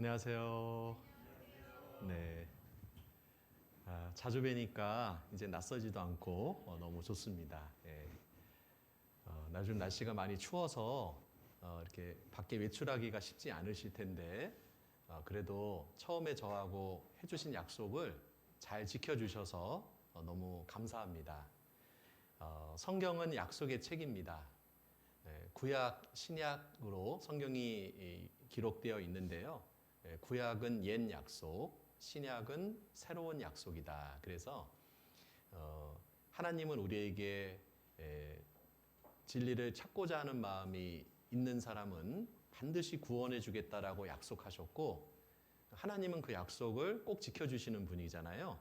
안녕하세요. 네. 자주 뵈니까 이제 낯서지도 않고 너무 좋습니다. 예. 요즘 날씨가 많이 추워서 이렇게 밖에 외출하기가 쉽지 않으실 텐데 그래도 처음에 저하고 해주신 약속을 잘 지켜주셔서 너무 감사합니다. 성경은 약속의 책입니다. 구약, 신약으로 성경이 기록되어 있는데요. 구약은 옛 약속, 신약은 새로운 약속이다. 그래서 하나님은 우리에게 진리를 찾고자 하는 마음이 있는 사람은 반드시 구원해 주겠다라고 약속하셨고, 하나님은 그 약속을 꼭 지켜주시는 분이잖아요.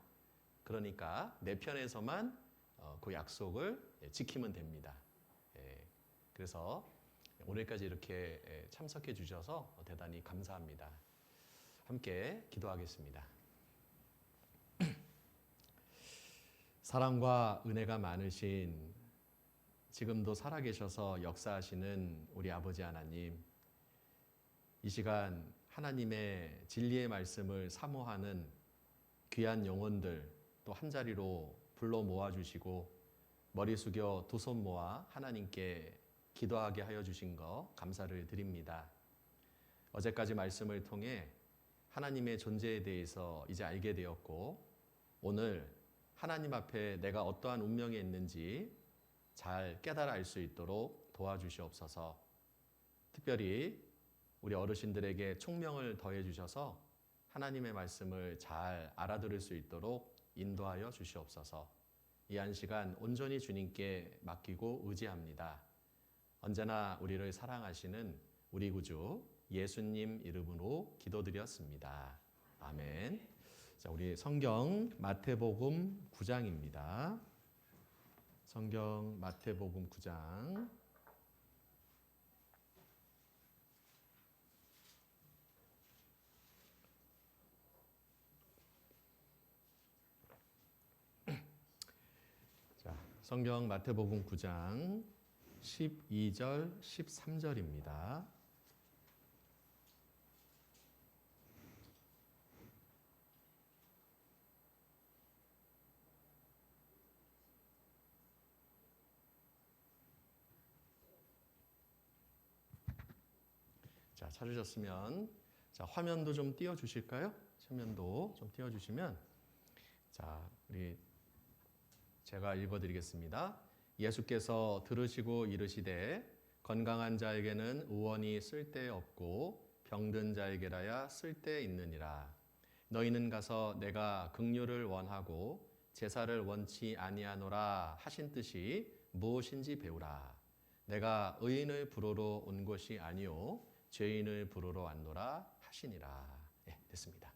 그러니까 내 편에서만 그 약속을 지키면 됩니다. 그래서 오늘까지 이렇게 참석해 주셔서 대단히 감사합니다. 함께 기도하겠습니다. 사랑과 은혜가 많으신, 지금도 살아계셔서 역사하시는 우리 아버지 하나님, 이 시간 하나님의 진리의 말씀을 사모하는 귀한 영혼들 또 한자리로 불러 모아주시고 머리 숙여 두 손 모아 하나님께 기도하게 하여 주신 거 감사를 드립니다. 어제까지 말씀을 통해 하나님의 존재에 대해서 이제 알게 되었고, 오늘 하나님 앞에 내가 어떠한 운명에 있는지 잘 깨달아 알 수 있도록 도와주시옵소서. 특별히 우리 어르신들에게 총명을 더해 주셔서 하나님의 말씀을 잘 알아들을 수 있도록 인도하여 주시옵소서. 이 한 시간 온전히 주님께 맡기고 의지합니다. 언제나 우리를 사랑하시는 우리 구주 예수님 이름으로 기도드렸습니다. 아멘. 자, 우리 성경 마태복음 9장입니다. 성경 마태복음 9장. 자, 성경 마태복음 9장 12절, 13절입니다. 자, 찾으셨으면 자, 화면도 좀 띄워 주실까요? 화면도 좀 띄워 주시면 자, 우리 제가 읽어 드리겠습니다. 예수께서 들으시고 이르시되 건강한 자에게는 의원이 쓸데없고 병든 자에게라야 쓸데있느니라. 너희는 가서 내가 긍휼을 원하고 제사를 원치 아니하노라 하신 뜻이 무엇인지 배우라. 내가 의인을 부르러 온 것이 아니요 죄인을 부르러 왔노라 하시니라. 네, 됐습니다.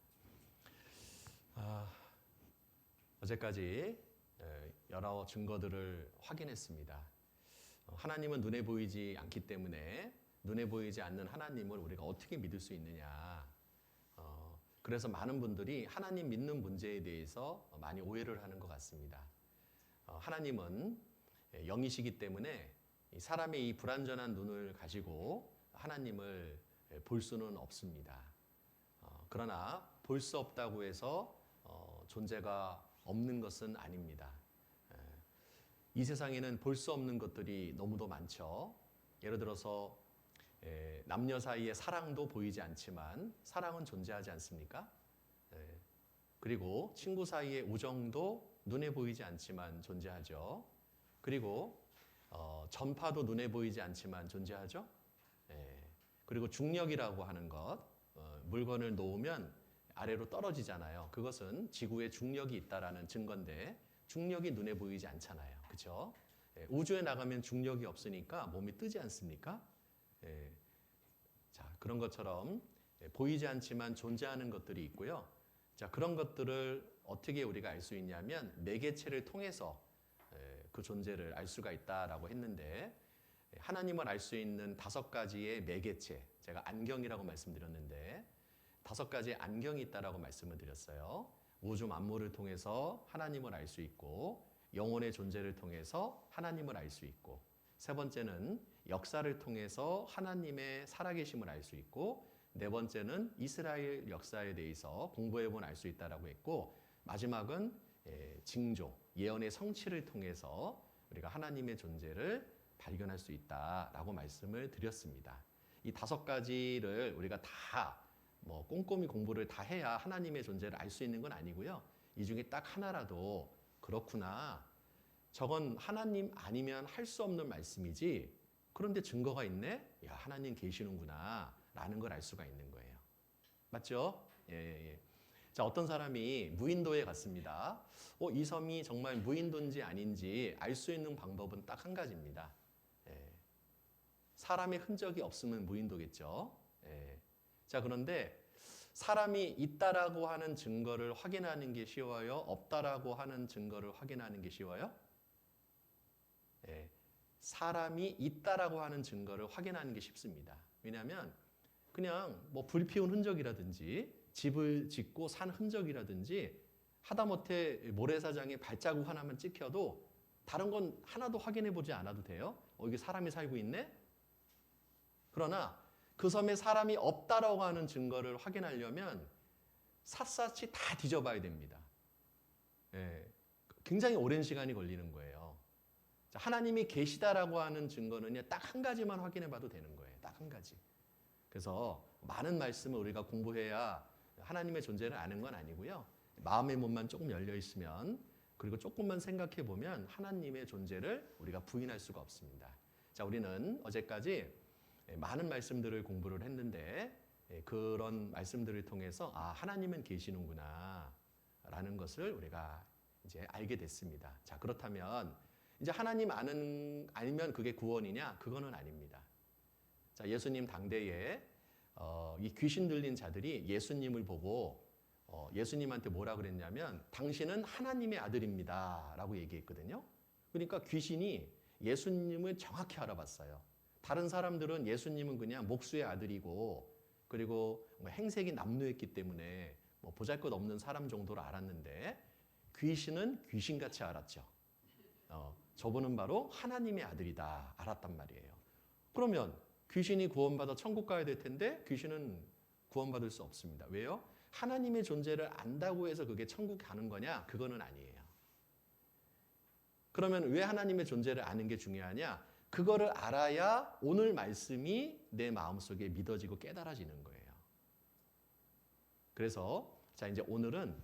어제까지 여러 증거들을 확인했습니다. 하나님은 눈에 보이지 않기 때문에 눈에 보이지 않는 하나님을 우리가 어떻게 믿을 수 있느냐. 그래서 많은 분들이 하나님 믿는 문제에 대해서 많이 오해를 하는 것 같습니다. 하나님은 영이시기 때문에 사람의 이 불완전한 눈을 가지고 하나님을 볼 수는 없습니다. 그러나 볼 수 없다고 해서 존재가 없는 것은 아닙니다. 이 세상에는 볼 수 없는 것들이 너무도 많죠. 예를 들어서 남녀 사이의 사랑도 보이지 않지만 사랑은 존재하지 않습니까? 그리고 친구 사이의 우정도 눈에 보이지 않지만 존재하죠. 그리고 전파도 눈에 보이지 않지만 존재하죠. 그리고 중력이라고 하는 것, 물건을 놓으면 아래로 떨어지잖아요. 그것은 지구에 중력이 있다라는 증거인데 중력이 눈에 보이지 않잖아요. 그렇죠? 우주에 나가면 중력이 없으니까 몸이 뜨지 않습니까? 자, 그런 것처럼 보이지 않지만 존재하는 것들이 있고요. 자, 그런 것들을 어떻게 우리가 알 수 있냐면 매개체를 통해서 그 존재를 알 수가 있다라고 했는데, 하나님을 알 수 있는 5가지의 매개체, 제가 안경이라고 말씀드렸는데 5가지의 안경이 있다라고 말씀을 드렸어요. 우주 만물을 통해서 하나님을 알 수 있고, 영혼의 존재를 통해서 하나님을 알 수 있고, 세 번째는 역사를 통해서 하나님의 살아계심을 알 수 있고, 네 번째는 이스라엘 역사에 대해서 공부해보면 알 수 있다라고 했고, 마지막은 징조, 예언의 성취를 통해서 우리가 하나님의 존재를 발견할 수 있다라고 말씀을 드렸습니다. 이 5가지를 우리가 다 뭐 꼼꼼히 공부를 다 해야 하나님의 존재를 알 수 있는 건 아니고요. 이 중에 딱 하나라도 그렇구나, 저건 하나님 아니면 할 수 없는 말씀이지, 그런데 증거가 있네? 야, 하나님 계시는구나 라는 걸 알 수가 있는 거예요. 맞죠? 예. 자, 어떤 사람이 무인도에 갔습니다. 이 섬이 정말 무인도인지 아닌지 알 수 있는 방법은 딱 한 가지입니다. 예. 사람의 흔적이 없으면 무인도겠죠. 예. 자, 그런데 사람이 있다라고 하는 증거를 확인하는 게 쉬워요? 없다라고 하는 증거를 확인하는 게 쉬워요? 예. 사람이 있다라고 하는 증거를 확인하는 게 쉽습니다. 왜냐하면 그냥 뭐 불 피운 흔적이라든지 집을 짓고 산 흔적이라든지 하다못해 모래사장에 발자국 하나만 찍혀도 다른 건 하나도 확인해 보지 않아도 돼요. 이게 사람이 살고 있네? 그러나 그 섬에 사람이 없다라고 하는 증거를 확인하려면 샅샅이 다 뒤져봐야 됩니다. 예. 굉장히 오랜 시간이 걸리는 거예요. 자, 하나님이 계시다라고 하는 증거는 딱 한 가지만 확인해 봐도 되는 거예요. 딱 한 가지. 그래서 많은 말씀을 우리가 공부해야 하나님의 존재를 아는 건 아니고요. 마음의 문만 조금 열려 있으면, 그리고 조금만 생각해 보면 하나님의 존재를 우리가 부인할 수가 없습니다. 자, 우리는 어제까지 많은 말씀들을 공부를 했는데 그런 말씀들을 통해서 하나님은 계시는구나 라는 것을 우리가 이제 알게 됐습니다. 자, 그렇다면 이제 하나님 알면 그게 구원이냐? 그거는 아닙니다. 자, 예수님 당대에 이 귀신 들린 자들이 예수님을 보고 예수님한테 뭐라 그랬냐면 당신은 하나님의 아들입니다 라고 얘기했거든요. 그러니까 귀신이 예수님을 정확히 알아봤어요. 다른 사람들은 예수님은 그냥 목수의 아들이고, 그리고 행색이 남루했기 때문에 뭐 보잘것없는 사람 정도로 알았는데, 귀신은 귀신같이 알았죠. 저분은 바로 하나님의 아들이다 알았단 말이에요. 그러면 귀신이 구원받아 천국 가야 될 텐데 귀신은 구원받을 수 없습니다. 왜요? 하나님의 존재를 안다고 해서 그게 천국 가는 거냐? 그거는 아니에요. 그러면 왜 하나님의 존재를 아는 게 중요하냐? 그거를 알아야 오늘 말씀이 내 마음속에 믿어지고 깨달아지는 거예요. 그래서 자, 이제 오늘은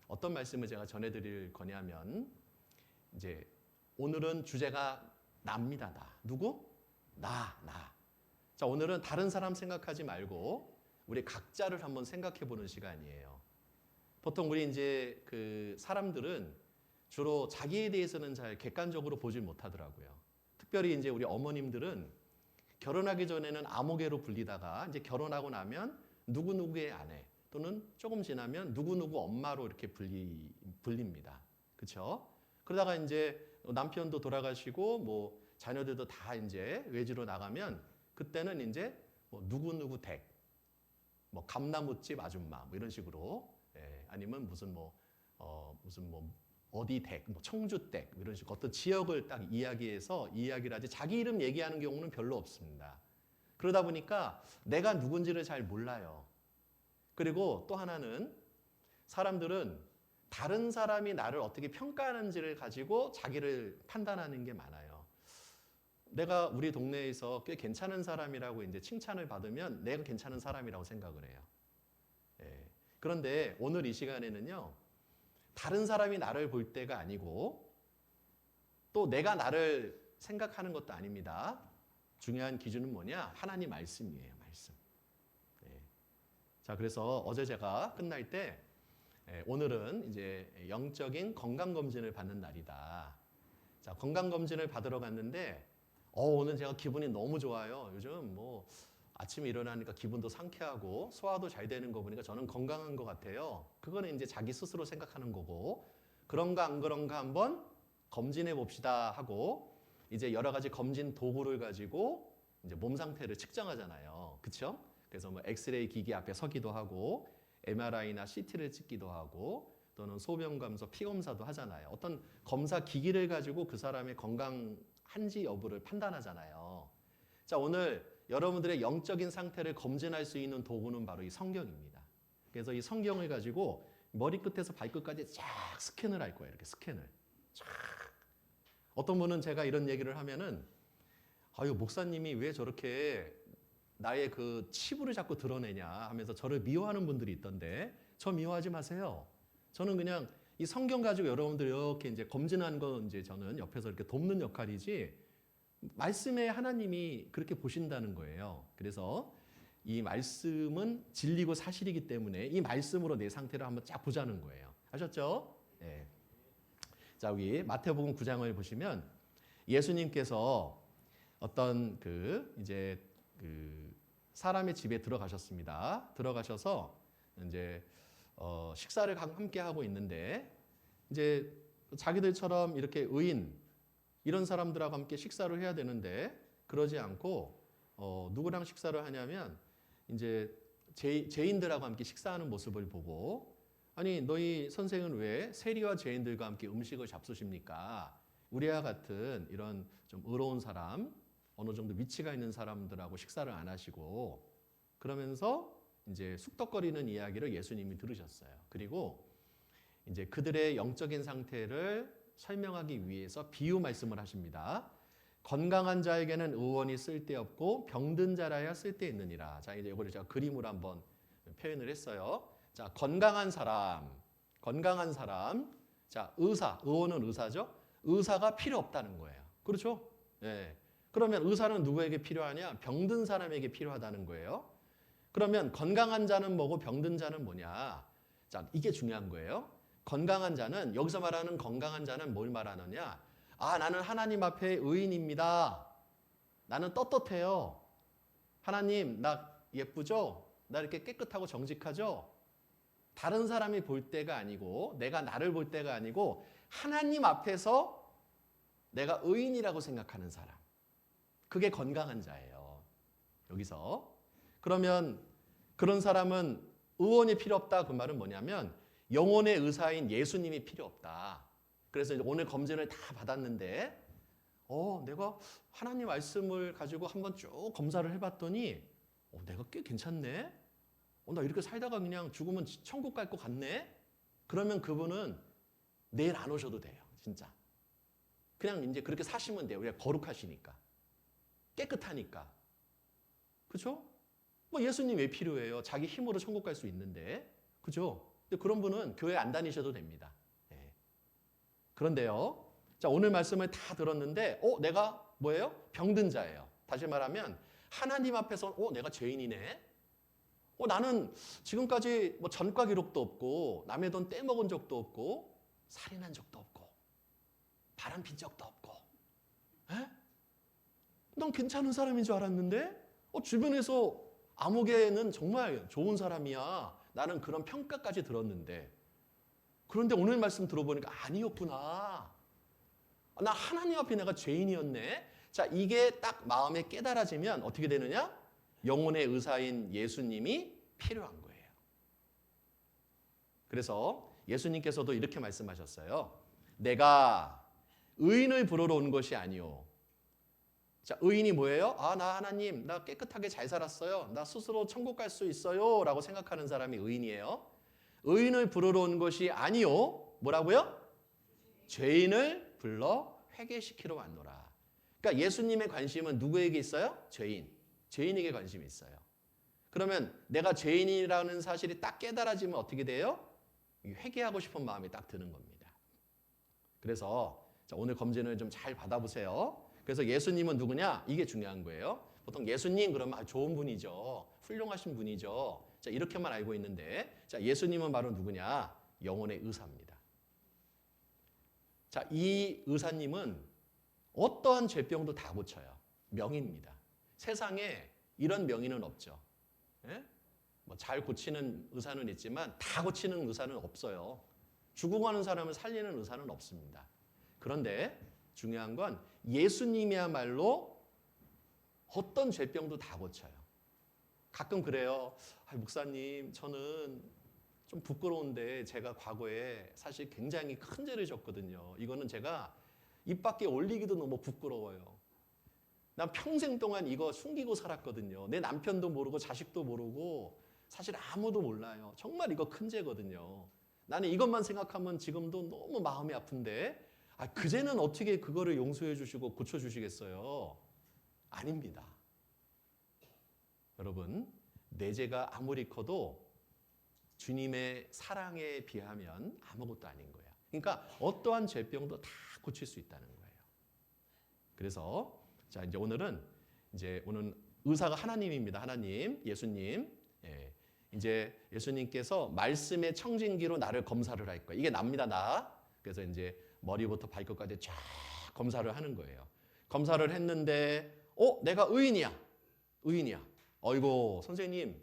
어떤 말씀을 제가 전해드릴 거냐면, 이제 오늘은 주제가 나입니다. 나. 누구? 나. 자, 오늘은 다른 사람 생각하지 말고 우리 각자를 한번 생각해 보는 시간이에요. 보통 우리 이제 그 사람들은 주로 자기에 대해서는 잘 객관적으로 보질 못하더라고요. 특별히 이제 우리 어머님들은 결혼하기 전에는 아무개로 불리다가 이제 결혼하고 나면 누구누구의 아내, 또는 조금 지나면 누구누구 엄마로 이렇게 불립니다. 그렇죠? 그러다가 이제 남편도 돌아가시고 뭐 자녀들도 다 이제 외지로 나가면 그때는 이제 뭐 누구누구 댁, 뭐 감나무집 아줌마 뭐 이런 식으로, 아니면 무슨 뭐 어디 댁, 뭐 청주 댁 이런 식으로 어떤 지역을 딱 이야기해서 이야기를 하지, 자기 이름 얘기하는 경우는 별로 없습니다. 그러다 보니까 내가 누군지를 잘 몰라요. 그리고 또 하나는 사람들은 다른 사람이 나를 어떻게 평가하는지를 가지고 자기를 판단하는 게 많아요. 내가 우리 동네에서 꽤 괜찮은 사람이라고 이제 칭찬을 받으면 내가 괜찮은 사람이라고 생각을 해요. 그런데 오늘 이 시간에는요, 다른 사람이 나를 볼 때가 아니고 또 내가 나를 생각하는 것도 아닙니다. 중요한 기준은 뭐냐? 하나님 말씀이에요. 말씀. 자, 그래서 어제 제가 끝날 때 오늘은 이제 영적인 건강검진을 받는 날이다. 자, 건강검진을 받으러 갔는데 오늘 제가 기분이 너무 좋아요. 요즘 뭐 아침에 일어나니까 기분도 상쾌하고 소화도 잘 되는 거 보니까 저는 건강한 것 같아요. 그거는 이제 자기 스스로 생각하는 거고, 그런가 안 그런가 한번 검진해 봅시다 하고 이제 여러 가지 검진 도구를 가지고 이제 몸 상태를 측정하잖아요. 그렇죠? 그래서 뭐 엑스레이 기기 앞에 서기도 하고 MRI나 CT를 찍기도 하고 또는 소변 감소, 피 검사도 하잖아요. 어떤 검사 기기를 가지고 그 사람의 건강한지 여부를 판단하잖아요. 자, 오늘 여러분들의 영적인 상태를 검증할 수 있는 도구는 바로 이 성경입니다. 그래서 이 성경을 가지고 머리끝에서 발끝까지 쫙 스캔을 할 거예요. 이렇게 스캔을. 쫙. 어떤 분은 제가 이런 얘기를 하면은 아유, 목사님이 왜 저렇게 나의 그 치부를 자꾸 드러내냐 하면서 저를 미워하는 분들이 있던데 저 미워하지 마세요. 저는 그냥 이 성경 가지고 여러분들 이렇게 이제 검증하는 거 이제 저는 옆에서 이렇게 돕는 역할이지 말씀에 하나님이 그렇게 보신다는 거예요. 그래서 이 말씀은 진리고 사실이기 때문에 이 말씀으로 내 상태를 한번 쫙 보자는 거예요. 아셨죠? 네. 자, 여기 마태복음 9장을 보시면 예수님께서 어떤 이제 사람의 집에 들어가셨습니다. 들어가셔서 이제 식사를 함께 하고 있는데 이제 자기들처럼 이렇게 의인 이런 사람들하고 함께 식사를 해야 되는데 그러지 않고 누구랑 식사를 하냐면 이제 죄인들하고 함께 식사하는 모습을 보고 아니 너희 선생은 왜 세리와 죄인들과 함께 음식을 잡수십니까? 우리와 같은 이런 좀 의로운 사람 어느 정도 위치가 있는 사람들하고 식사를 안 하시고 그러면서 이제 쑥덕거리는 이야기를 예수님이 들으셨어요. 그리고 이제 그들의 영적인 상태를 설명하기 위해서 비유 말씀을 하십니다. 건강한 자에게는 의원이 쓸데없고 병든 자라야 쓸데있느니라. 자, 이제 이거를 제가 그림으로 한번 표현을 했어요. 자, 건강한 사람. 자, 의원은 의사죠. 의사가 필요 없다는 거예요. 그렇죠? 예. 그러면 의사는 누구에게 필요하냐? 병든 사람에게 필요하다는 거예요. 그러면 건강한 자는 뭐고 병든 자는 뭐냐? 자, 이게 중요한 거예요. 건강한 자는 여기서 말하는 건강한 자는 뭘 말하느냐? 아, 나는 하나님 앞에 의인입니다. 나는 떳떳해요. 하나님, 나 예쁘죠? 나 이렇게 깨끗하고 정직하죠? 다른 사람이 볼 때가 아니고 내가 나를 볼 때가 아니고 하나님 앞에서 내가 의인이라고 생각하는 사람. 그게 건강한 자예요. 여기서. 그러면 그런 사람은 의원이 필요 없다. 그 말은 뭐냐면 영혼의 의사인 예수님이 필요 없다. 그래서 오늘 검진을 다 받았는데 내가 하나님 말씀을 가지고 한번 쭉 검사를 해봤더니 내가 꽤 괜찮네. 나 이렇게 살다가 그냥 죽으면 천국 갈 것 같네. 그러면 그분은 내일 안 오셔도 돼요. 진짜. 그냥 이제 그렇게 사시면 돼요. 우리가 거룩하시니까. 깨끗하니까. 그렇죠? 뭐 예수님 왜 필요해요? 자기 힘으로 천국 갈 수 있는데. 그렇죠? 근데 그런 분은 교회 안 다니셔도 됩니다. 네. 그런데요. 자, 오늘 말씀을 다 들었는데 내가 뭐예요? 병든 자예요. 다시 말하면 하나님 앞에서 내가 죄인이네. 나는 지금까지 뭐 전과 기록도 없고 남의 돈 떼먹은 적도 없고 살인한 적도 없고 바람핀 적도 없고 에? 난 괜찮은 사람인 줄 알았는데 주변에서 아무개는 정말 좋은 사람이야. 나는 그런 평가까지 들었는데 그런데 오늘 말씀 들어보니까 아니었구나. 나 하나님 앞에 내가 죄인이었네. 자, 이게 딱 마음에 깨달아지면 어떻게 되느냐? 영혼의 의사인 예수님이 필요한 거예요. 그래서 예수님께서도 이렇게 말씀하셨어요. 내가 의인을 부르러 온 것이 아니오. 자, 의인이 뭐예요? 나 하나님, 나 깨끗하게 잘 살았어요. 나 스스로 천국 갈 수 있어요. 라고 생각하는 사람이 의인이에요. 의인을 부르러 온 것이 아니오. 뭐라고요? 죄인을 불러 회개시키러 왔노라. 그러니까 예수님의 관심은 누구에게 있어요? 죄인에게 관심이 있어요. 그러면 내가 죄인이라는 사실이 딱 깨달아지면 어떻게 돼요? 회개하고 싶은 마음이 딱 드는 겁니다. 그래서 오늘 검진을 좀 잘 받아보세요. 그래서 예수님은 누구냐? 이게 중요한 거예요. 보통 예수님 그러면 좋은 분이죠. 훌륭하신 분이죠. 자, 이렇게만 알고 있는데 자, 예수님은 바로 누구냐? 영혼의 의사입니다. 자, 이 의사님은 어떠한 죄병도 다 고쳐요. 명의입니다. 세상에 이런 명의는 없죠. 예? 뭐 잘 고치는 의사는 있지만 다 고치는 의사는 없어요. 죽어가는 사람을 살리는 의사는 없습니다. 그런데 중요한 건 예수님이야말로 어떤 죄병도 다 고쳐요. 가끔 그래요. 목사님, 저는 좀 부끄러운데 제가 과거에 사실 굉장히 큰 죄를 졌거든요. 이거는 제가 입 밖에 올리기도 너무 부끄러워요. 난 평생 동안 이거 숨기고 살았거든요. 내 남편도 모르고 자식도 모르고 사실 아무도 몰라요. 정말 이거 큰 죄거든요. 나는 이것만 생각하면 지금도 너무 마음이 아픈데 그제는 어떻게 그거를 용서해 주시고 고쳐 주시겠어요? 아닙니다. 여러분, 내 죄가 아무리 커도 주님의 사랑에 비하면 아무것도 아닌 거예요. 그러니까 어떠한 죄병도 다 고칠 수 있다는 거예요. 그래서 자 이제 오늘 의사가 하나님입니다. 하나님, 예수님. 예, 이제 예수님께서 말씀의 청진기로 나를 검사를 할 거예요. 이게 납니다, 나. 그래서 이제 머리부터 발끝까지 쫙 검사를 하는 거예요. 검사를 했는데, 내가 의인이야. 의인이야. 어이고, 선생님,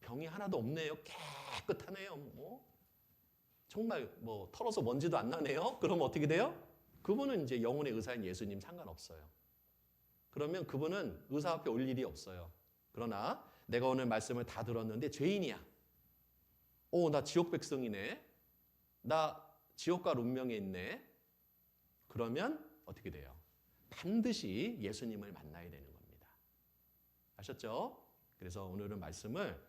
병이 하나도 없네요. 깨끗하네요. 정말 털어서 먼지도 안 나네요. 그러면 어떻게 돼요? 그분은 이제 영혼의 의사인 예수님 상관없어요. 그러면 그분은 의사 앞에 올 일이 없어요. 그러나 내가 오늘 말씀을 다 들었는데 죄인이야. 나 지옥 백성이네. 나 지옥 갈 운명에 있네. 그러면 어떻게 돼요? 반드시 예수님을 만나야 되는 겁니다. 아셨죠? 그래서 오늘은 말씀을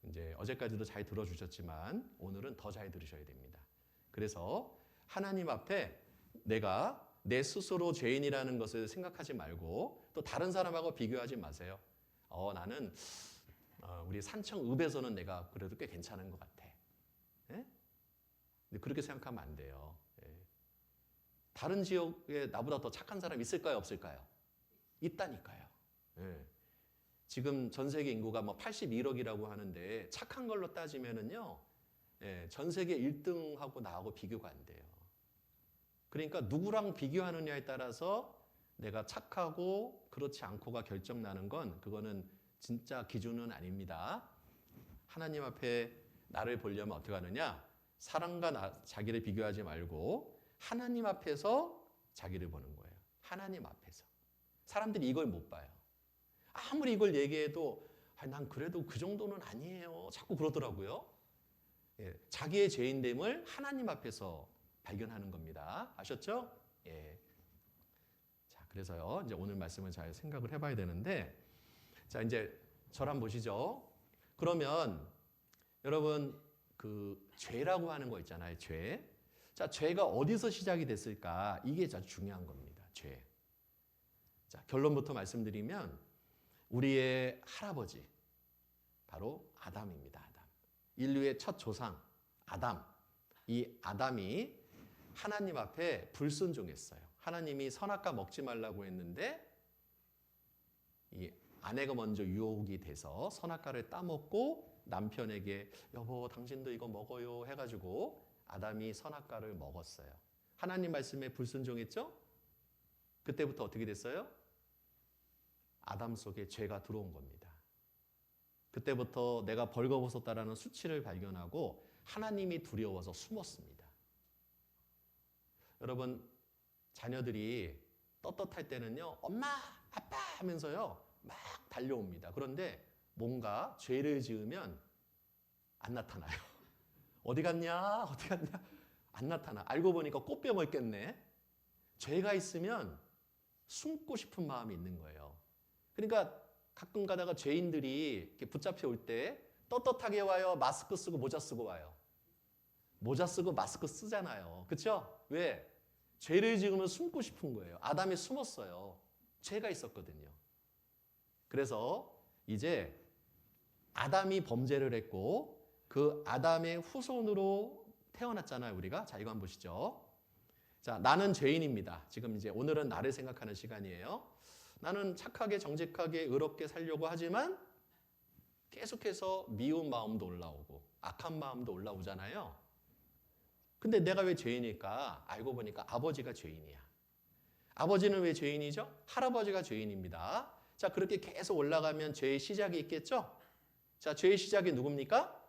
이제 어제까지도 잘 들어주셨지만 오늘은 더 잘 들으셔야 됩니다. 그래서 하나님 앞에 내가 내 스스로 죄인이라는 것을 생각하지 말고 또 다른 사람하고 비교하지 마세요. 나는 우리 산청읍에서는 내가 그래도 꽤 괜찮은 것 같아. 예? 근데 그렇게 생각하면 안 돼요. 예. 다른 지역에 나보다 더 착한 사람 있을까요? 없을까요? 있다니까요. 예. 지금 전 세계 인구가 81억이라고 하는데 착한 걸로 따지면은요, 예, 전 세계 1등하고 나하고 비교가 안 돼요. 그러니까 누구랑 비교하느냐에 따라서 내가 착하고 그렇지 않고가 결정나는 건 그거는 진짜 기준은 아닙니다. 하나님 앞에 나를 보려면 어떻게 하느냐? 사람과 자기를 비교하지 말고 하나님 앞에서 자기를 보는 거예요. 하나님 앞에서. 사람들이 이걸 못 봐요. 아무리 이걸 얘기해도 난 그래도 그 정도는 아니에요. 자꾸 그러더라고요. 예, 자기의 죄인됨을 하나님 앞에서 발견하는 겁니다. 아셨죠? 예. 자, 그래서요. 이제 오늘 말씀을 잘 생각을 해봐야 되는데, 자, 이제 저를 한번 보시죠. 그러면 여러분 그 죄라고 하는 거 있잖아요. 죄. 자, 죄가 어디서 시작이 됐을까? 이게 아주 중요한 겁니다. 죄. 자, 결론부터 말씀드리면 우리의 할아버지 바로 아담입니다. 아담. 인류의 첫 조상 아담. 이 아담이 하나님 앞에 불순종했어요. 하나님이 선악과 먹지 말라고 했는데 이 아내가 먼저 유혹이 돼서 선악과를 따먹고 남편에게 여보 당신도 이거 먹어요 해가지고 아담이 선악과를 먹었어요. 하나님 말씀에 불순종했죠? 그때부터 어떻게 됐어요? 아담 속에 죄가 들어온 겁니다. 그때부터 내가 벌거벗었다라는 수치를 발견하고 하나님이 두려워서 숨었습니다. 여러분 자녀들이 떳떳할 때는요 엄마 아빠 하면서요 막 달려옵니다. 그런데 뭔가 죄를 지으면 안 나타나요. 어디 갔냐 어디 갔냐 안 나타나. 알고 보니까 꽃병 있겠네. 죄가 있으면 숨고 싶은 마음이 있는 거예요. 그러니까 가끔 가다가 죄인들이 이렇게 붙잡혀 올 때 떳떳하게 와요? 마스크 쓰고 모자 쓰고 와요? 모자 쓰고 마스크 쓰잖아요. 그렇죠? 왜? 죄를 지으면 숨고 싶은 거예요. 아담이 숨었어요. 죄가 있었거든요. 그래서 이제 아담이 범죄를 했고 그 아담의 후손으로 태어났잖아요. 우리가. 자, 이거 한번 보시죠. 자, 나는 죄인입니다. 지금 이제 오늘은 나를 생각하는 시간이에요. 나는 착하게 정직하게 의롭게 살려고 하지만 계속해서 미운 마음도 올라오고 악한 마음도 올라오잖아요. 근데 내가 왜 죄인일까? 알고 보니까 아버지가 죄인이야. 아버지는 왜 죄인이죠? 할아버지가 죄인입니다. 자, 그렇게 계속 올라가면 죄의 시작이 있겠죠? 자, 죄의 시작이 누굽니까?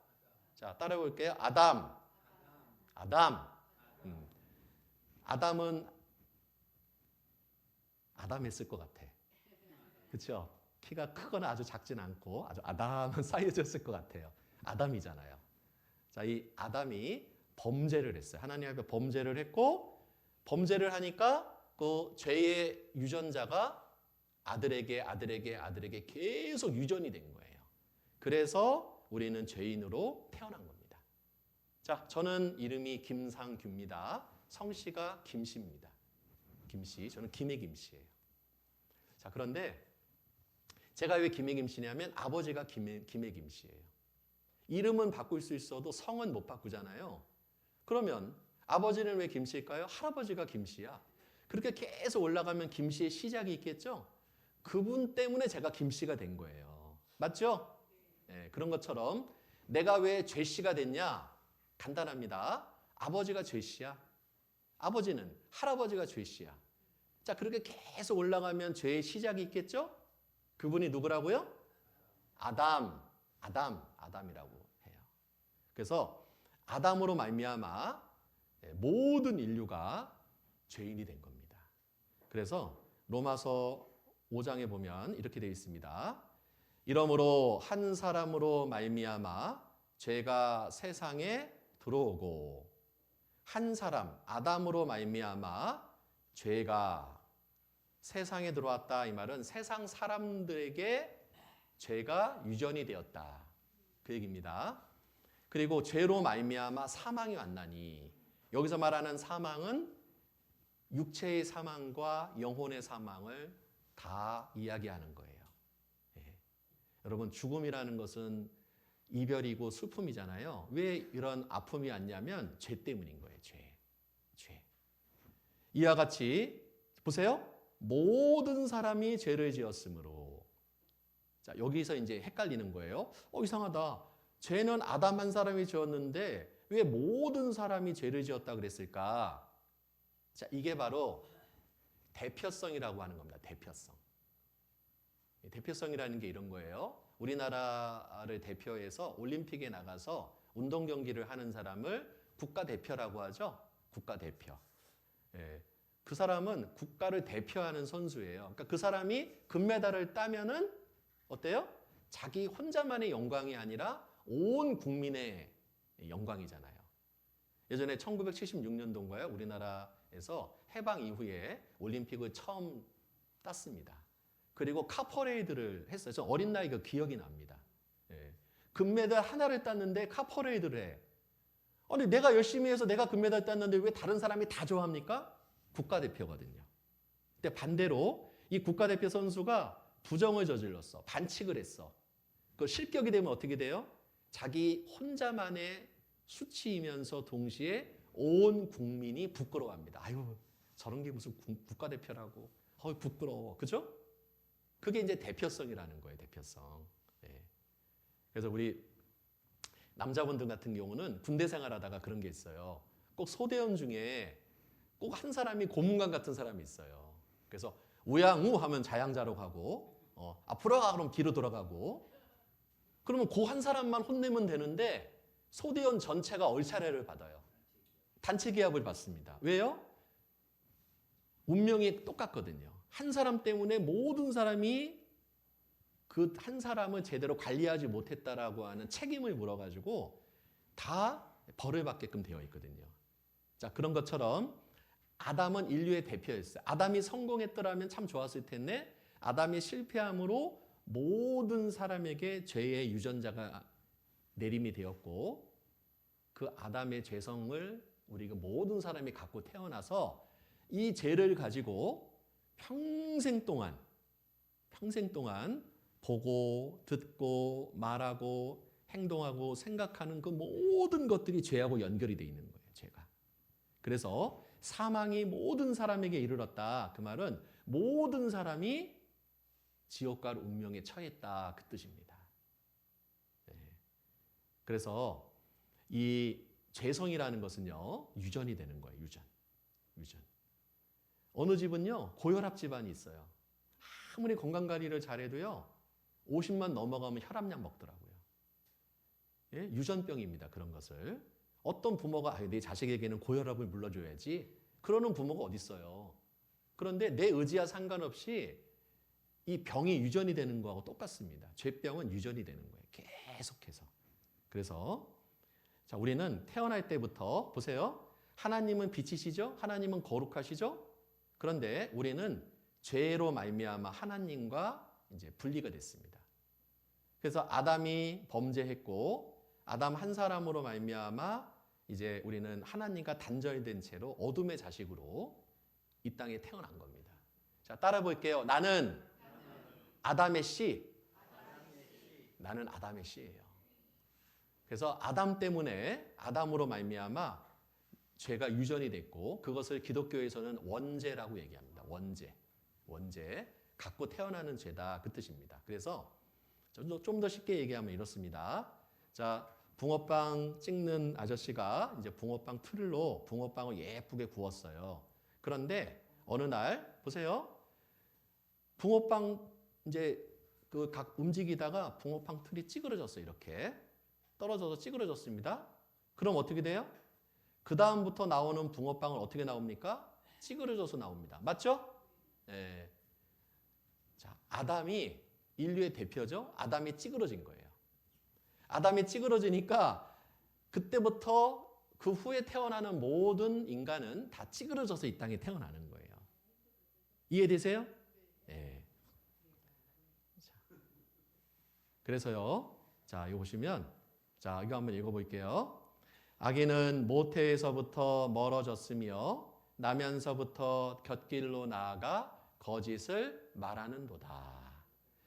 자, 따라해 볼게요. 아담. 아담은 아담했을 것 같아. 그렇죠? 키가 크거나 아주 작진 않고 아주 아담한 사이즈였을 것 같아요. 아담이잖아요. 자, 이 아담이 범죄를 했어요. 하나님 앞에 범죄를 했고 범죄를 하니까 그 죄의 유전자가 아들에게 계속 유전이 된 거예요. 그래서 우리는 죄인으로 태어난 겁니다. 자, 저는 이름이 김상규입니다. 성씨가 김씨입니다. 김씨, 저는 김의 김씨예요. 자, 그런데 제가 왜 김의 김씨냐면 아버지가 김의 김씨예요. 이름은 바꿀 수 있어도 성은 못 바꾸잖아요. 그러면 아버지는 왜 김씨일까요? 할아버지가 김씨야. 그렇게 계속 올라가면 김씨의 시작이 있겠죠? 그분 때문에 제가 김씨가 된 거예요. 맞죠? 네, 그런 것처럼 내가 왜 죄씨가 됐냐? 간단합니다. 아버지가 죄씨야. 아버지는 할아버지가 죄씨야. 자, 그렇게 계속 올라가면 죄의 시작이 있겠죠? 그분이 누구라고요? 아담이라고 해요. 그래서 아담으로 말미암아 모든 인류가 죄인이 된 겁니다. 그래서 로마서 5장에 보면 이렇게 되어 있습니다. 이러므로 한 사람으로 말미암아 죄가 세상에 들어오고 한 사람 아담으로 말미암아 죄가 세상에 들어왔다. 이 말은 세상 사람들에게 죄가 유전이 되었다. 그 얘기입니다. 그리고 죄로 말미암아 사망이 왔나니 여기서 말하는 사망은 육체의 사망과 영혼의 사망을 다 이야기하는 거예요. 예. 여러분 죽음이라는 것은 이별이고 슬픔이잖아요. 왜 이런 아픔이 왔냐면 죄 때문인 거예요. 죄. 이와 같이 보세요. 모든 사람이 죄를 지었으므로. 자, 여기서 이제 헷갈리는 거예요. 이상하다. 죄는 아담 한 사람이 지었는데 왜 모든 사람이 죄를 지었다 그랬을까? 자, 이게 바로 대표성이라고 하는 겁니다. 대표성. 대표성이라는 게 이런 거예요. 우리나라를 대표해서 올림픽에 나가서 운동 경기를 하는 사람을 국가대표라고 하죠. 국가대표. 예. 그 사람은 국가를 대표하는 선수예요. 그러니까 그 사람이 금메달을 따면은 어때요? 자기 혼자만의 영광이 아니라 온 국민의 영광이잖아요. 예전에 1976년도인가요? 우리나라에서 해방 이후에 올림픽을 처음 땄습니다. 그리고 카퍼레이드를 했어요. 저 어린 나이 그 기억이 납니다. 예. 금메달 하나를 땄는데 카퍼레이드를 해. 아니 내가 열심히 해서 내가 금메달 땄는데 왜 다른 사람이 다 좋아합니까? 국가대표거든요. 근데 반대로 이 국가대표 선수가 부정을 저질렀어. 반칙을 했어. 그 실격이 되면 어떻게 돼요? 자기 혼자만의 수치이면서 동시에 온 국민이 부끄러워합니다. 아유, 저런 게 무슨 국가대표라고. 부끄러워. 그죠? 그게 이제 대표성이라는 거예요. 대표성. 네. 그래서 우리 남자분들 같은 경우는 군대 생활하다가 그런 게 있어요. 꼭 소대원 중에 꼭 한 사람이 고문관 같은 사람이 있어요. 그래서 우양우 하면 자양자로 가고 앞으로 가 그럼 뒤로 돌아가고 그러면 그 한 사람만 혼내면 되는데 소대원 전체가 얼차례를 받아요. 단체기합을 받습니다. 왜요? 운명이 똑같거든요. 한 사람 때문에 모든 사람이 그 한 사람을 제대로 관리하지 못했다라고 하는 책임을 물어가지고 다 벌을 받게끔 되어 있거든요. 자, 그런 것처럼 아담은 인류의 대표였어요. 아담이 성공했더라면 참 좋았을 텐데 아담이 실패함으로 모든 사람에게 죄의 유전자가 내림이 되었고 그 아담의 죄성을 우리가 모든 사람이 갖고 태어나서 이 죄를 가지고 평생 동안 보고 듣고 말하고 행동하고 생각하는 그 모든 것들이 죄하고 연결이 돼 있는 거예요. 죄가. 그래서 사망이 모든 사람에게 이르렀다. 그 말은 모든 사람이 지옥 갈 운명에 처했다. 그 뜻입니다. 네. 그래서 이 죄성이라는 것은요. 유전이 되는 거예요. 유전. 어느 집은요. 고혈압 집안이 있어요. 아무리 건강관리를 잘해도요. 50만 넘어가면 혈압약 먹더라고요. 예? 유전병입니다. 그런 것을. 어떤 부모가 내 자식에게는 고혈압을 물러줘야지. 그러는 부모가 어디 있어요. 그런데 내 의지와 상관없이 이 병이 유전이 되는 거하고 똑같습니다. 죄병은 유전이 되는 거예요. 계속해서. 그래서 자, 우리는 태어날 때부터 보세요. 하나님은 빛이시죠? 하나님은 거룩하시죠? 그런데 우리는 죄로 말미암아 하나님과 이제 분리가 됐습니다. 그래서 아담이 범죄했고 아담 한 사람으로 말미암아 이제 우리는 하나님과 단절된 채로 어둠의 자식으로 이 땅에 태어난 겁니다. 자, 따라 볼게요. 나는 아담의 씨. 나는 아담의 씨예요. 그래서 아담 때문에 아담으로 말미암아 죄가 유전이 됐고 그것을 기독교에서는 원죄라고 얘기합니다. 원죄. 갖고 태어나는 죄다 그 뜻입니다. 그래서 좀 더 쉽게 얘기하면 이렇습니다. 자, 붕어빵 찍는 아저씨가 이제 붕어빵 틀로 붕어빵을 예쁘게 구웠어요. 그런데 어느 날 보세요. 붕어빵 이제 그 각 움직이다가 붕어빵 틀이 찌그러졌어요. 이렇게 떨어져서 찌그러졌습니다. 그럼 어떻게 돼요? 그 다음부터 나오는 붕어빵은 어떻게 나옵니까? 찌그러져서 나옵니다. 맞죠? 네. 자, 아담이 인류의 대표죠. 아담이 찌그러진 거예요. 아담이 찌그러지니까 그때부터 그 후에 태어나는 모든 인간은 다 찌그러져서 이 땅에 태어나는 거예요. 이해되세요? 네. 그래서요. 자, 이거 보시면 자, 이거 한번 읽어볼게요. 악인은 모태에서부터 멀어졌으며 나면서부터 곁길로 나아가 거짓을 말하는도다.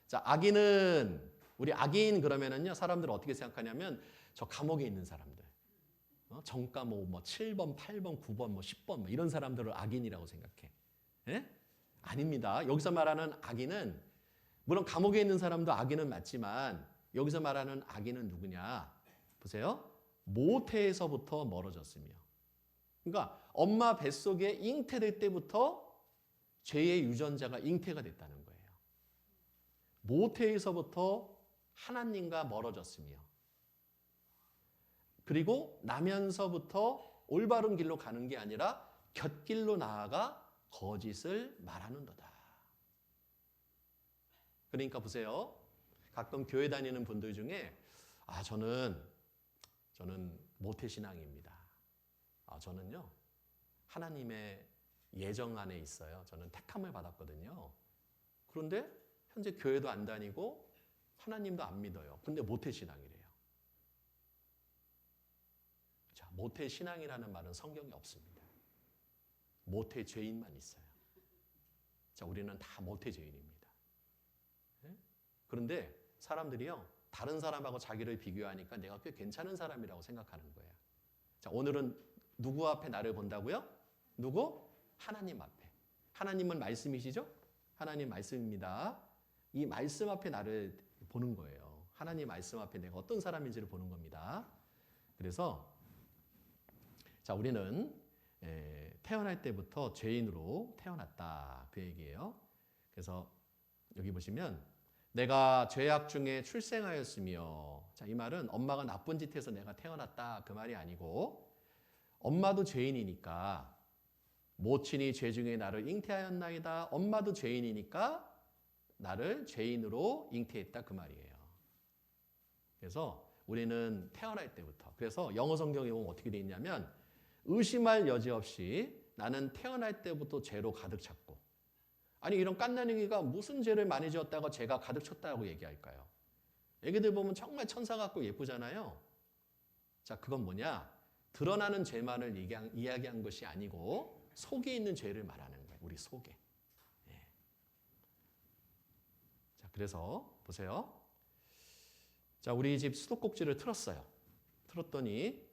자, 악인은 우리 악인 그러면은요 사람들은 어떻게 생각하냐면 저 감옥에 있는 사람들, 정감옥 뭐 7번, 8번, 9번, 뭐 10번 뭐 이런 사람들을 악인이라고 생각해. 예? 아닙니다. 여기서 말하는 악인은 물론 감옥에 있는 사람도 악인은 맞지만 여기서 말하는 악인은 누구냐? 보세요. 모태에서부터 멀어졌으며. 그러니까 엄마 뱃속에 잉태될 때부터 죄의 유전자가 잉태가 됐다는 거예요. 모태에서부터 하나님과 멀어졌으며 그리고 나면서부터 올바른 길로 가는 게 아니라 곁길로 나아가 거짓을 말하는도다. 그러니까 보세요. 가끔 교회 다니는 분들 중에 저는 모태신앙입니다. 저는요 하나님의 예정 안에 있어요. 저는 택함을 받았거든요. 그런데 현재 교회도 안 다니고 하나님도 안 믿어요. 근데 모태신앙이래요. 자, 모태신앙이라는 말은 성경에 없습니다. 모태죄인만 있어요. 자, 우리는 다 모태죄인입니다. 네? 그런데 사람들이요 다른 사람하고 자기를 비교하니까 내가 꽤 괜찮은 사람이라고 생각하는 거예요. 자, 오늘은 누구 앞에 나를 본다고요? 누구? 하나님 앞에. 하나님은 말씀이시죠? 하나님 말씀입니다. 이 말씀 앞에 나를 보는 거예요. 하나님 말씀 앞에 내가 어떤 사람인지를 보는 겁니다. 그래서 자, 우리는 태어날 때부터 죄인으로 태어났다 그 얘기예요. 그래서 여기 보시면 내가 죄악 중에 출생하였으며, 자, 이 말은 엄마가 나쁜 짓 해서 내가 태어났다 그 말이 아니고 엄마도 죄인이니까 모친이 죄 중에 나를 잉태하였나이다. 엄마도 죄인이니까 나를 죄인으로 잉태했다 그 말이에요. 그래서 우리는 태어날 때부터, 그래서 영어 성경에 보면 어떻게 되어 있냐면 의심할 여지 없이 나는 태어날 때부터 죄로 가득 찼고, 아니 이런 깐난이가 무슨 죄를 많이 지었다고 죄가 가득 찼다고 얘기할까요? 애기들 보면 정말 천사 같고 예쁘잖아요. 자, 그건 뭐냐? 드러나는 죄만을 이야기한 것이 아니고 속에 있는 죄를 말하는 거예요. 우리 속에. 네. 자, 그래서 보세요. 자, 우리 집 수도꼭지를 틀었어요. 틀었더니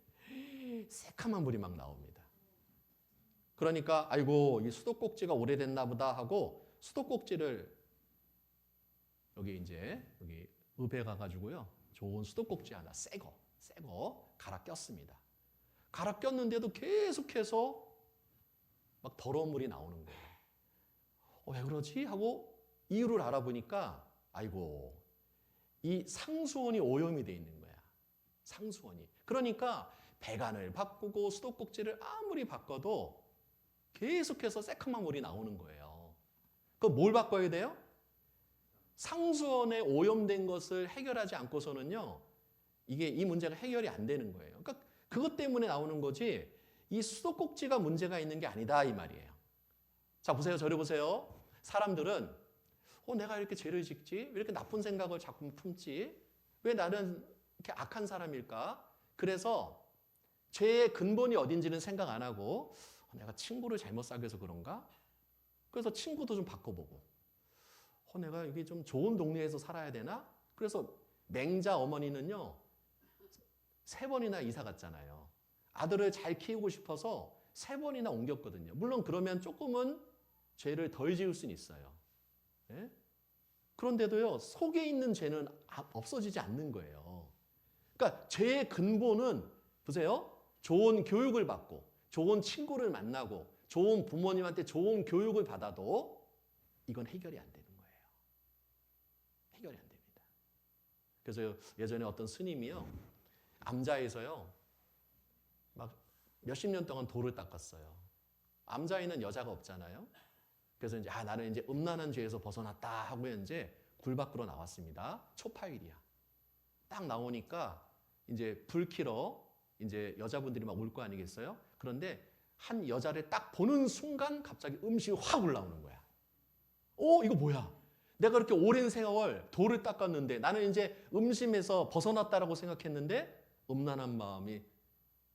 새카만 물이 막 나옵니다. 그러니까 아이고 이 수도꼭지가 오래됐나 보다 하고 수도꼭지를 여기 읍에 가가지고요 좋은 수도꼭지 하나 새 거 갈아 꼈습니다. 갈아 꼈는데도 계속해서 막 더러운 물이 나오는 거예요. 왜 그러지? 하고 이유를 알아보니까 아이고 이 상수원이 오염이 돼 있는 거야. 상수원이. 그러니까 배관을 바꾸고 수도꼭지를 아무리 바꿔도 계속해서 새카만 물이 나오는 거예요. 그럼 뭘 바꿔야 돼요? 상수원에 오염된 것을 해결하지 않고서는요, 이 문제가 해결이 안 되는 거예요. 그러니까 그것 때문에 나오는 거지, 이 수도꼭지가 문제가 있는 게 아니다 이 말이에요. 자, 보세요. 저를 보세요. 사람들은 내가 이렇게 죄를 짓지? 왜 이렇게 나쁜 생각을 자꾸 품지? 왜 나는 이렇게 악한 사람일까? 그래서 죄의 근본이 어딘지는 생각 안 하고 내가 친구를 잘못 사귀어서 그런가? 그래서 친구도 좀 바꿔보고 내가 이게 좀 좋은 동네에서 살아야 되나? 그래서 맹자 어머니는요 3번이나 이사 갔잖아요. 아들을 잘 키우고 싶어서 3번이나 옮겼거든요. 물론 그러면 조금은 죄를 덜 지을 수는 있어요. 예? 그런데도요 속에 있는 죄는 없어지지 않는 거예요. 그러니까 죄의 근본은 보세요. 좋은 교육을 받고 좋은 친구를 만나고 좋은 부모님한테 좋은 교육을 받아도 이건 해결이 안 되는 거예요. 해결이 안 됩니다. 그래서 예전에 어떤 스님이요 암자에서요 막 몇십 년 동안 돌을 닦았어요. 암자에는 여자가 없잖아요. 그래서 이제 나는 이제 음란한 죄에서 벗어났다 하고 이제 굴 밖으로 나왔습니다. 초파일이야. 딱 나오니까 이제 불 켜러 이제 여자분들이 막 올 거 아니겠어요? 그런데 한 여자를 딱 보는 순간 갑자기 음식이 확 올라오는 거야. 이거 뭐야? 내가 그렇게 오랜 세월 돌을 닦았는데 나는 이제 음심에서 벗어났다라고 생각했는데 음란한 마음이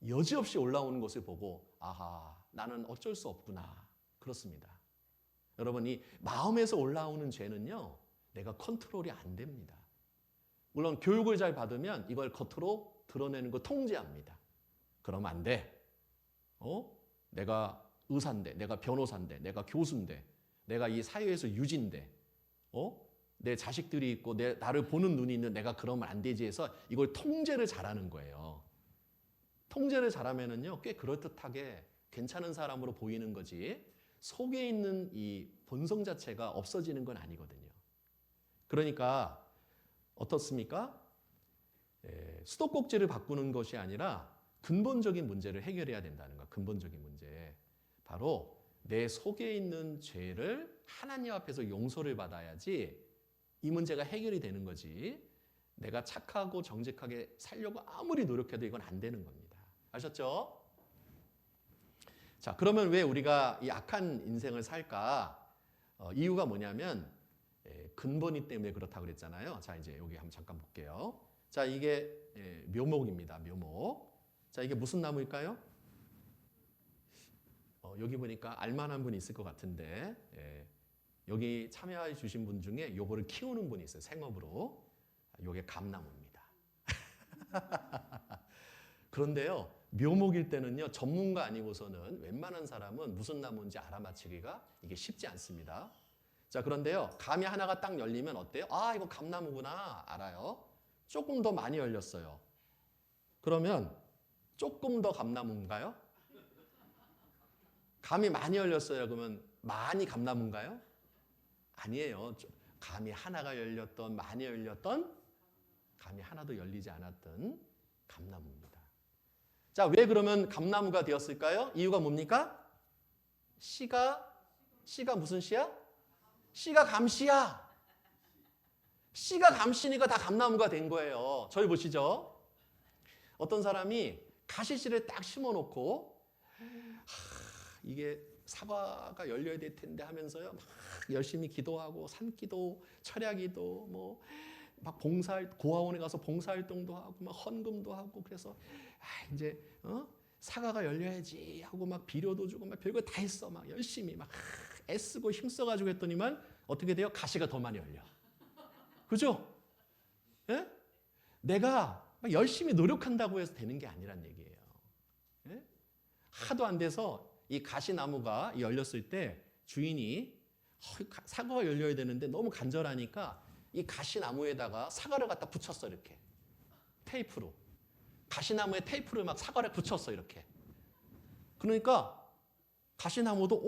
여지없이 올라오는 것을 보고 아하, 나는 어쩔 수 없구나. 그렇습니다. 여러분, 이 마음에서 올라오는 죄는요, 내가 컨트롤이 안 됩니다. 물론 교육을 잘 받으면 이걸 겉으로 드러내는 거 통제합니다. 그러면 안 돼. 내가 의사인데, 내가 변호사인데, 내가 교수인데, 내가 이 사회에서 유지인데, 내 자식들이 있고 나를 보는 눈이 있는 내가 그러면 안 되지 해서 이걸 통제를 잘하는 거예요. 통제를 잘하면은요, 꽤 그럴듯하게 괜찮은 사람으로 보이는 거지 속에 있는 이 본성 자체가 없어지는 건 아니거든요. 그러니까 어떻습니까? 수도꼭지를 바꾸는 것이 아니라 근본적인 문제를 해결해야 된다는 거. 근본적인 문제. 바로 내 속에 있는 죄를 하나님 앞에서 용서를 받아야지 이 문제가 해결이 되는 거지. 내가 착하고 정직하게 살려고 아무리 노력해도 이건 안 되는 겁니다. 아셨죠? 자, 그러면 왜 우리가 이 악한 인생을 살까? 이유가 뭐냐면 근본이 때문에 그렇다고 그랬잖아요. 자, 이제 여기 한번 잠깐 볼게요. 자, 이게 묘목입니다. 묘목. 자, 이게 무슨 나무일까요? 여기 보니까 알만한 분이 있을 것 같은데 여기 참여해 주신 분 중에 요거를 키우는 분이 있어요. 생업으로. 요게 감나무입니다. 그런데요, 묘목일 때는요, 전문가 아니고서는 웬만한 사람은 무슨 나무인지 알아맞히기가 이게 쉽지 않습니다. 자, 그런데요, 감이 하나가 딱 열리면 어때요? 아, 이거 감나무구나. 알아요. 조금 더 많이 열렸어요. 그러면 조금 더 감나무인가요? 감이 많이 열렸어요. 그러면 많이 감나무인가요? 아니에요. 감이 하나가 열렸던 많이 열렸던 감이 하나도 열리지 않았던 감나무입니다. 자, 왜 그러면 감나무가 되었을까요? 이유가 뭡니까? 씨가 무슨 씨야? 씨가 감씨야. 씨가 감씨니까 다 감나무가 된 거예요. 저희 보시죠. 어떤 사람이 가시씨를 딱 심어놓고 이게 사과가 열려야 될 텐데 하면서요, 막 열심히 기도하고 산기도, 철야기도, 뭐 막 고아원에 가서 봉사활동도 하고 막 헌금도 하고 그래서 이제 사과가 열려야지 하고 막 비료도 주고 막 별거 다 했어. 막 열심히 막 애쓰고 힘써가지고 했더니만 어떻게 돼요? 가시가 더 많이 열려. 그죠? 예? 내가 막 열심히 노력한다고 해서 되는 게 아니란 얘기예요. 예? 하도 안 돼서 이 가시나무가 열렸을 때 주인이 사과가 열려야 되는데 너무 간절하니까 이 가시나무에다가 사과를 갖다 붙였어. 이렇게 테이프로. 가시나무에 테이프를 막 사과를 붙였어. 이렇게. 그러니까 가시나무도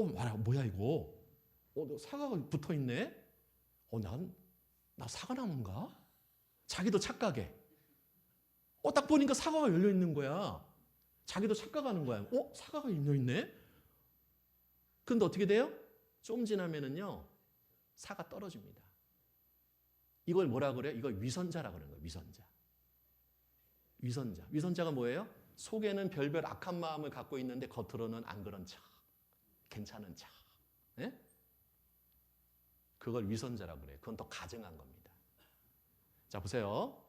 뭐야 이거? 너 사과가 붙어있네? 나 사과나무인가? 자기도 착각해. 딱 보니까 사과가 열려있는 거야. 자기도 착각하는 거야. 사과가 열려있네? 그런데 어떻게 돼요? 좀 지나면은요, 사가 떨어집니다. 이걸 뭐라 그래요? 이걸 위선자라고 그러는 거예요. 위선자. 위선자가 뭐예요? 속에는 별별 악한 마음을 갖고 있는데 겉으로는 안 그런 척, 괜찮은 척. 네? 그걸 위선자라고 그래요. 그건 더 가증한 겁니다. 자, 보세요.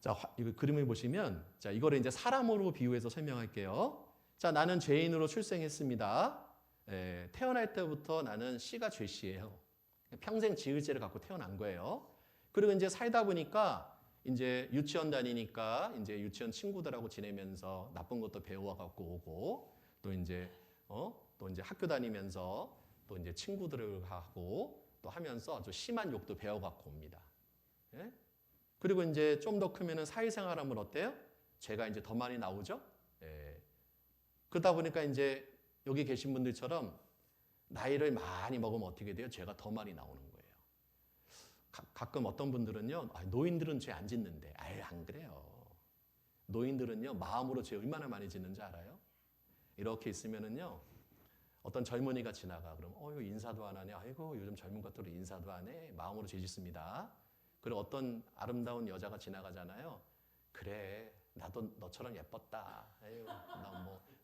자, 이거 그림을 보시면, 자, 이거를 이제 사람으로 비유해서 설명할게요. 자, 나는 죄인으로 출생했습니다. 태어날 때부터 나는 씨가 죄씨예요. 평생 지을 죄를 갖고 태어난 거예요. 그리고 이제 살다 보니까 이제 유치원 다니니까 이제 유치원 친구들하고 지내면서 나쁜 것도 배워갖고 오고 또 이제 학교 다니면서 또 이제 친구들을 하고 또 하면서 좀 심한 욕도 배워갖고 옵니다. 예? 그리고 이제 좀 더 크면은 사회생활하면 어때요? 죄가 이제 더 많이 나오죠. 예. 그러다 보니까 이제 여기 계신 분들처럼 나이를 많이 먹으면 어떻게 돼요? 죄가 더 많이 나오는 거예요. 가끔 어떤 분들은요, 노인들은 죄 안 짓는데, 안 그래요. 노인들은요, 마음으로 죄 얼마나 많이 짓는지 알아요? 이렇게 있으면은요, 어떤 젊은이가 지나가. 그럼, 인사도 안 하네. 아이고, 요즘 젊은 것들은 인사도 안 해. 마음으로 죄 짓습니다. 그리고 어떤 아름다운 여자가 지나가잖아요. 그래, 나도 너처럼 예뻤다. 에휴,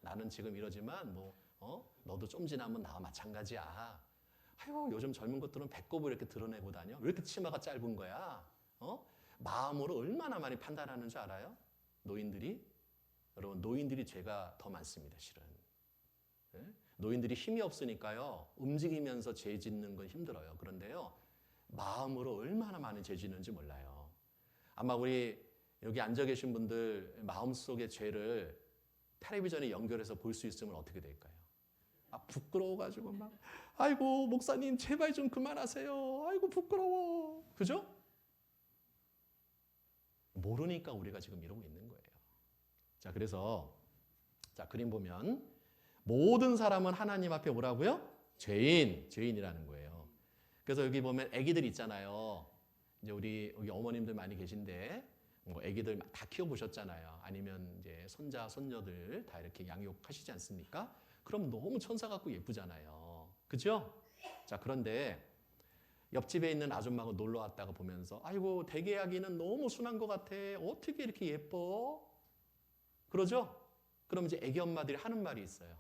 나는 지금 이러지만, 너도 좀 지나면 나와 마찬가지야. 아이고, 요즘 젊은 것들은 배꼽을 이렇게 드러내고 다녀? 왜 이렇게 치마가 짧은 거야? 마음으로 얼마나 많이 판단하는 줄 알아요? 노인들이? 여러분, 노인들이 죄가 더 많습니다, 실은. 예? 노인들이 힘이 없으니까요, 움직이면서 죄 짓는 건 힘들어요. 그런데요, 마음으로 얼마나 많은 죄 짓는지 몰라요. 아마 우리 여기 앉아 계신 분들 마음속의 죄를 텔레비전에 연결해서 볼 수 있으면 어떻게 될까요? 부끄러워가지고 막, 아이고, 목사님, 제발 좀 그만하세요. 아이고, 부끄러워. 그죠? 모르니까 우리가 지금 이러고 있는 거예요. 자, 그래서, 자, 그림 보면, 모든 사람은 하나님 앞에 뭐라고요? 죄인이라는 거예요. 그래서 여기 보면 아기들 있잖아요. 이제 우리 여기 어머님들 많이 계신데, 뭐 아기들 다 키워보셨잖아요. 아니면 이제 손자, 손녀들 다 이렇게 양육하시지 않습니까? 그럼 너무 천사 같고 예쁘잖아요. 그죠? 자, 그런데 옆집에 있는 아줌마가 놀러 왔다가 보면서 아이고, 대개 아기는 너무 순한 것 같아. 어떻게 이렇게 예뻐? 그러죠? 그럼 이제 아기 엄마들이 하는 말이 있어요.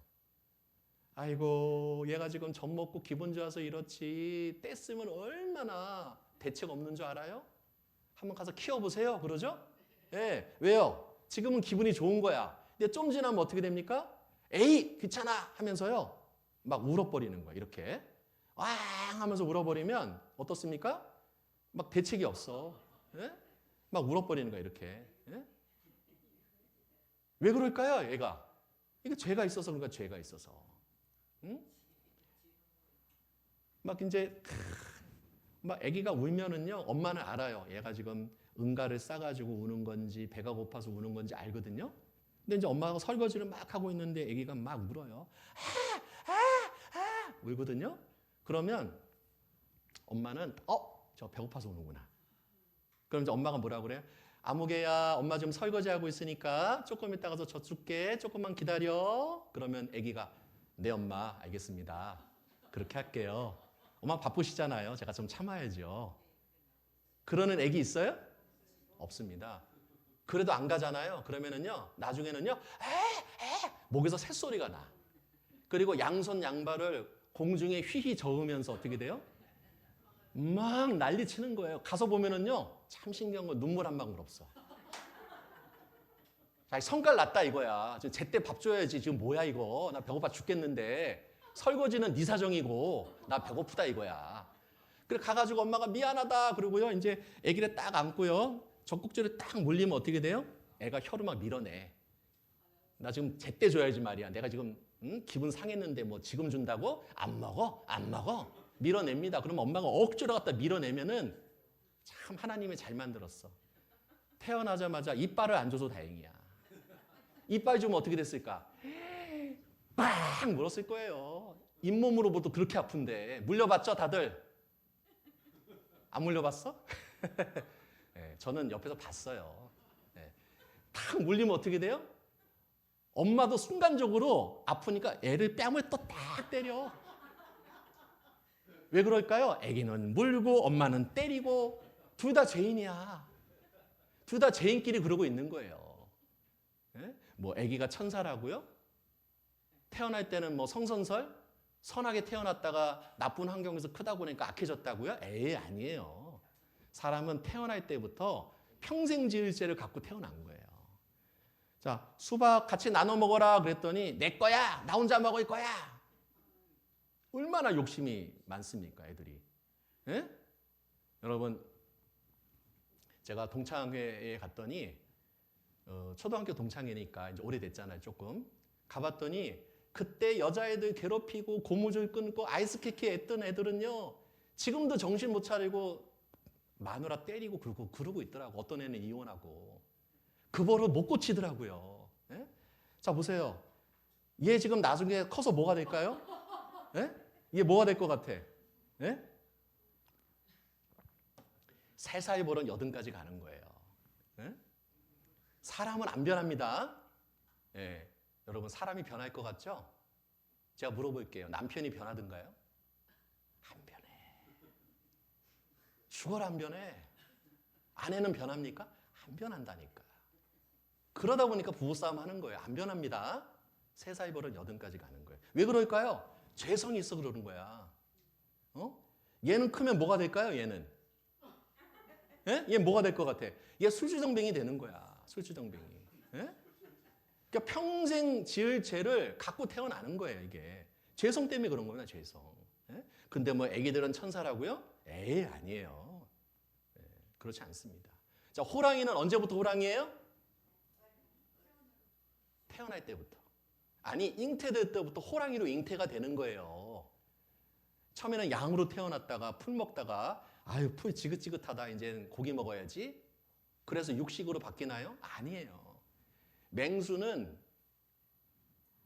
아이고, 얘가 지금 젖 먹고 기분 좋아서 이렇지. 뗐으면 얼마나 대책 없는 줄 알아요? 한번 가서 키워보세요. 그러죠? 예. 왜요? 지금은 기분이 좋은 거야. 근데 좀 지나면 어떻게 됩니까? 에이, 귀찮아 하면서요, 막 울어버리는 거야. 이렇게 왕 하면서 울어버리면 어떻습니까? 막 대책이 없어. 예? 막 울어버리는 거야. 이렇게. 예? 왜 그럴까요? 얘가 이게 죄가 있어서 그런가? 죄가 있어서. 응? 막 이제 막 아기가 울면은요, 엄마는 알아요. 얘가 지금 응가를 싸가지고 우는 건지 배가 고파서 우는 건지 알거든요. 근데 이제 엄마가 설거지를 막 하고 있는데 아기가 막 울어요. 울거든요. 그러면 엄마는 저 배고파서 우는구나. 그럼 이제 엄마가 뭐라 그래요? 아무개야, 엄마 지금 설거지하고 있으니까 조금 이따 가서 젖 줄게. 조금만 기다려. 그러면 아기가 네 엄마 알겠습니다. 그렇게 할게요. 엄마 바쁘시잖아요. 제가 좀 참아야죠. 그러는 아기 있어요? 없습니다. 그래도 안 가잖아요. 그러면은요, 나중에는요, 목에서 새소리가 나. 그리고 양손 양발을 공중에 휘휘 저으면서 어떻게 돼요? 막 난리 치는 거예요. 가서 보면은요, 참 신기한 건 눈물 한 방울 없어. 자, 성깔 났다 이거야. 지금 제때 밥 줘야지. 지금 뭐야 이거. 나 배고파 죽겠는데. 설거지는 네 사정이고 나 배고프다 이거야. 그래 가가지고 엄마가 미안하다 그러고요. 이제 아기를 딱 안고요. 젖꼭지를 딱 물리면 어떻게 돼요? 애가 혀를 막 밀어내. 나 지금 제때 줘야지 말이야. 내가 지금 기분 상했는데 뭐 지금 준다고? 안 먹어? 안 먹어? 밀어냅니다. 그러면 엄마가 억지로 갖다 밀어내면은 참 하나님이 잘 만들었어. 태어나자마자 이빨을 안 줘서 다행이야. 이빨 주면 어떻게 됐을까? 빵 물었을 거예요. 잇몸으로부터 그렇게 아픈데. 물려봤죠 다들? 안 물려봤어? 네, 저는 옆에서 봤어요. 네. 탁 물리면 어떻게 돼요? 엄마도 순간적으로 아프니까 애를 뺨을 또 딱 때려. 왜 그럴까요? 애기는 물고 엄마는 때리고 둘 다 죄인이야. 둘 다 죄인끼리 그러고 있는 거예요. 네? 뭐 애기가 천사라고요? 태어날 때는 뭐 성선설? 선하게 태어났다가 나쁜 환경에서 크다 보니까 악해졌다고요? 에이, 아니에요. 사람은 태어날 때부터 평생 지을 죄를 갖고 태어난 거예요. 자, 수박 같이 나눠 먹어라 그랬더니 내 거야, 나 혼자 먹을 거야. 얼마나 욕심이 많습니까, 애들이? 예? 여러분, 제가 동창회에 갔더니 초등학교 동창회니까 이제 오래됐잖아요, 조금. 가봤더니 그때 여자애들 괴롭히고 고무줄 끊고 아이스케이크 했던 애들은요, 지금도 정신 못 차리고 마누라 때리고 그러고 있더라고. 어떤 애는 이혼하고. 그 버릇 못 고치더라고요. 예? 자, 보세요. 얘 지금 나중에 커서 뭐가 될까요? 예? 얘 뭐가 될 것 같아? 예? 살살 버릇 80까지 가는 거예요. 예? 사람은 안 변합니다. 예. 여러분, 사람이 변할 것 같죠? 제가 물어볼게요. 남편이 변하던가요? 안 변해. 죽어라 안 변해. 아내는 변합니까? 안 변한다니까. 그러다 보니까 부부싸움 하는 거예요. 안 변합니다. 3살 버릇 80까지 가는 거예요. 왜 그럴까요? 죄성이 있어 그러는 거야. 얘는 크면 뭐가 될까요? 얘는? 예? 얘 뭐가 될 것 같아? 얘 술주정뱅이 되는 거야. 술주정뱅이. 예? 그러니까 평생 지을 죄를 갖고 태어나는 거예요, 이게. 죄성 때문에 그런 거구나, 죄성. 예? 근데 뭐 애기들은 천사라고요? 에이, 아니에요. 예, 그렇지 않습니다. 자, 호랑이는 언제부터 호랑이에요? 태어날 때부터. 아니, 잉태될 때부터 호랑이로 잉태가 되는 거예요. 처음에는 양으로 태어났다가 풀 먹다가 아유, 풀 지긋지긋하다. 이제 고기 먹어야지. 그래서 육식으로 바뀌나요? 아니에요. 맹수는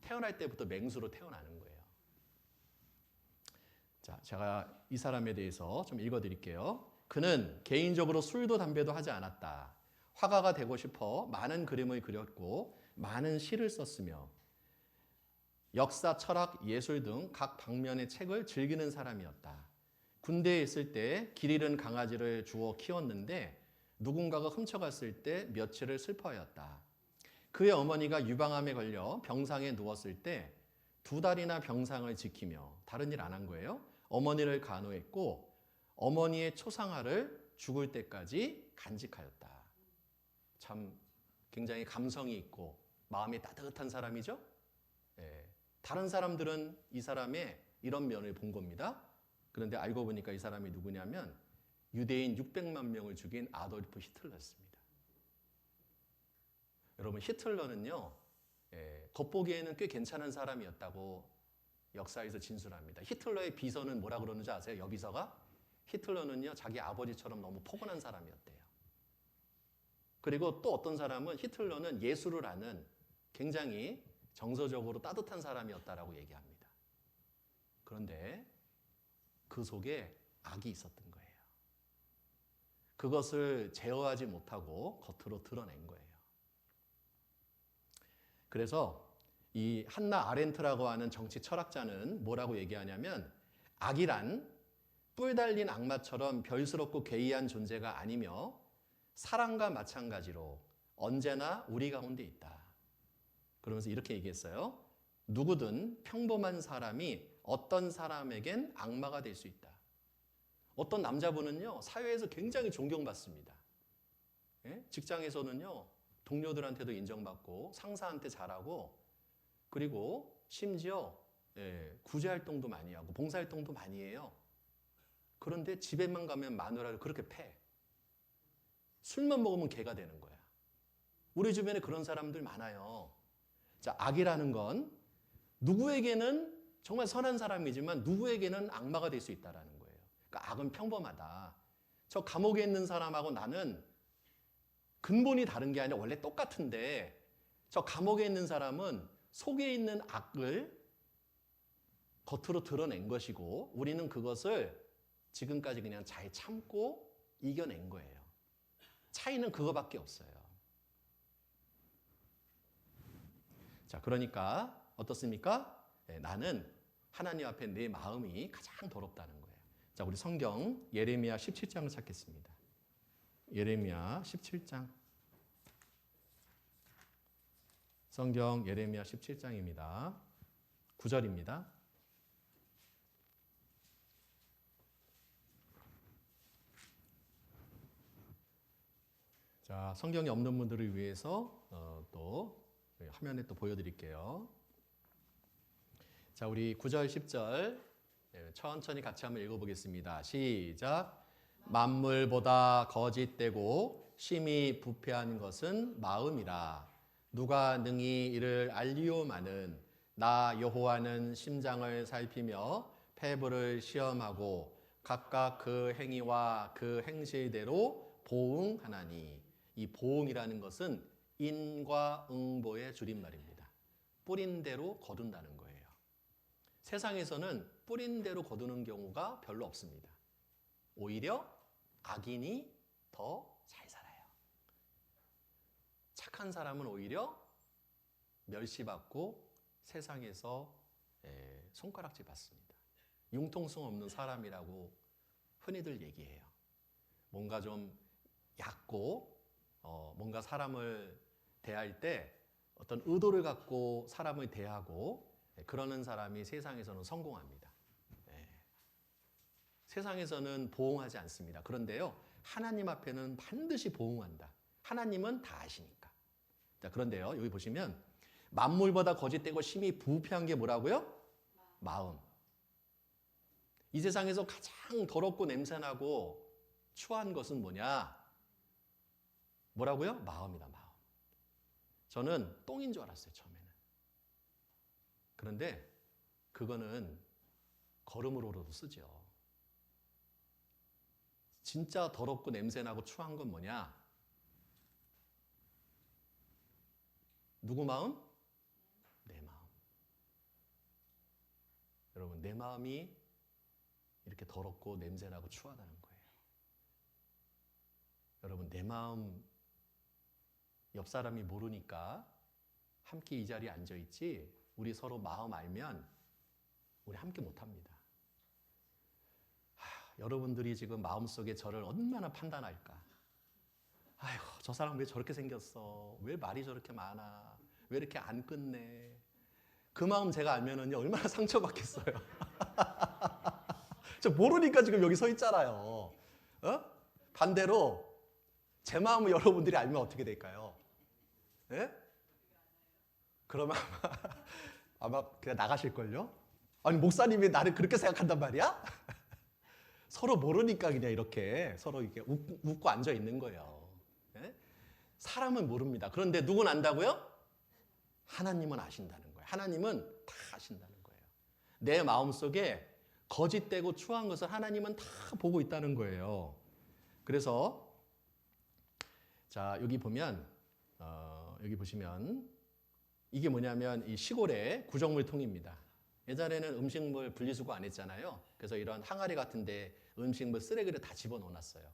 태어날 때부터 맹수로 태어나는 거예요. 자, 제가 이 사람에 대해서 좀 읽어드릴게요. 그는 개인적으로 술도 담배도 하지 않았다. 화가가 되고 싶어 많은 그림을 그렸고 많은 시를 썼으며 역사, 철학, 예술 등 각 방면의 책을 즐기는 사람이었다. 군대에 있을 때 길 잃은 강아지를 주워 키웠는데 누군가가 훔쳐갔을 때 며칠을 슬퍼하였다. 그의 어머니가 유방암에 걸려 병상에 누웠을 때 2달이나 병상을 지키며 다른 일 안 한 거예요. 어머니를 간호했고 어머니의 초상화를 죽을 때까지 간직하였다. 참 굉장히 감성이 있고 마음이 따뜻한 사람이죠. 예. 다른 사람들은 이 사람의 이런 면을 본 겁니다. 그런데 알고 보니까 이 사람이 누구냐면 유대인 600만 명을 죽인 아돌프 히틀러였습니다. 여러분, 히틀러는요, 겉보기에는 꽤 괜찮은 사람이었다고 역사에서 진술합니다. 히틀러의 비서는 뭐라 그러는지 아세요? 여비서가? 히틀러는요, 자기 아버지처럼 너무 포근한 사람이었대요. 그리고 또 어떤 사람은 히틀러는 예술을 아는 굉장히 정서적으로 따뜻한 사람이었다라고 얘기합니다. 그런데 그 속에 악이 있었던 거예요. 그것을 제어하지 못하고 겉으로 드러낸 거예요. 그래서 이 한나 아렌트라고 하는 정치 철학자는 뭐라고 얘기하냐면 악이란 뿔 달린 악마처럼 별스럽고 괴이한 존재가 아니며 사랑과 마찬가지로 언제나 우리 가운데 있다. 그러면서 이렇게 얘기했어요. 누구든 평범한 사람이 어떤 사람에겐 악마가 될 수 있다. 어떤 남자분은요, 사회에서 굉장히 존경받습니다. 예? 직장에서는요, 동료들한테도 인정받고 상사한테 잘하고 그리고 심지어 구제활동도 많이 하고 봉사활동도 많이 해요. 그런데 집에만 가면 마누라를 그렇게 패. 술만 먹으면 개가 되는 거야. 우리 주변에 그런 사람들 많아요. 자, 악이라는 건 누구에게는 정말 선한 사람이지만 누구에게는 악마가 될 수 있다는 거예요. 그러니까 악은 평범하다. 저 감옥에 있는 사람하고 나는 근본이 다른 게 아니라 원래 똑같은데 저 감옥에 있는 사람은 속에 있는 악을 겉으로 드러낸 것이고 우리는 그것을 지금까지 그냥 잘 참고 이겨낸 거예요. 차이는 그거밖에 없어요. 자, 그러니까 어떻습니까? 나는 하나님 앞에 내 마음이 가장 더럽다는 거예요. 자, 우리 성경 예레미야 17장을 찾겠습니다. 예레미야 17장. 성경 예레미야 17장입니다. 9절입니다. 자, 성경이 없는 분들을 위해서 또 화면에 또 보여드릴게요. 자, 우리 9절, 10절 천천히 같이 한번 읽어보겠습니다. 시작. 만물보다 거짓되고 심히 부패한 것은 마음이라. 누가 능히 이를 알리오마는 나 여호와는 심장을 살피며 폐부를 시험하고 각각 그 행위와 그 행실대로 보응하나니. 이 보응이라는 것은 인과 응보의 줄임말입니다. 뿌린 대로 거둔다는 거예요. 세상에서는 뿌린 대로 거두는 경우가 별로 없습니다. 오히려 악인이 더 잘 살아요. 착한 사람은 오히려 멸시받고 세상에서 손가락질 받습니다. 융통성 없는 사람이라고 흔히들 얘기해요. 뭔가 좀 얕고 뭔가 사람을 대할 때 어떤 의도를 갖고 사람을 대하고 그러는 사람이 세상에서는 성공합니다. 세상에서는 보응하지 않습니다. 그런데요, 하나님 앞에는 반드시 보응한다. 하나님은 다 아시니까. 자, 그런데요, 여기 보시면 만물보다 거짓되고 심히 부패한 게 뭐라고요? 마음. 이 세상에서 가장 더럽고 냄새나고 추한 것은 뭐냐? 뭐라고요? 마음이다, 마음. 저는 똥인 줄 알았어요, 처음에는. 그런데 그거는 거름으로도 쓰죠. 진짜 더럽고 냄새나고 추한 건 뭐냐? 누구 마음? 내 마음. 여러분, 내 마음이 이렇게 더럽고 냄새나고 추하다는 거예요. 여러분, 내 마음 옆 사람이 모르니까 함께 이 자리에 앉아있지, 우리 서로 마음 알면 우리 함께 못합니다. 여러분들이 지금 마음속에 저를 얼마나 판단할까? 아휴, 저 사람 왜 저렇게 생겼어? 왜 말이 저렇게 많아? 왜 이렇게 안 끝내? 그 마음 제가 알면은요, 얼마나 상처받겠어요. 저 모르니까 지금 여기 서 있잖아요. 반대로 제 마음을 여러분들이 알면 어떻게 될까요? 예? 그러면 아마 그냥 나가실걸요? 아니, 목사님이 나를 그렇게 생각한단 말이야? 서로 모르니까 그냥 이렇게 서로 이렇게 웃고 앉아 있는 거예요. 예? 사람은 모릅니다. 그런데 누군 안다고요? 하나님은 아신다는 거예요. 하나님은 다 아신다는 거예요. 내 마음속에 거짓되고 추한 것을 하나님은 다 보고 있다는 거예요. 그래서 자, 여기 보면 여기 보시면 이게 뭐냐면 이 시골의 구정물통입니다. 예전에는 음식물 분리수거 안 했잖아요. 그래서 이런 항아리 같은데 음식물 쓰레기를 다 집어넣어놨어요.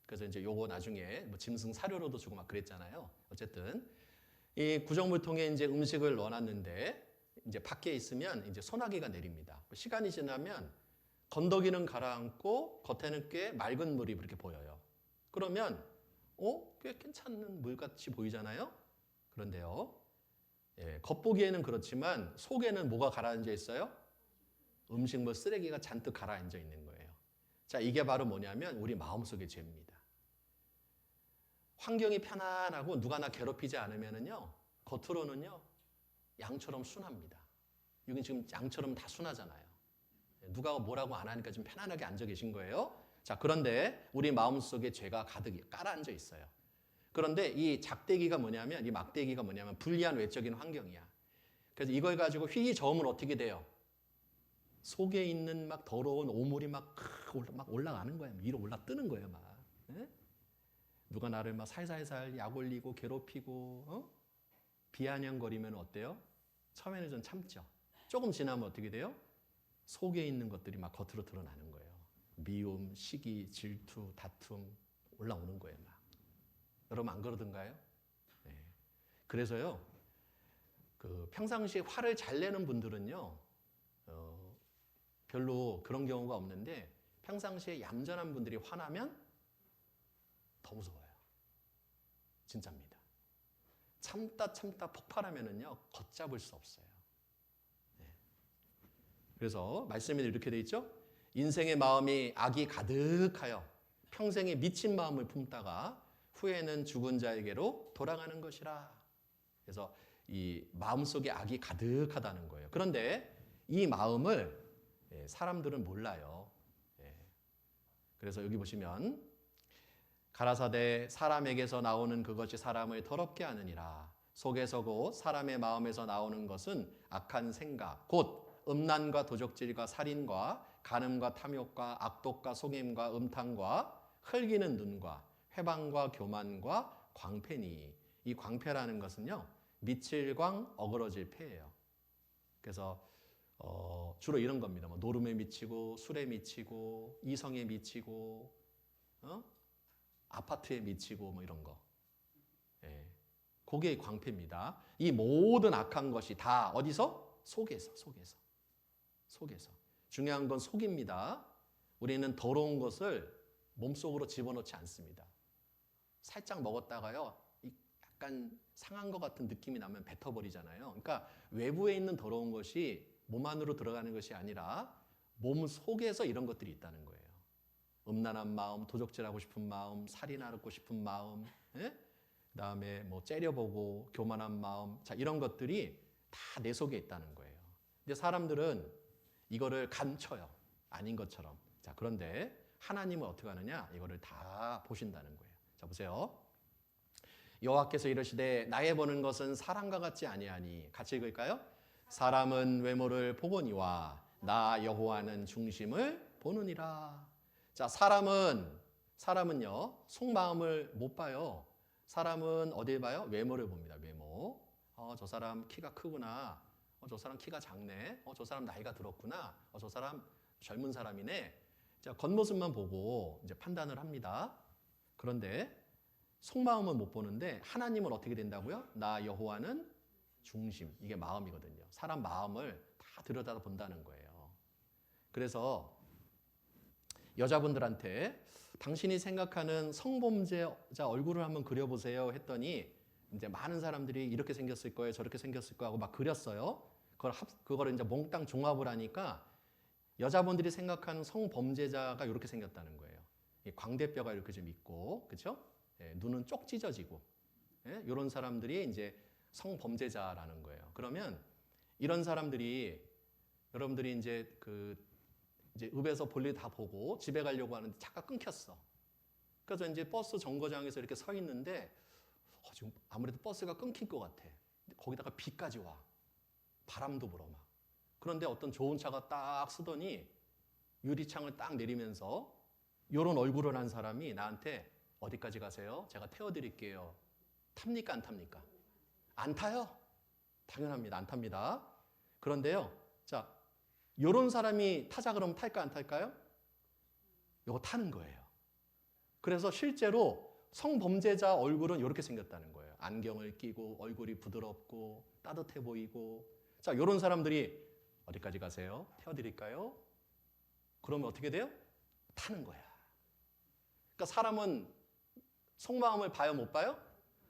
그래서 이제 요거 나중에 뭐 짐승 사료로도 주고 막 그랬잖아요. 어쨌든 이 구정물통에 이제 음식을 넣어놨는데 이제 밖에 있으면 이제 소나기가 내립니다. 시간이 지나면 건더기는 가라앉고 겉에는 꽤 맑은 물이 그렇게 보여요. 그러면 꽤 괜찮은 물같이 보이잖아요. 그런데요, 겉보기에는 그렇지만 속에는 뭐가 가라앉아 있어요? 음식물 쓰레기가 잔뜩 가라앉아 있는 거예요. 자, 이게 바로 뭐냐면 우리 마음속의 죄입니다. 환경이 편안하고 누가 나 괴롭히지 않으면은요, 겉으로는요, 양처럼 순합니다. 여기 지금 양처럼 다 순하잖아요. 누가 뭐라고 안 하니까 지금 편안하게 앉아 계신 거예요. 자, 그런데 우리 마음속에 죄가 가득 깔아앉아 있어요. 그런데 이 작대기가 뭐냐면, 이 막대기가 뭐냐면 불리한 외적인 환경이야. 그래서 이걸 가지고 휘휘 저으면 어떻게 돼요? 속에 있는 막 더러운 오물이 막 올라가는 거예요. 위로 올라뜨는 거예요, 막. 예? 누가 나를 막 살살살 약 올리고 괴롭히고 비아냥거리면 어때요? 처음에는 좀 참죠. 조금 지나면 어떻게 돼요? 속에 있는 것들이 막 겉으로 드러나는 거예요. 미움, 시기, 질투, 다툼 올라오는 거예요, 막. 여러분 안 그러던가요? 네. 그래서요, 평상시에 화를 잘 내는 분들은요, 별로 그런 경우가 없는데 평상시에 얌전한 분들이 화나면 더 무서워요. 진짜입니다. 참다 폭발하면은요, 걷잡을 수 없어요. 네. 그래서 말씀에 이렇게 돼 있죠. 인생의 마음이 악이 가득하여 평생에 미친 마음을 품다가 후에는 죽은 자에게로 돌아가는 것이라. 그래서 이 마음속에 악이 가득하다는 거예요. 그런데 이 마음을 사람들은 몰라요. 그래서 여기 보시면 가라사대 사람에게서 나오는 그것이 사람을 더럽게 하느니라. 속에서 곧 사람의 마음에서 나오는 것은 악한 생각 곧 음란과 도적질과 살인과 간음과 탐욕과 악독과 속임과 음탕과 흘기는 눈과 회방과 교만과 광패니. 이 광패라는 것은요, 미칠 광 어그러질 패예요. 그래서 주로 이런 겁니다. 뭐 노름에 미치고 술에 미치고 이성에 미치고 아파트에 미치고 뭐 이런 거. 예. 그게 광패입니다. 이 모든 악한 것이 다 어디서? 속에서. 중요한 건 속입니다. 우리는 더러운 것을 몸속으로 집어넣지 않습니다. 살짝 먹었다가요, 약간 상한 것 같은 느낌이 나면 뱉어버리잖아요. 그러니까 외부에 있는 더러운 것이 몸 안으로 들어가는 것이 아니라 몸 속에서 이런 것들이 있다는 거예요. 음란한 마음, 도적질하고 싶은 마음, 살인하고 싶은 마음, 그다음에 뭐 째려보고 교만한 마음, 자 이런 것들이 다 내 속에 있다는 거예요. 근데 사람들은 이거를 감춰요. 아닌 것처럼. 자 그런데 하나님은 어떻게 하느냐? 이거를 다 보신다는 거예요. 자 보세요. 여호와께서 이르시되 나의 보는 것은 사람과 같지 아니하니. 같이 읽을까요? 사람은 외모를 보거니와 나 여호와는 중심을 보느니라. 자 사람은요 속마음을 못 봐요. 사람은 어딜 봐요? 외모를 봅니다. 외모. 저 사람 키가 크구나. 저 사람 키가 작네. 저 사람 나이가 들었구나. 저 사람 젊은 사람이네. 자 겉모습만 보고 이제 판단을 합니다. 그런데 속마음은 못 보는데 하나님은 어떻게 된다고요? 나 여호와는 중심. 이게 마음이거든요. 사람 마음을 다 들여다 본다는 거예요. 그래서 여자분들한테 당신이 생각하는 성범죄자 얼굴을 한번 그려보세요 했더니 이제 많은 사람들이 이렇게 생겼을 거예요, 저렇게 생겼을 거하고 막 그렸어요. 그거를 이제 몽땅 종합을 하니까 여자분들이 생각하는 성범죄자가 이렇게 생겼다는 거예요. 광대뼈가 이렇게 좀 있고, 그렇죠? 눈은 쪽 찢어지고, 이런 사람들이 이제 성범죄자라는 거예요. 그러면 이런 사람들이 여러분들이 이제 이제 읍에서 볼일 다 보고 집에 가려고 하는데 차가 끊겼어. 그래서 이제 버스 정거장에서 이렇게 서 있는데 지금 아무래도 버스가 끊길 것 같아. 거기다가 비까지 와. 바람도 불어 막. 그런데 어떤 좋은 차가 딱 쓰더니 유리창을 딱 내리면서 이런 얼굴을 한 사람이 나한테 어디까지 가세요? 제가 태워드릴게요. 탑니까 안 탑니까? 안 타요? 당연합니다. 안 탑니다. 그런데요. 자, 이런 사람이 타자 그러면 탈까 안 탈까요? 이거 타는 거예요. 그래서 실제로 성범죄자 얼굴은 이렇게 생겼다는 거예요. 안경을 끼고 얼굴이 부드럽고 따뜻해 보이고. 자, 이런 사람들이 어디까지 가세요? 태워드릴까요? 그러면 어떻게 돼요? 타는 거야. 그러니까 사람은 속마음을 봐요, 못 봐요?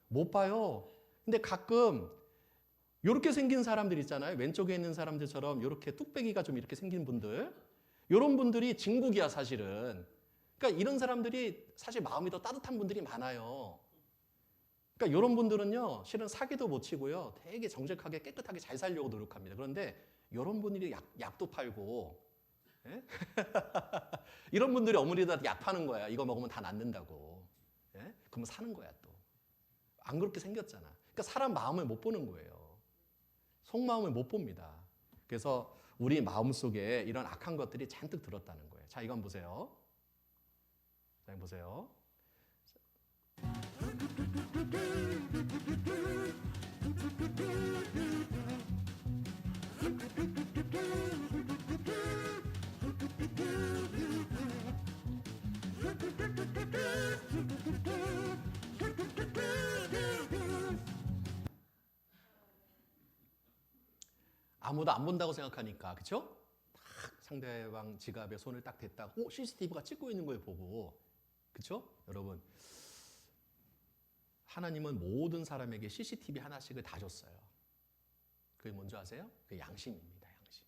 못 봐요. 근데 가끔 이렇게 생긴 사람들 있잖아요. 왼쪽에 있는 사람들처럼 이렇게 뚝배기가 좀 이렇게 생긴 분들. 이런 분들이 진국이야, 사실은. 그러니까 이런 사람들이 사실 마음이 더 따뜻한 분들이 많아요. 그러니까 이런 분들은요, 실은 사기도 못 치고요. 되게 정직하게 깨끗하게 잘 살려고 노력합니다. 그런데 이런 분들이 약도 팔고, 예? 이런 분들이 어머니들한테 약 파는 거야. 이거 먹으면 다 낫는다고. 예? 그러면 사는 거야, 또. 안 그렇게 생겼잖아. 그러니까 사람 마음을 못 보는 거예요. 속마음을 못 봅니다. 그래서 우리 마음속에 이런 악한 것들이 잔뜩 들었다는 거예요. 자, 이건 보세요. 자, 보세요. 아무도 안 본다고 생각하니까, 그렇죠? 딱 상대방 지갑에 손을 딱 댔다가 CCTV가 찍고 있는 걸 보고, 그렇죠? 여러분, 하나님은 모든 사람에게 CCTV 하나씩을 다 줬어요. 그게 뭔지 아세요? 그게 양심입니다. 양심.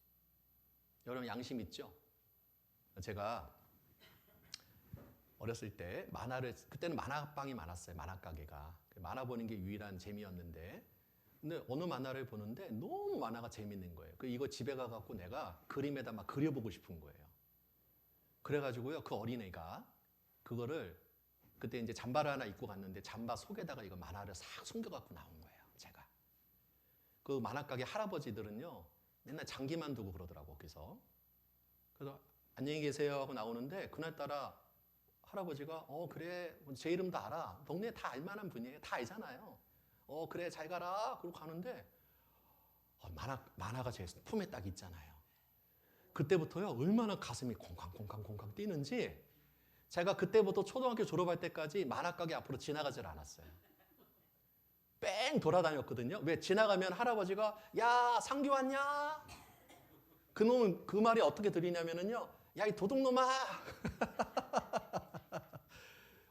여러분 양심 있죠? 제가 어렸을 때 만화를 그때는 만화방이 많았어요. 만화 가게가 만화 보는 게 유일한 재미였는데 근데 어느 만화를 보는데 너무 만화가 재밌는 거예요. 이거 집에 가갖고 내가 그림에다 막 그려보고 싶은 거예요. 그래가지고요 그 어린애가 그거를 그때 이제 잠바를 하나 입고 갔는데 잠바 속에다가 이거 만화를 싹 숨겨갖고 나온 거예요. 제가 그 만화 가게 할아버지들은요 맨날 장기만 두고 그러더라고. 그래서 안녕히 계세요 하고 나오는데 그날따라 할아버지가 그래 제 이름도 알아. 동네에 다 알만한 분이에요. 다 알잖아요. 그래 잘 가라. 그러고 가는데 만화가 제 품에 딱 있잖아요. 그때부터요 얼마나 가슴이 콩쾅콩쾅콩쾅 뛰는지 제가 그때부터 초등학교 졸업할 때까지 만화 가게 앞으로 지나가질 않았어요. 뺑 돌아다녔거든요. 왜 지나가면 할아버지가 야 상규 왔냐? 그놈은 그 말이 어떻게 들리냐면은요 야 이 도둑놈아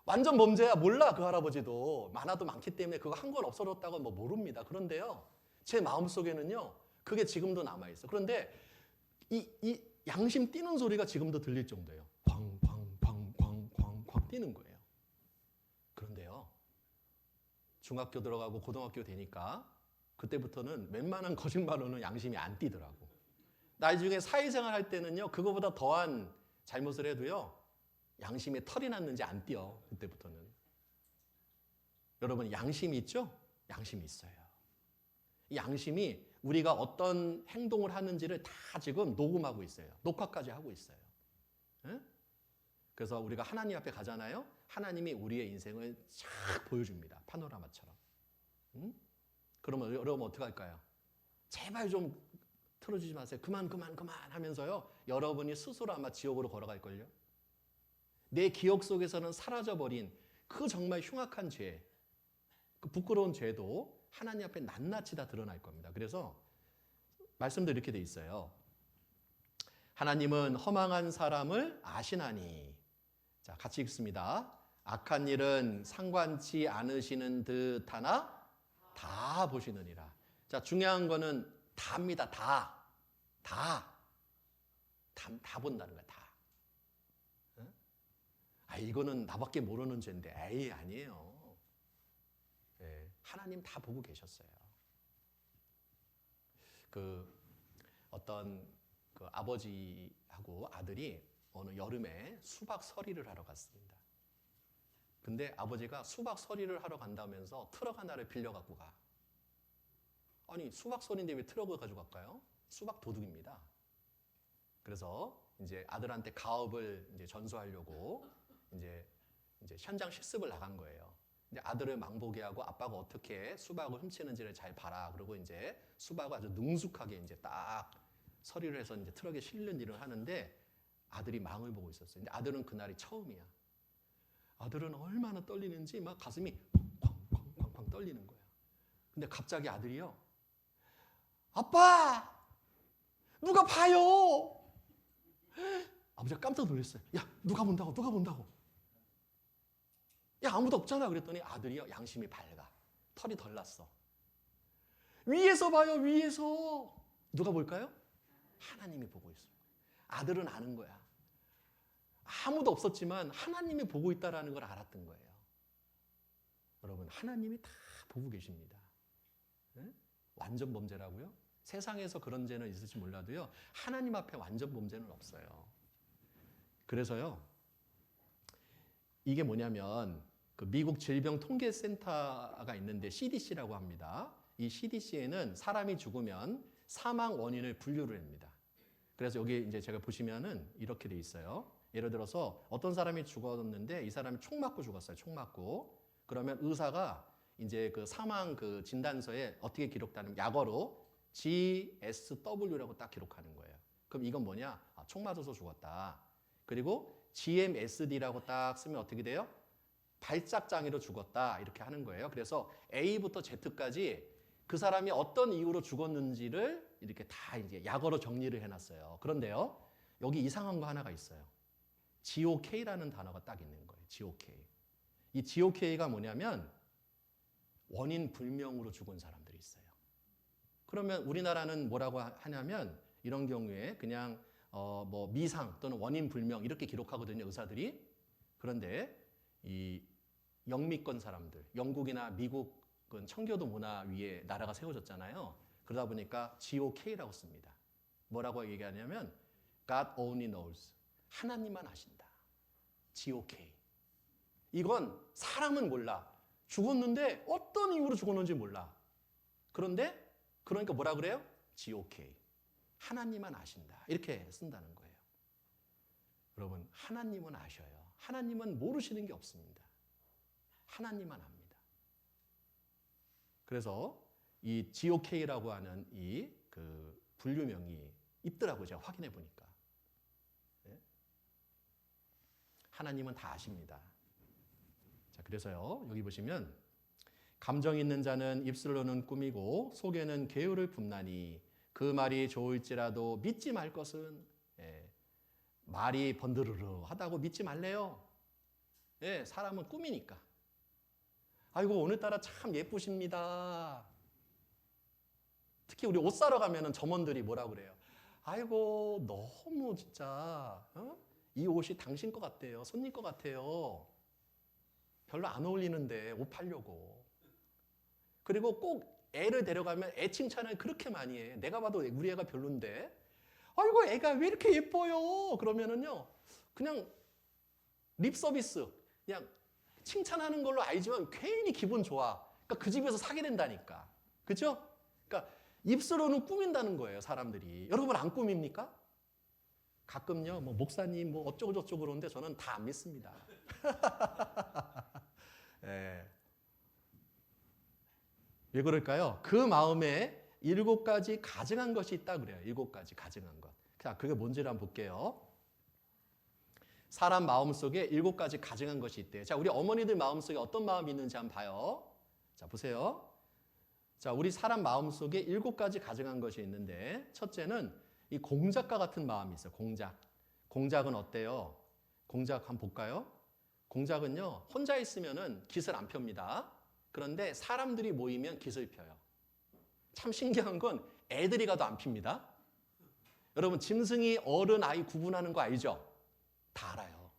완전 범죄야. 몰라. 그 할아버지도 만화도 많기 때문에 그거 한 권 없어졌다고 뭐 모릅니다. 그런데요 제 마음속에는요 그게 지금도 남아있어. 그런데 이 양심 뛰는 소리가 지금도 들릴 정도예요. 쾅쾅쾅쾅쾅쾅 뛰는 거예요. 그런데요 중학교 들어가고 고등학교 되니까 그때부터는 웬만한 거짓말로는 양심이 안 뛰더라고. 나중에 사회생활 할 때는요 그거보다 더한 잘못을 해도요 양심에 털이 났는지 안 뛰어. 그때부터는. 여러분 양심이 있죠? 양심이 있어요. 이 양심이 우리가 어떤 행동을 하는지를 다 지금 녹음하고 있어요. 녹화까지 하고 있어요. 에? 그래서 우리가 하나님 앞에 가잖아요. 하나님이 우리의 인생을 쫙 보여줍니다. 파노라마처럼. 응? 그러면 여러분 어떻게 할까요? 제발 좀 틀어주지 마세요. 그만 하면서요. 여러분이 스스로 아마 지옥으로 걸어갈걸요. 내 기억 속에서는 사라져버린 그 정말 흉악한 죄, 그 부끄러운 죄도 하나님 앞에 낱낱이 다 드러날 겁니다. 그래서 말씀도 이렇게 돼 있어요. 하나님은 허망한 사람을 아시나니. 자, 같이 읽습니다. 악한 일은 상관치 않으시는 듯하나 다 보시느니라. 자, 중요한 거는 다입니다. 다 본다는 거야. 다. 이거는 나밖에 모르는 죄인데 에이 아니에요. 네, 하나님 다 보고 계셨어요. 어떤 아버지하고 아들이 어느 여름에 수박 서리를 하러 갔습니다. 근데 아버지가 수박 서리를 하러 간다면서 트럭 하나를 빌려갖고 가. 아니 수박 서리인데 왜 트럭을 가지고 갈까요? 수박 도둑입니다. 그래서 이제 아들한테 가업을 이제 전수하려고 이제 현장 실습을 나간 거예요. 이제 아들을 망보게 하고 아빠가 어떻게 수박을 훔치는지를 잘 봐라. 그리고 이제 수박을 아주 능숙하게 이제 딱 서리를 해서 이제 트럭에 실는 일을 하는데 아들이 망을 보고 있었어요. 근데 아들은 그날이 처음이야. 아들은 얼마나 떨리는지 막 가슴이 쾅쾅쾅쾅 떨리는 거야. 근데 갑자기 아들이요. 아빠! 누가 봐요! 아버지가 깜짝 놀랐어요. 야, 누가 본다고? 야, 아무도 없잖아. 그랬더니 아들이요. 양심이 밝아. 털이 덜 났어. 위에서 봐요, 위에서. 누가 볼까요? 하나님이 보고 있어요. 아들은 아는 거야. 아무도 없었지만 하나님이 보고 있다는 걸 알았던 거예요. 여러분, 하나님이 다 보고 계십니다. 네? 완전 범죄라고요? 세상에서 그런 죄는 있을지 몰라도요. 하나님 앞에 완전 범죄는 없어요. 그래서요. 이게 뭐냐면 미국 질병통계센터가 있는데 CDC라고 합니다. 이 CDC에는 사람이 죽으면 사망 원인을 분류를 합니다. 그래서 여기 이제 제가 보시면은 이렇게 돼 있어요. 예를 들어서 어떤 사람이 죽었는데 이 사람이 총 맞고 죽었어요. 총 맞고. 그러면 의사가 이제 그 사망 그 진단서에 어떻게 기록되는 약어로 GSW라고 딱 기록하는 거예요. 그럼 이건 뭐냐? 총 맞아서 죽었다. 그리고 GMSD라고 딱 쓰면 어떻게 돼요? 발작장애로 죽었다. 이렇게 하는 거예요. 그래서 A부터 Z까지 그 사람이 어떤 이유로 죽었는지를 이렇게 다 이제 약어로 정리를 해놨어요. 그런데요, 여기 이상한 거 하나가 있어요. GOK라는 단어가 딱 있는 거예요. GOK. 이 GOK가 뭐냐면 원인 불명으로 죽은 사람들이 있어요. 그러면 우리나라는 뭐라고 하냐면 이런 경우에 그냥 뭐 미상 또는 원인 불명 이렇게 기록하거든요. 의사들이. 그런데 이 영미권 사람들, 영국이나 미국은 청교도 문화 위에 나라가 세워졌잖아요. 그러다 보니까 GOK라고 씁니다. 뭐라고 얘기하냐면 God only knows. 하나님만 아신다. GOK. 이건 사람은 몰라. 죽었는데 어떤 이유로 죽었는지 몰라. 그러니까 뭐라 그래요? GOK. 하나님만 아신다. 이렇게 쓴다는 거예요. 여러분, 하나님은 아셔요. 하나님은 모르시는 게 없습니다. 하나님만 압니다. 그래서 이 GOK라고 하는 이 그 분류명이 있더라고요. 제가 확인해 보니까. 네? 하나님은 다 아십니다. 자, 그래서요. 여기 보시면 감정 있는 자는 입술로는 꾸미고 속에는 계율을 품나니 그 말이 좋을지라도 믿지 말 것은 말이 번드르르 하다고 믿지 말래요. 사람은 꾸미니까. 아이고 오늘따라 참 예쁘십니다. 특히 우리 옷 사러 가면은 점원들이 뭐라 그래요? 아이고 너무 진짜 이 옷이 당신 것 같대요. 손님 것 같아요. 별로 안 어울리는데 옷 팔려고. 그리고 꼭 애를 데려가면 애 칭찬을 그렇게 많이 해. 내가 봐도 우리 애가 별론데 아이고 애가 왜 이렇게 예뻐요? 그러면은요 그냥 립 서비스 그냥 칭찬하는 걸로 알지만 괜히 기분 좋아. 그러니까 그 집에서 사게 된다니까. 그죠? 그러니까 입술로는 꾸민다는 거예요, 사람들이. 여러분 안 꾸밉니까? 가끔요, 뭐 목사님 뭐 어쩌고 저쩌고 그러는데 저는 다 안 믿습니다. 네. 왜 그럴까요? 그 마음에 7가지 가증한 것이 있다 그래요. 7가지 가증한 것. 자, 그게 뭔지를 한번 볼게요. 사람 마음속에 7가지 가증한 것이 있대요. 자, 우리 어머니들 마음속에 어떤 마음이 있는지 한번 봐요. 자, 보세요. 자, 우리 사람 마음속에 7가지 가증한 것이 있는데 첫째는 이 공작과 같은 마음이 있어요. 공작. 공작은 어때요? 공작 한번 볼까요? 공작은요. 혼자 있으면은 깃을 안 펴니다. 그런데 사람들이 모이면 깃을 펴요. 참 신기한 건 애들이 가도 안 핍니다. 여러분 짐승이 어른 아이 구분하는 거 알죠? 다 알아요.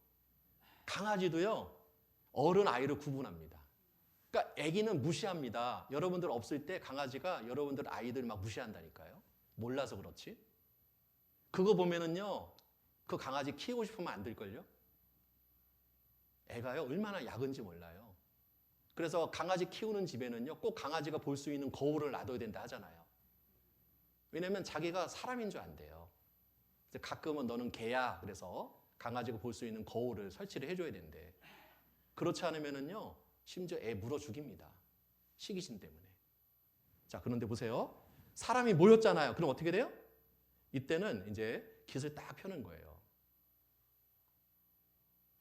강아지도요. 어른 아이를 구분합니다. 그러니까 아기는 무시합니다. 여러분들 없을 때 강아지가 여러분들 아이들 막 무시한다니까요. 몰라서 그렇지. 그거 보면은요. 그 강아지 키우고 싶으면 안 될걸요? 애가요. 얼마나 약은지 몰라요. 그래서 강아지 키우는 집에는요. 꼭 강아지가 볼 수 있는 거울을 놔둬야 된다 하잖아요. 왜냐면 자기가 사람인 줄 안대요. 가끔은 너는 개야. 그래서 강아지가 볼 수 있는 거울을 설치를 해줘야 된대. 그렇지 않으면은요. 심지어 애 물어 죽입니다. 시기심 때문에. 자, 그런데 보세요. 사람이 모였잖아요. 그럼 어떻게 돼요? 이때는 이제 깃을 딱 펴는 거예요.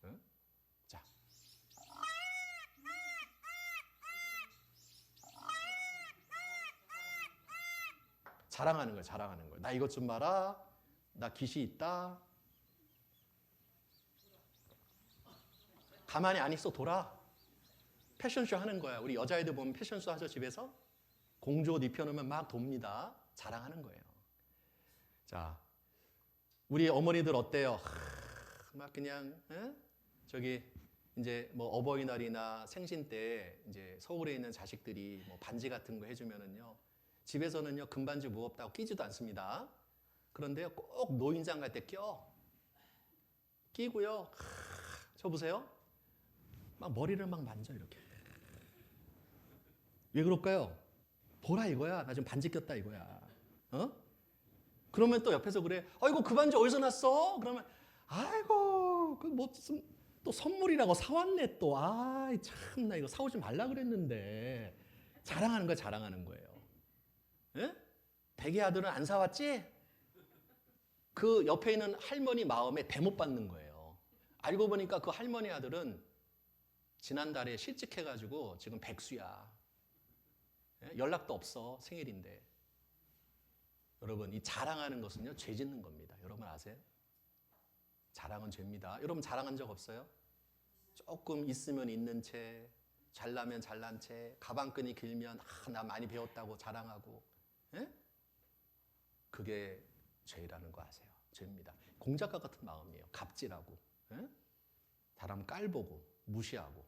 응? 자. 자랑하는 거예요. 자랑하는 거예요. 나 이것 좀 봐라. 나 깃이 있다. 가만히 안 있어 돌아. 패션쇼 하는 거야. 우리 여자애들 보면 패션쇼 하죠, 집에서? 공주 옷 입혀놓으면 막 돕니다. 자랑하는 거예요. 자, 우리 어머니들 어때요? 막 그냥, 저기, 이제 뭐 어버이날이나 생신 때 이제 서울에 있는 자식들이 뭐 반지 같은 거 해주면은요. 집에서는요, 금반지 무겁다고 끼지도 않습니다. 그런데 꼭 노인장 갈 때 끼고요. 저 보세요. 막 머리를 막 만져, 이렇게. 왜 그럴까요? 보라 이거야. 나 지금 반지 꼈다 이거야. 그러면 또 옆에서 그래. 아이고 그 반지 어디서 났어? 그러면 아이고 그 뭐 또 선물이라고 사왔네 또. 아이 참 나 이거 사오지 말라 그랬는데. 자랑하는 거야. 자랑하는 거예요. 예? 백의 아들은 안 사왔지? 그 옆에 있는 할머니 마음에 대못 받는 거예요. 알고 보니까 그 할머니 아들은 지난달에 실직해가지고 지금 백수야. 연락도 없어. 생일인데. 여러분 이 자랑하는 것은요 죄 짓는 겁니다. 여러분 아세요? 자랑은 죄입니다. 여러분 자랑한 적 없어요? 조금 있으면 있는 채, 잘나면 잘난 채, 가방끈이 길면 나 많이 배웠다고 자랑하고. 그게 죄라는 거 아세요? 죄입니다. 공작과 같은 마음이에요. 갑질하고. 사람 깔보고 무시하고.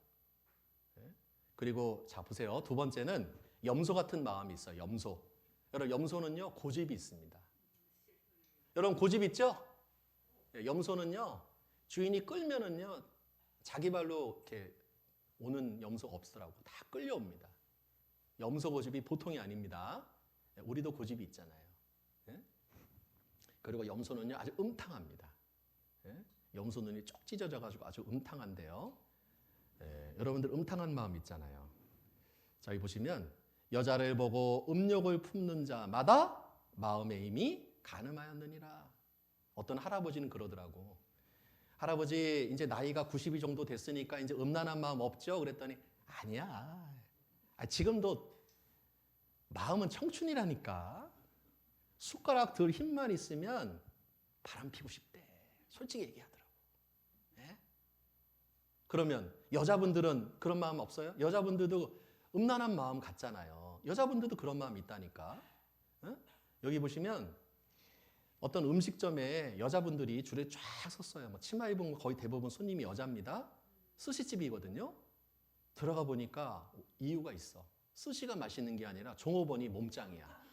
그리고 자 보세요. 두 번째는 염소 같은 마음이 있어요. 염소. 여러분 염소는요 고집이 있습니다. 여러분 고집 있죠? 염소는요 주인이 끌면은요 자기 발로 이렇게 오는 염소가 없더라고. 다 끌려옵니다. 염소 고집이 보통이 아닙니다. 우리도 고집이 있잖아요. 그리고 염소는요 아주 음탕합니다. 염소 눈이 쪽 찢어져가지고 아주 음탕한데요. 여러분들 음탕한 마음 있잖아요. 자, 여기 보시면 여자를 보고 음욕을 품는 자마다 마음에 이미 간음하였느니라. 어떤 할아버지는 그러더라고. 할아버지 이제 나이가 90이 정도 됐으니까 이제 음란한 마음 없죠? 그랬더니 아니야. 지금도 마음은 청춘이라니까. 숟가락 들 힘만 있으면 바람 피고 싶대. 솔직히 얘기하더라고. 그러면 여자분들은 그런 마음 없어요? 여자분들도 음란한 마음 같잖아요. 여자분들도 그런 마음이 있다니까. 여기 보시면 어떤 음식점에 여자분들이 줄에 쫙 섰어요. 뭐 치마 입은 거의 대부분 손님이 여자입니다. 스시집이거든요. 들어가 보니까 이유가 있어. 스시가 맛있는 게 아니라 종업원이 몸짱이야.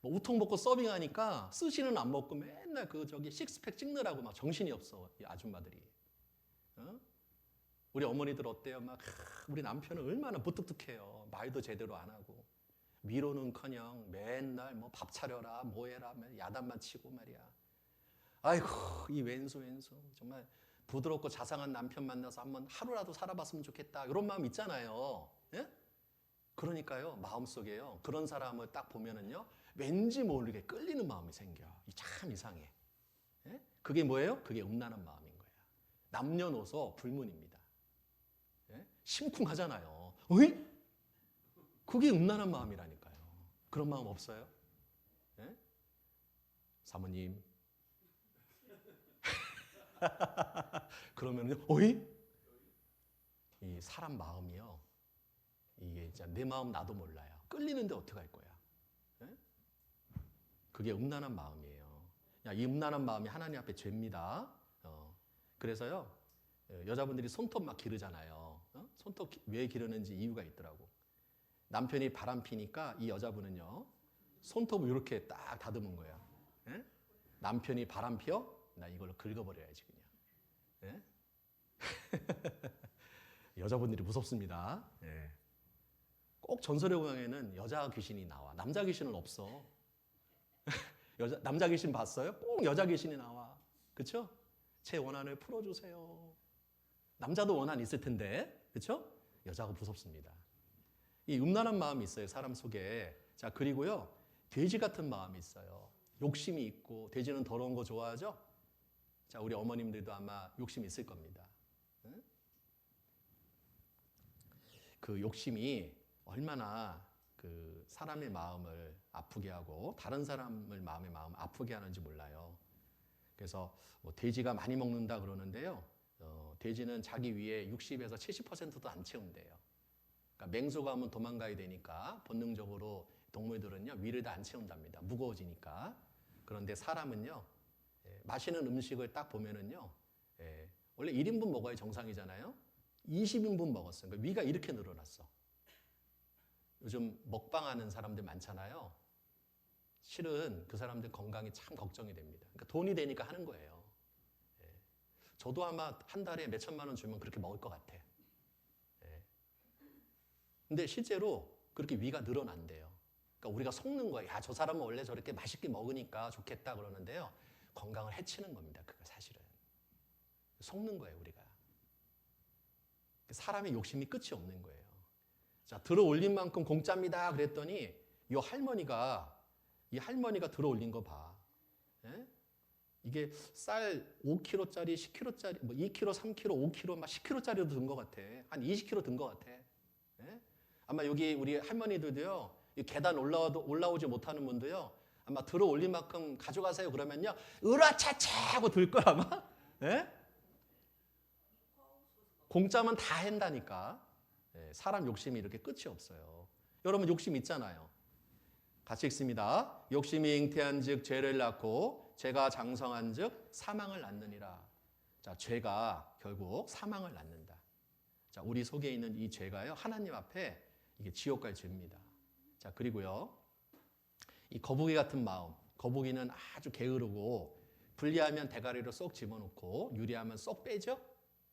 뭐 우통 먹고 서빙하니까 스시는 안 먹고 맨날 그 저기 식스팩 찍느라고 막 정신이 없어. 이 아줌마들이. 우리 어머니들 어때요? 막 우리 남편은 얼마나 무뚝뚝해요. 말도 제대로 안 하고 위로는커녕 맨날 뭐 밥 차려라 뭐해라 야단만 치고 말이야. 아이고 이 왼수 정말 부드럽고 자상한 남편 만나서 한번 하루라도 살아봤으면 좋겠다 이런 마음 있잖아요. 그러니까요 마음속에요 그런 사람을 딱 보면은요 왠지 모르게 끌리는 마음이 생겨. 참 이상해. 그게 뭐예요? 그게 음란한 마음인 거야. 남녀노소 불문입니다. 심쿵하잖아요. 어이? 그게 음란한 마음이라니까요. 그런 마음 없어요? 사모님. 그러면요, 어이? 이 사람 마음이요. 이게 진짜 내 마음 나도 몰라요. 끌리는데 어떡할 거야? 그게 음란한 마음이에요. 이 음란한 마음이 하나님 앞에 죄입니다. 그래서요, 여자분들이 손톱 막 기르잖아요. 손톱 왜 기르는지 이유가 있더라고. 남편이 바람 피니까 이 여자분은요, 손톱을 이렇게 딱 다듬은 거야. 남편이 바람 피어? 나 이걸로 긁어버려야지 그냥. 여자분들이 무섭습니다. 꼭 전설의 고향에는 여자 귀신이 나와. 남자 귀신은 없어. 남자 귀신 봤어요? 꼭 여자 귀신이 나와. 그렇죠? 제 원한을 풀어주세요. 남자도 원한 있을 텐데, 그렇죠? 여자가 무섭습니다. 이 음란한 마음이 있어요, 사람 속에. 자, 그리고요, 돼지 같은 마음이 있어요. 욕심이 있고, 돼지는 더러운 거 좋아하죠? 자, 우리 어머님들도 아마 욕심이 있을 겁니다. 그 욕심이 얼마나 그 사람의 마음을 아프게 하고 다른 사람의 마음을 아프게 하는지 몰라요. 그래서 뭐 돼지가 많이 먹는다 그러는데요. 돼지는 자기 위에 60에서 70%도 안 채운대요. 그러니까 맹수가 오면 도망가야 되니까 본능적으로 동물들은요 위를 다 안 채운답니다. 무거워지니까. 그런데 사람은요 마시는 음식을 딱 보면은요 원래 1인분 먹어야 정상이잖아요. 20인분 먹었어요. 그러니까 위가 이렇게 늘어났어. 요즘 먹방하는 사람들 많잖아요. 실은 그 사람들 건강이 참 걱정이 됩니다. 그러니까 돈이 되니까 하는 거예요. 저도 아마 한 달에 몇 천만 원 주면 그렇게 먹을 것 같아. 근데 실제로 그렇게 위가 늘어난대요. 그러니까 우리가 속는 거예요. 야, 저 사람은 원래 저렇게 맛있게 먹으니까 좋겠다 그러는데요. 건강을 해치는 겁니다. 그거 사실은. 속는 거예요, 우리가. 사람의 욕심이 끝이 없는 거예요. 자, 들어 올린 만큼 공짜입니다. 그랬더니 이 할머니가 들어 올린 거 봐. 이게 쌀 5kg짜리, 10kg짜리, 뭐 2kg, 3kg, 5kg, 막 10kg짜리도 든 것 같아. 한 20kg 든 것 같아. 아마 여기 우리 할머니들도요, 이 계단 올라오지 못하는 분도요, 아마 들어 올린 만큼 가져가세요. 그러면요, 으라차차 하고 들 걸 아마. 공짜면 다 한다니까. 사람 욕심이 이렇게 끝이 없어요. 여러분 욕심 있잖아요. 같이 읽습니다. 욕심이 잉태한 즉 죄를 낳고 죄가 장성한 즉 사망을 낳느니라. 자, 죄가 결국 사망을 낳는다. 자, 우리 속에 있는 이 죄가요, 하나님 앞에 이게 지옥 갈 죄입니다. 자, 그리고요, 이 거북이 같은 마음, 거북이는 아주 게으르고 불리하면 대가리로 쏙 집어넣고 유리하면 쏙 빼죠?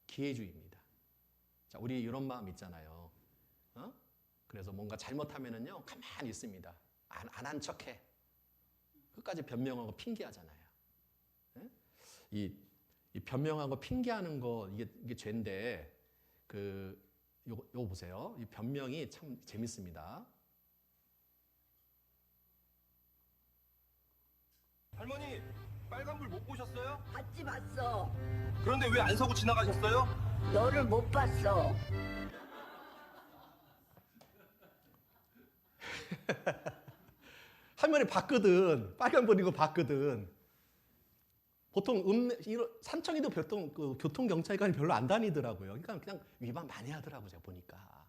기회주의입니다. 자, 우리 이런 마음 있잖아요. 어? 그래서 뭔가 잘못하면은요, 가만히 있습니다. 안 한 척해. 끝까지 변명하고 핑계하잖아요. 예? 이 변명하고 핑계하는 거 이게 죄인데 요거 보세요. 이 변명이 참 재밌습니다. 할머니, 빨간불 못 보셨어요? 봤어. 그런데 왜 안 서고 지나가셨어요? 너를 못 봤어. 할머니 봤거든. 빨간불이고 봤거든. 보통 산청이도 보통 교통 경찰관이 별로 안 다니더라고요. 그러니까 그냥 위반 많이 하더라고 제가 보니까.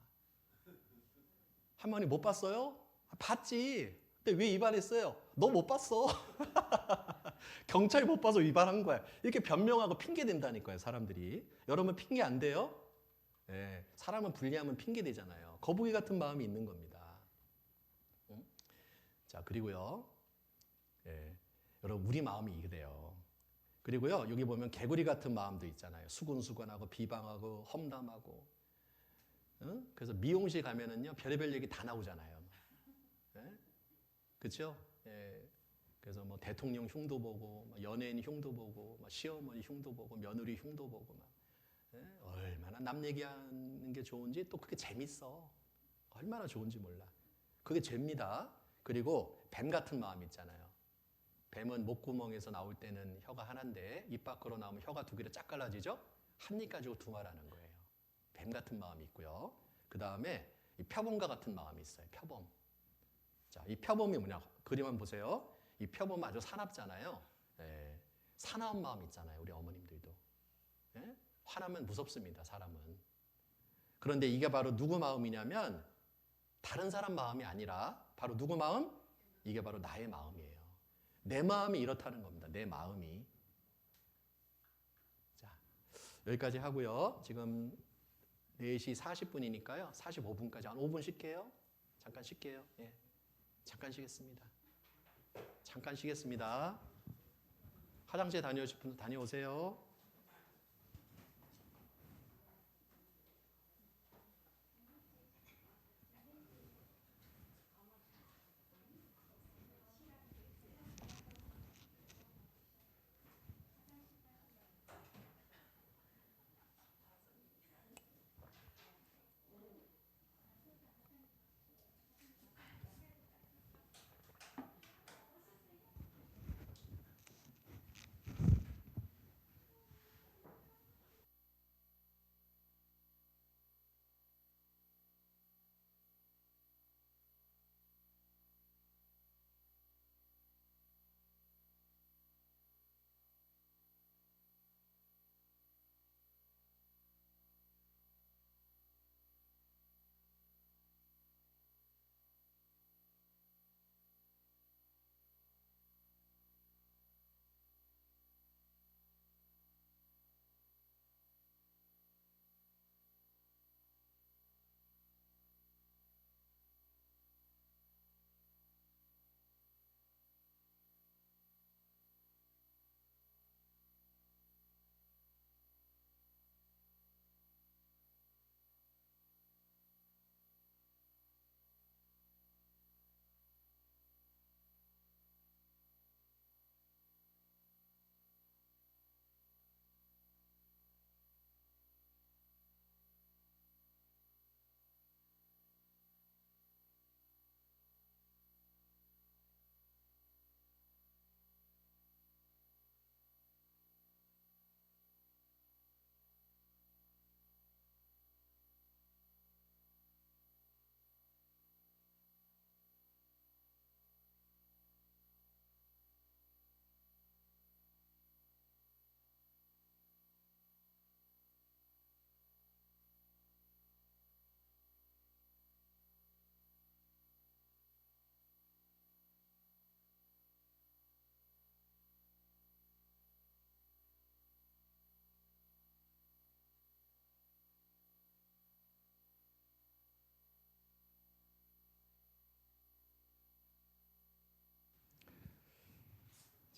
할머니 못 봤어요? 봤지. 근데 왜 위반했어요? 너 못 봤어. 경찰 못 봐서 위반한 거야. 이렇게 변명하고 핑계 댄다니까요, 사람들이. 여러분 핑계 안 돼요? 네, 사람은 불리하면 핑계 대잖아요. 거북이 같은 마음이 있는 겁니다. 응? 자, 그리고요. 예, 여러분 우리 마음이 이래요. 그리고요, 여기 보면 개구리 같은 마음도 있잖아요. 수근수근하고 비방하고 험담하고. 응? 그래서 미용실 가면은요, 별의별 얘기 다 나오잖아요. 예? 그렇죠? 예. 그래서 뭐 대통령 흉도 보고, 연예인 흉도 보고, 시어머니 흉도 보고, 며느리 흉도 보고, 예? 얼마나 남 얘기하는 게 좋은지 또 그게 재밌어. 얼마나 좋은지 몰라. 그게 죄입니다. 그리고 뱀 같은 마음 있잖아요. 뱀은 목구멍에서 나올 때는 혀가 하나인데 입 밖으로 나오면 혀가 두 개로 짝 갈라지죠? 한 입 가지고 두 말하는 거예요. 뱀 같은 마음이 있고요. 그 다음에 이 표범과 같은 마음이 있어요. 표범. 자, 이 표범이 뭐냐? 그림 한번 보세요. 이 표범 아주 사납잖아요. 예, 사나운 마음 있잖아요. 우리 어머님들도. 예? 화나면 무섭습니다. 사람은. 그런데 이게 바로 누구 마음이냐면 다른 사람 마음이 아니라 바로 누구 마음? 이게 바로 나의 마음이에요. 내 마음이 이렇다는 겁니다. 내 마음이. 자, 여기까지 하고요. 지금 4시 40분이니까요. 45분까지 한 5분 쉴게요. 잠깐 쉴게요. 예. 잠깐 쉬겠습니다. 잠깐 쉬겠습니다. 화장실 다녀오실 분들 다녀오세요.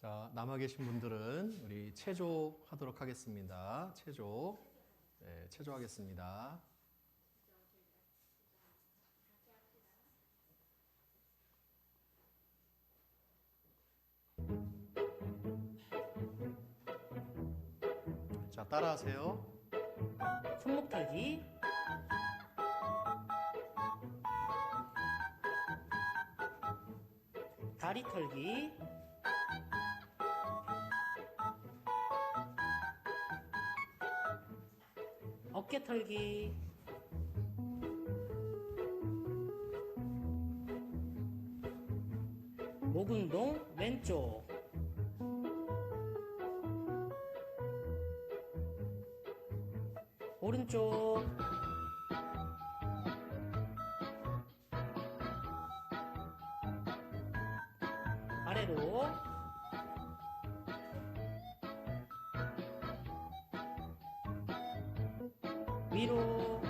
자, 남아 계신 분들은 우리 체조하도록 하겠습니다. 체조. 네, 체조하겠습니다. 자, 따라하세요. 손목 털기, 다리 털기, 어깨 털기, 목 운동 왼쪽, 오른쪽, 아래로, 위로,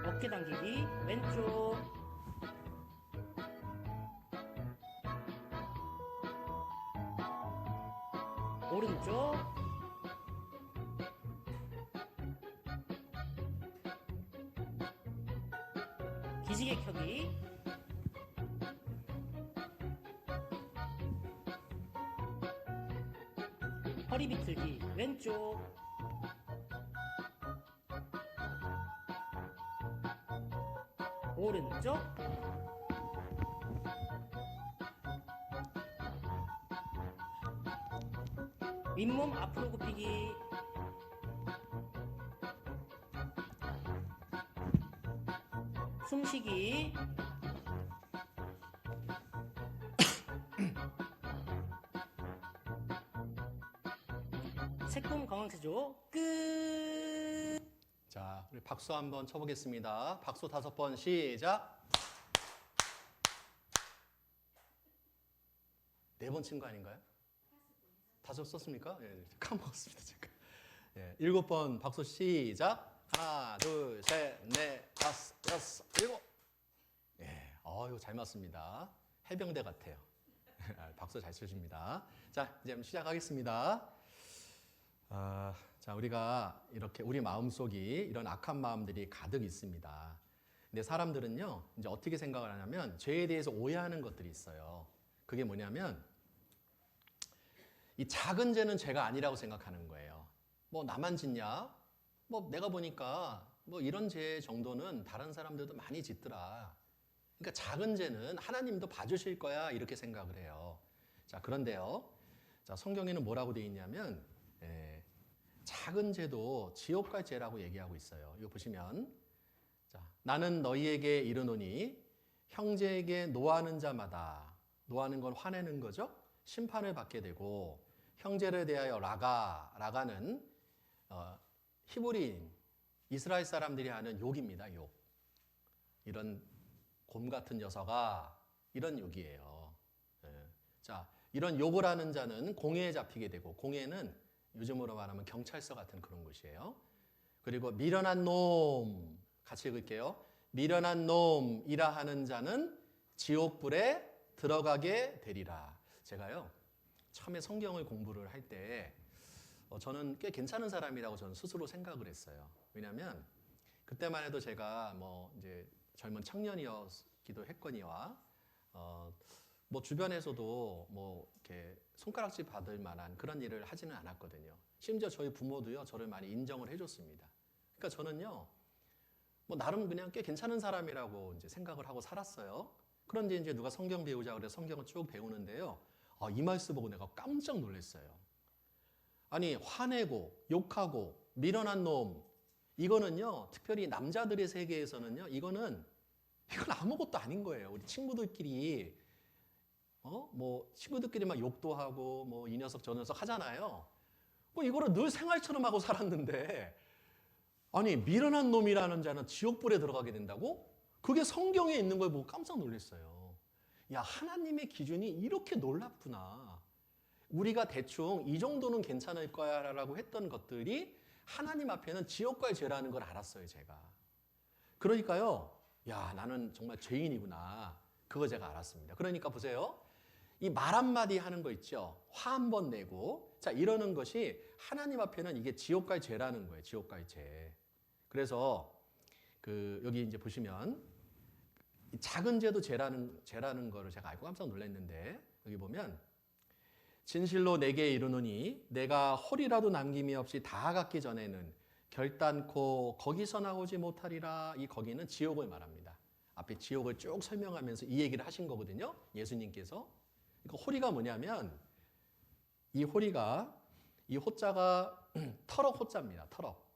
어깨 당기기 왼쪽, 오른쪽, 기지개 켜기, 허리 비틀기 왼쪽, 오른쪽, 윗몸 앞으로 굽히기, 숨쉬기, 새콤 강황체조 끝. 자, 우리 박수 한번 쳐보겠습니다. 박수 5번 시작. 4번 친 거 아닌가요? 5 썼습니까? 예, 까먹었습니다, 제가. 예, 7번 박수 시작. 하나, 둘, 셋, 넷, 다섯, 여섯, 일곱. 예, 이거 잘 맞습니다. 해병대 같아요. 박수 잘 치십니다. 자, 이제 시작하겠습니다. 자, 우리가 이렇게 우리 마음속이 이런 악한 마음들이 가득 있습니다. 근데 사람들은요, 이제 어떻게 생각을 하냐면 죄에 대해서 오해하는 것들이 있어요. 그게 뭐냐면 이 작은 죄는 죄가 아니라고 생각하는 거예요. 뭐 나만 짓냐? 뭐 내가 보니까 뭐 이런 죄 정도는 다른 사람들도 많이 짓더라. 그러니까 작은 죄는 하나님도 봐주실 거야 이렇게 생각을 해요. 자, 그런데요, 자, 성경에는 뭐라고 되어 있냐면 작은 죄도 지옥 갈 죄라고 얘기하고 있어요. 이거 보시면, 자, 나는 너희에게 이르노니 형제에게 노하는 자마다, 노하는 건 화내는 거죠. 심판을 받게 되고, 형제를 대하여 라가는 히브리인 이스라엘 사람들이 하는 욕입니다. 욕. 이런 곰 같은 녀석아, 이런 욕이에요. 자, 이런 욕을 하는 자는 공회에 잡히게 되고, 공회는 요즘으로 말하면 경찰서 같은 그런 곳이에요. 그리고 미련한 놈, 같이 읽을게요. 미련한 놈이라 하는 자는 지옥불에 들어가게 되리라. 제가요, 처음에 성경을 공부를 할 때 저는 꽤 괜찮은 사람이라고 저는 스스로 생각을 했어요. 왜냐하면 그때만 해도 제가 뭐 이제 젊은 청년이었기도 했거니와 뭐 주변에서도 뭐 이렇게 손가락질 받을 만한 그런 일을 하지는 않았거든요. 심지어 저희 부모도요, 저를 많이 인정을 해줬습니다. 그러니까 저는요, 뭐 나름 그냥 꽤 괜찮은 사람이라고 이제 생각을 하고 살았어요. 그런데 이제 누가 성경 배우자 그래서 성경을 쭉 배우는데요, 이 말씀 보고 내가 깜짝 놀랐어요. 아니, 화내고 욕하고 미련한 놈, 이거는요, 특별히 남자들의 세계에서는요, 이건 아무것도 아닌 거예요. 우리 친구들끼리 뭐 친구들끼리 막 욕도 하고 뭐 이 녀석 저 녀석 하잖아요. 뭐 이거를 늘 생활처럼 하고 살았는데, 아니, 미련한 놈이라는 자는 지옥불에 들어가게 된다고? 그게 성경에 있는 걸 보고 깜짝 놀랐어요. 야, 하나님의 기준이 이렇게 놀랍구나. 우리가 대충 이 정도는 괜찮을 거야 라고 했던 것들이 하나님 앞에는 지옥 갈 죄라는 걸 알았어요, 제가. 그러니까요, 야, 나는 정말 죄인이구나. 그거 제가 알았습니다. 그러니까 보세요. 이 말 한마디 하는 거 있죠. 화 한 번 내고. 자, 이러는 것이 하나님 앞에는 이게 지옥과의 죄라는 거예요. 지옥과의 죄. 그래서 여기 이제 보시면 이 작은 죄도 죄라는 거를 제가 알고 깜짝 놀랐는데 여기 보면 진실로 내게 이르노니 내가 홀이라도 남김이 없이 다 갖기 전에는 결단코 거기서 나오지 못하리라. 이 거기는 지옥을 말합니다. 앞에 지옥을 쭉 설명하면서 이 얘기를 하신 거거든요. 예수님께서. 그러니까 호리가 뭐냐면 이 호자가 터럭 호자입니다. 터럭.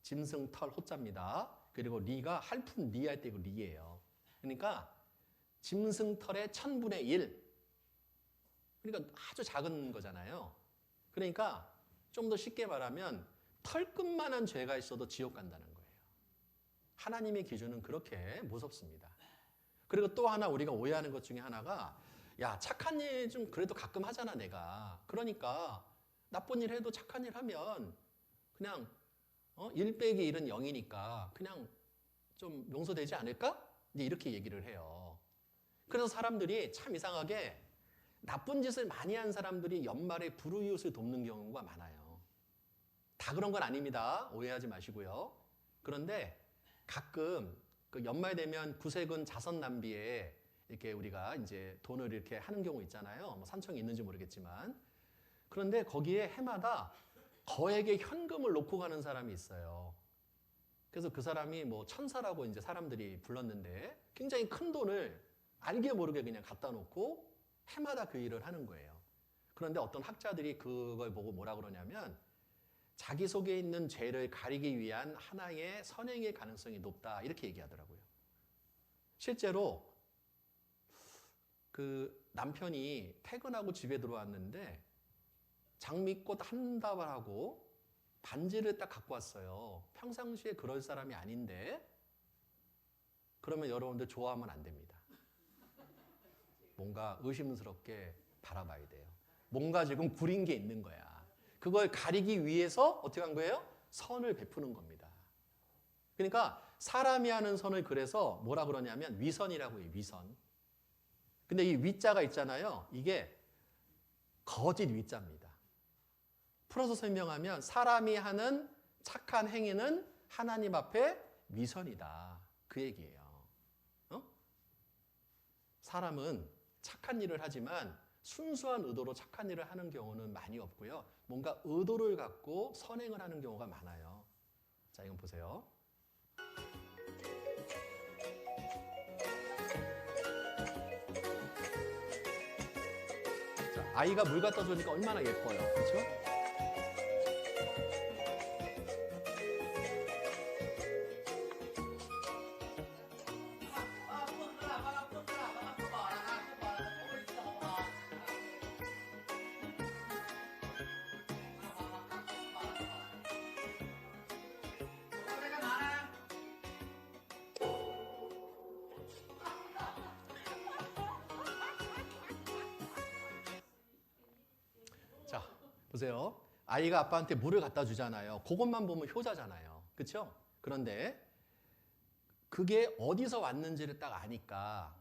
짐승 털 호자입니다. 그리고 리가 할품 리 할 때 그 리예요. 그러니까 짐승 털의 1000분의 1. 그러니까 아주 작은 거잖아요. 그러니까 좀 더 쉽게 말하면 털끝만한 죄가 있어도 지옥 간다는 거예요. 하나님의 기준은 그렇게 무섭습니다. 그리고 또 하나 우리가 오해하는 것 중에 하나가 야, 착한 일 좀 그래도 가끔 하잖아 내가. 그러니까 나쁜 일 해도 착한 일 하면 그냥 1 빼기 1은 0이니까 그냥 좀 용서되지 않을까? 이제 이렇게 얘기를 해요. 그래서 사람들이 참 이상하게 나쁜 짓을 많이 한 사람들이 연말에 불우이웃을 돕는 경우가 많아요. 다 그런 건 아닙니다. 오해하지 마시고요. 그런데 가끔 그 연말 되면 구세군 자선 낭비에 이렇게 우리가 이제 돈을 이렇게 하는 경우 있잖아요. 뭐 산청이 있는지 모르겠지만. 그런데 거기에 해마다 거액의 현금을 놓고 가는 사람이 있어요. 그래서 그 사람이 뭐 천사라고 이제 사람들이 불렀는데 굉장히 큰 돈을 알게 모르게 그냥 갖다 놓고 해마다 그 일을 하는 거예요. 그런데 어떤 학자들이 그걸 보고 뭐라 그러냐면 자기 속에 있는 죄를 가리기 위한 하나의 선행의 가능성이 높다 이렇게 얘기하더라고요. 실제로 그 남편이 퇴근하고 집에 들어왔는데 장미꽃 한 다발하고 반지를 딱 갖고 왔어요. 평상시에 그럴 사람이 아닌데 그러면 여러분들 좋아하면 안 됩니다. 뭔가 의심스럽게 바라봐야 돼요. 뭔가 지금 구린 게 있는 거야. 그걸 가리기 위해서 어떻게 한 거예요? 선을 베푸는 겁니다. 그러니까 사람이 하는 선을 그래서 뭐라 그러냐면 위선이라고 해요. 위선. 근데 이 위자가 있잖아요. 이게 거짓 위자입니다. 풀어서 설명하면 사람이 하는 착한 행위는 하나님 앞에 위선이다. 그 얘기예요. 사람은 착한 일을 하지만 순수한 의도로 착한 일을 하는 경우는 많이 없고요. 뭔가 의도를 갖고 선행을 하는 경우가 많아요. 자, 이건 보세요. 자, 아이가 물 갖다 주니까 얼마나 예뻐요. 그렇죠? 자, 보세요. 아이가 아빠한테 물을 갖다 주잖아요. 그것만 보면 효자잖아요. 그렇죠? 그런데 그게 어디서 왔는지를 딱 아니까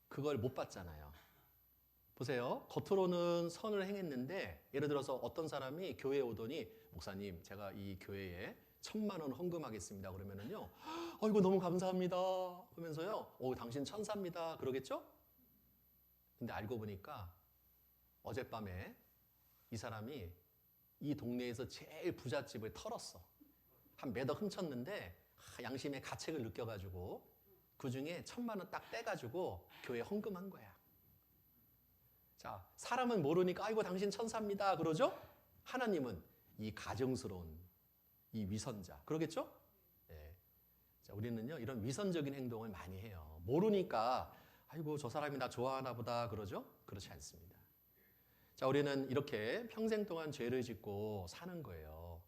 그걸 못 받잖아요. 보세요. gh로는 선을 행했는데 예를 들어서 어떤 사람이 교회에 오더니 목사님, 제가 이 교회에 1000만 원 헌금하겠습니다. 그러면은요. 이거 너무 감사합니다. 그러면서요. 당신 천사입니다. 그러겠죠? 근데 알고 보니까 어젯밤에 이 사람이 이 동네에서 제일 부잣집을 털었어. 한 몇 억 훔쳤는데 양심의 가책을 느껴가지고 그 중에 1000만 원 딱 떼가지고 교회에 헌금한 거야. 자, 사람은 모르니까 아이고 당신 천사입니다. 그러죠? 하나님은 이 가증스러운 이 위선자. 그러겠죠? 네. 자, 우리는요 이런 위선적인 행동을 많이 해요. 모르니까 아이고 저 사람이 나 좋아하나 보다 그러죠? 그렇지 않습니다. 자, 우리는 이렇게 평생 동안 죄를 짓고 사는 거예요.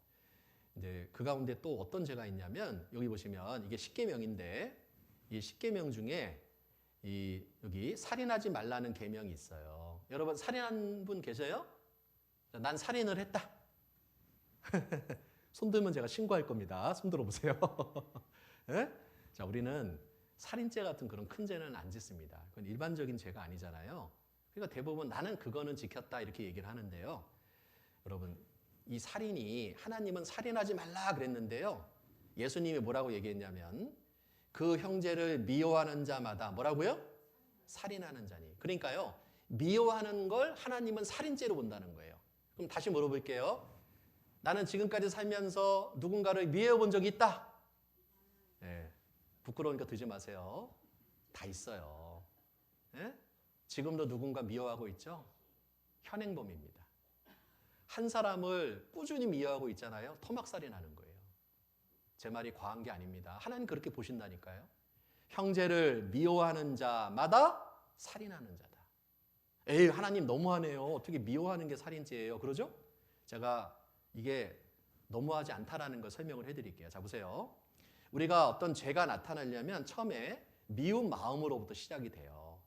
이제 그 가운데 또 어떤 죄가 있냐면 여기 보시면 이게 십계명인데 이 십계명 중에 여기 살인하지 말라는 계명이 있어요. 여러분 살인한 분 계세요? 난 살인을 했다. 손 들면 제가 신고할 겁니다. 손 들어보세요. 네? 자, 우리는 살인죄 같은 그런 큰 죄는 안 짓습니다. 그건 일반적인 죄가 아니잖아요. 그러니까 대부분 나는 그거는 지켰다 이렇게 얘기를 하는데요. 여러분, 이 살인이 하나님은 살인하지 말라 그랬는데요. 예수님이 뭐라고 얘기했냐면 그 형제를 미워하는 자마다 뭐라고요? 살인하는 자니. 그러니까요. 미워하는 걸 하나님은 살인죄로 본다는 거예요. 그럼 다시 물어볼게요. 나는 지금까지 살면서 누군가를 미워해 본 적이 있다? 네, 부끄러우니까 듣지 마세요. 다 있어요. 네? 지금도 누군가 미워하고 있죠? 현행범입니다. 한 사람을 꾸준히 미워하고 있잖아요. 토막살인하는 거예요. 제 말이 과한 게 아닙니다. 하나님 그렇게 보신다니까요. 형제를 미워하는 자마다 살인하는 자다. 에이, 하나님 너무하네요. 어떻게 미워하는 게 살인죄예요? 그러죠? 제가 이게 너무하지 않다라는 걸 설명을 해드릴게요. 자, 보세요. 우리가 어떤 죄가 나타나려면 처음에 미운 마음으로부터 시작이 돼요.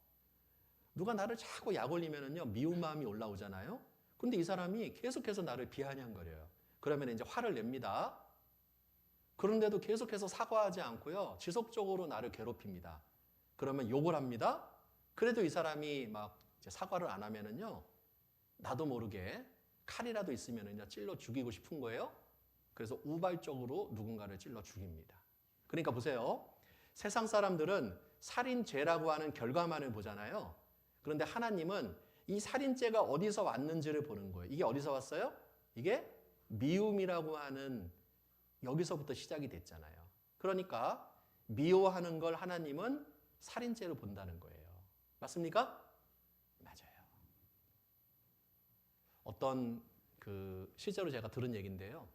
누가 나를 자꾸 약 올리면은요, 미운 마음이 올라오잖아요. 근데 이 사람이 계속해서 나를 비아냥거려요. 그러면 이제 화를 냅니다. 그런데도 계속해서 사과하지 않고요, 지속적으로 나를 괴롭힙니다. 그러면 욕을 합니다. 그래도 이 사람이 막 이제 사과를 안 하면은요, 나도 모르게 칼이라도 있으면은요, 찔러 죽이고 싶은 거예요. 그래서 우발적으로 누군가를 찔러 죽입니다. 그러니까 보세요. 세상 사람들은 살인죄라고 하는 결과만을 보잖아요. 그런데 하나님은 이 살인죄가 어디서 왔는지를 보는 거예요. 이게 어디서 왔어요? 이게 미움이라고 하는 여기서부터 시작이 됐잖아요. 그러니까 미워하는 걸 하나님은 살인죄로 본다는 거예요. 맞습니까? 맞아요. 어떤 실제로 제가 들은 얘기인데요.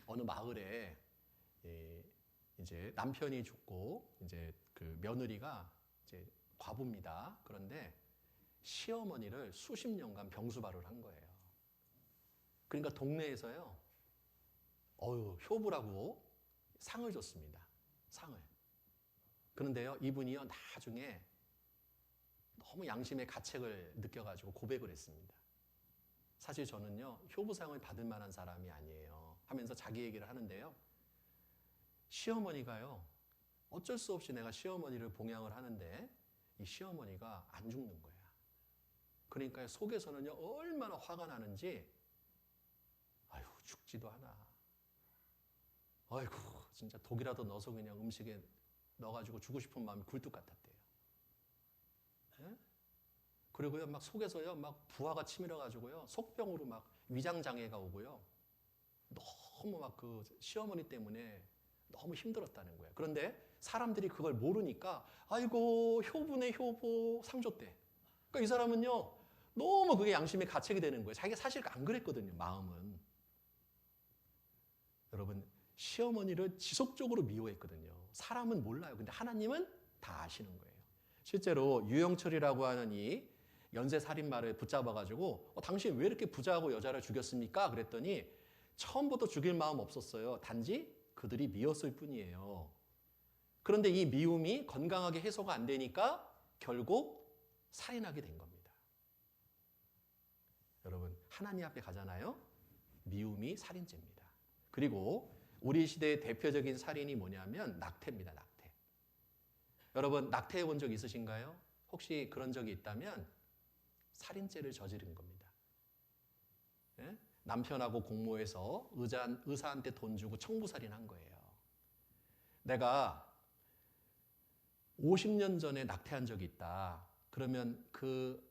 어느 마을에 이제 남편이 죽고 이제 그 며느리가 이제 과부입니다. 그런데 시어머니를 수십 년간 병수발을 한 거예요. 그러니까 동네에서요, 효부라고 상을 줬습니다. 상을. 그런데요, 이분이요, 나중에 너무 양심의 가책을 느껴가지고 고백을 했습니다. 사실 저는요, 효부상을 받을 만한 사람이 아니에요. 하면서 자기 얘기를 하는데요. 시어머니가요, 어쩔 수 없이 내가 시어머니를 봉양을 하는데 이 시어머니가 안 죽는 거야. 그러니까 속에서는요, 얼마나 화가 나는지, 아유, 죽지도 않아. 아이고, 진짜 독이라도 넣어서 그냥 음식에 넣어가지고 주고 싶은 마음이 굴뚝 같았대요. 예? 그리고요, 막 속에서요, 막 부하가 치밀어가지고요, 속병으로 막 위장장애가 오고요, 너무 막 그 시어머니 때문에 너무 힘들었다는 거예요. 그런데 사람들이 그걸 모르니까, 아이고, 효부네, 효부, 상 줬대. 그러니까 이 사람은요, 너무 그게 양심의 가책이 되는 거예요. 자기가 사실 안 그랬거든요, 마음은. 여러분, 시어머니를 지속적으로 미워했거든요. 사람은 몰라요. 근데 하나님은 다 아시는 거예요. 실제로 유영철이라고 하는 이 연쇄살인마를 붙잡아가지고 당신 왜 이렇게 부자하고 여자를 죽였습니까? 그랬더니 처음부터 죽일 마음 없었어요. 단지 그들이 미웠을 뿐이에요. 그런데 이 미움이 건강하게 해소가 안 되니까 결국 살인하게 된 겁니다. 여러분, 하나님 앞에 가잖아요. 미움이 살인죄입니다. 그리고 우리 시대의 대표적인 살인이 뭐냐면 낙태입니다. 낙태. 여러분, 낙태해 본 적 있으신가요? 혹시 그런 적이 있다면 살인죄를 저지른 겁니다. 예? 남편하고 공모해서 의사한테 돈 주고 청부살인한 거예요. 내가 50년 전에 낙태한 적이 있다. 그러면 그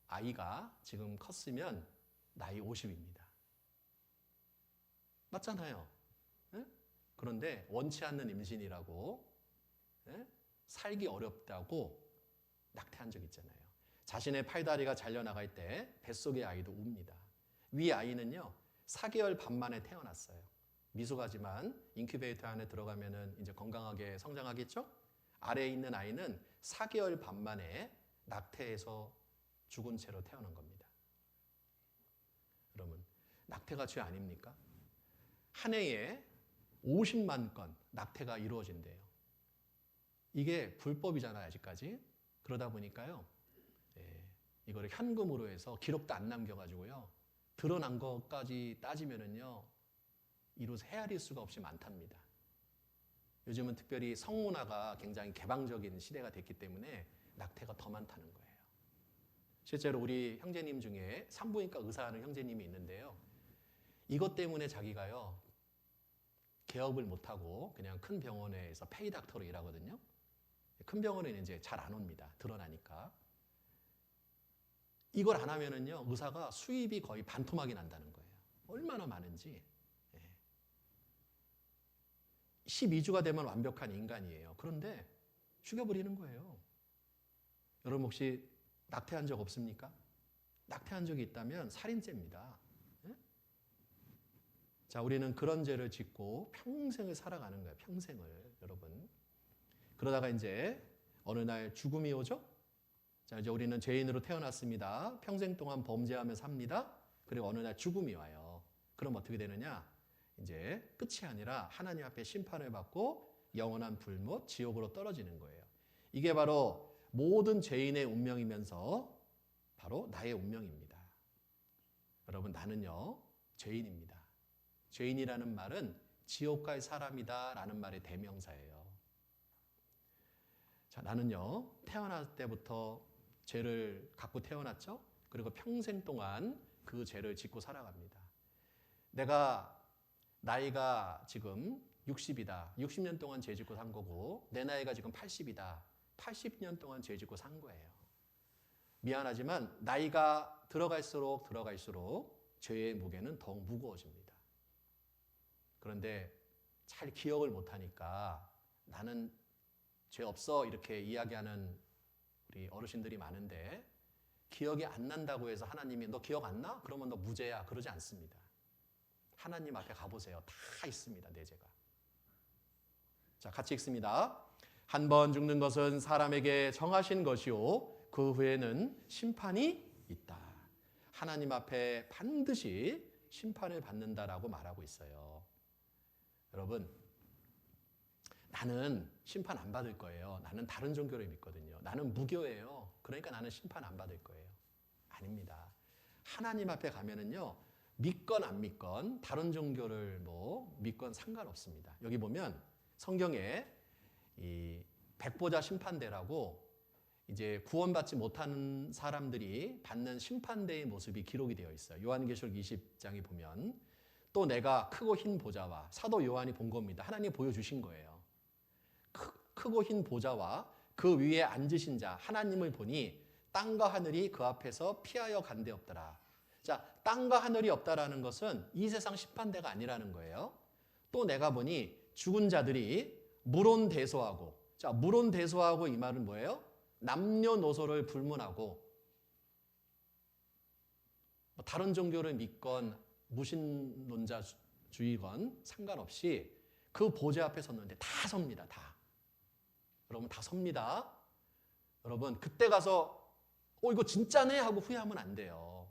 아이가 지금 컸으면 나이 50입니다. 맞잖아요. 예? 그런데 원치 않는 임신이라고, 예? 살기 어렵다고 낙태한 적 있잖아요. 자신의 팔다리가 잘려나갈 때 뱃속의 아이도 웁니다. 위 아이는요, 4개월 반 만에 태어났어요. 미숙하지만 인큐베이터 안에 들어가면은 이제 건강하게 성장하겠죠? 아래에 있는 아이는 4개월 반 만에 낙태해서 죽은 채로 태어난 겁니다. 여러분, 낙태가 죄 아닙니까? 한 해에 50만 건 낙태가 이루어진대요. 이게 불법이잖아요, 아직까지. 그러다 보니까요, 이거를 현금으로 해서 기록도 안 남겨가지고요, 드러난 것까지 따지면은요, 이로써 헤아릴 수가 없이 많답니다. 요즘은 특별히 성문화가 굉장히 개방적인 시대가 됐기 때문에 낙태가 더 많다는 거예요. 실제로 우리 형제님 중에 산부인과 의사하는 형제님이 있는데요. 이것 때문에 자기가요, 개업을 못하고 그냥 큰 병원에서 페이닥터로 일하거든요. 큰 병원에는 이제 잘 안 옵니다. 드러나니까. 이걸 안 하면은요, 의사가 수입이 거의 반토막이 난다는 거예요. 얼마나 많은지. 12주가 되면 완벽한 인간이에요. 그런데 죽여버리는 거예요. 여러분 혹시 낙태한 적 없습니까? 낙태한 적이 있다면 살인죄입니다. 예? 자, 우리는 그런 죄를 짓고 평생을 살아가는 거예요. 평생을, 여러분. 그러다가 이제 어느 날 죽음이 오죠? 자, 이제 우리는 죄인으로 태어났습니다. 평생 동안 범죄하며 삽니다. 그리고 어느 날 죽음이 와요. 그럼 어떻게 되느냐? 이제 끝이 아니라 하나님 앞에 심판을 받고 영원한 불못, 지옥으로 떨어지는 거예요. 이게 바로 모든 죄인의 운명이면서 바로 나의 운명입니다. 여러분, 나는요, 죄인입니다. 죄인이라는 말은 지옥 갈 사람이다 라는 말의 대명사예요. 자, 나는요, 태어날 때부터 죄를 갖고 태어났죠? 그리고 평생 동안 그 죄를 짓고 살아갑니다. 내가 나이가 지금 60이다. 60년 동안 죄 짓고 산 거고, 내 나이가 지금 80이다. 80년 동안 죄 짓고 산 거예요. 미안하지만 나이가 들어갈수록 죄의 무게는 더욱 무거워집니다. 그런데 잘 기억을 못하니까 나는 죄 없어 이렇게 이야기하는 우리 어르신들이 많은데, 기억이 안 난다고 해서 하나님이 너 기억 안 나? 그러면 너 무죄야. 그러지 않습니다. 하나님 앞에 가보세요. 다 있습니다. 내 죄가. 자, 같이 읽습니다. 한 번 죽는 것은 사람에게 정하신 것이요 그 후에는 심판이 있다. 하나님 앞에 반드시 심판을 받는다라고 말하고 있어요. 여러분, 나는 심판 안 받을 거예요. 나는 다른 종교를 믿거든요. 나는 무교예요. 그러니까 나는 심판 안 받을 거예요. 아닙니다. 하나님 앞에 가면은요, 믿건 안 믿건 다른 종교를 믿건 상관없습니다. 여기 보면 성경에 이 백보자 심판대라고 이제 구원받지 못하는 사람들이 받는 심판대의 모습이 기록이 되어 있어요. 요한계시록 20장에 보면 또 내가 크고 흰 보좌와, 사도 요한이 본 겁니다. 하나님이 보여주신 거예요. 크고 흰 보좌와 그 위에 앉으신 자 하나님을 보니 땅과 하늘이 그 앞에서 피하여 간데 없더라. 자, 땅과 하늘이 없다라는 것은 이 세상 심판대가 아니라는 거예요. 또 내가 보니 죽은 자들이 물온대소하고, 자, 물온대소하고 이 말은 뭐예요? 남녀노소를 불문하고, 다른 종교를 믿건 무신론자주의건 상관없이 그 보좌 앞에 섰는데 다 섭니다. 다. 여러분, 다 섭니다. 여러분, 그때 가서 이거 진짜네 하고 후회하면 안 돼요.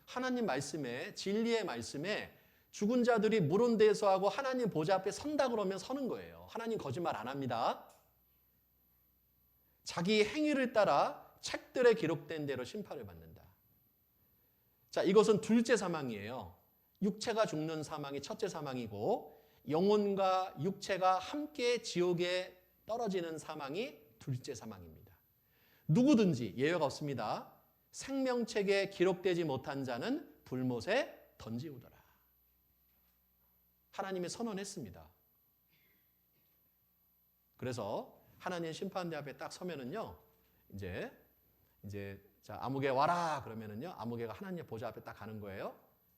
하나님 말씀에, 진리의 말씀에 죽은 자들이 물온대소하고 하나님 보좌 앞에 선다 그러면 서는 거예요. 하나님 거짓말 안 합니다. 자기 행위를 따라 책들에 기록된 대로 심판을 받는다. 자, 이것은 둘째 사망이에요. 육체가 죽는 사망이 첫째 사망이고, 영혼과 육체가 함께 지옥에 떨어지는 사망이 둘째 사망입니다. 누구든지 예외가 없습니다. 생명책에 기록되지 못한 자는 불못에 던지우더라. 하나님이 선언했습니다. 그래서 하나님 심판대 앞에 딱 서면은요, 이제 자, 아무개 와라 그러면은요, 아무개가 하나님 보좌 앞에 딱 가는 거예요.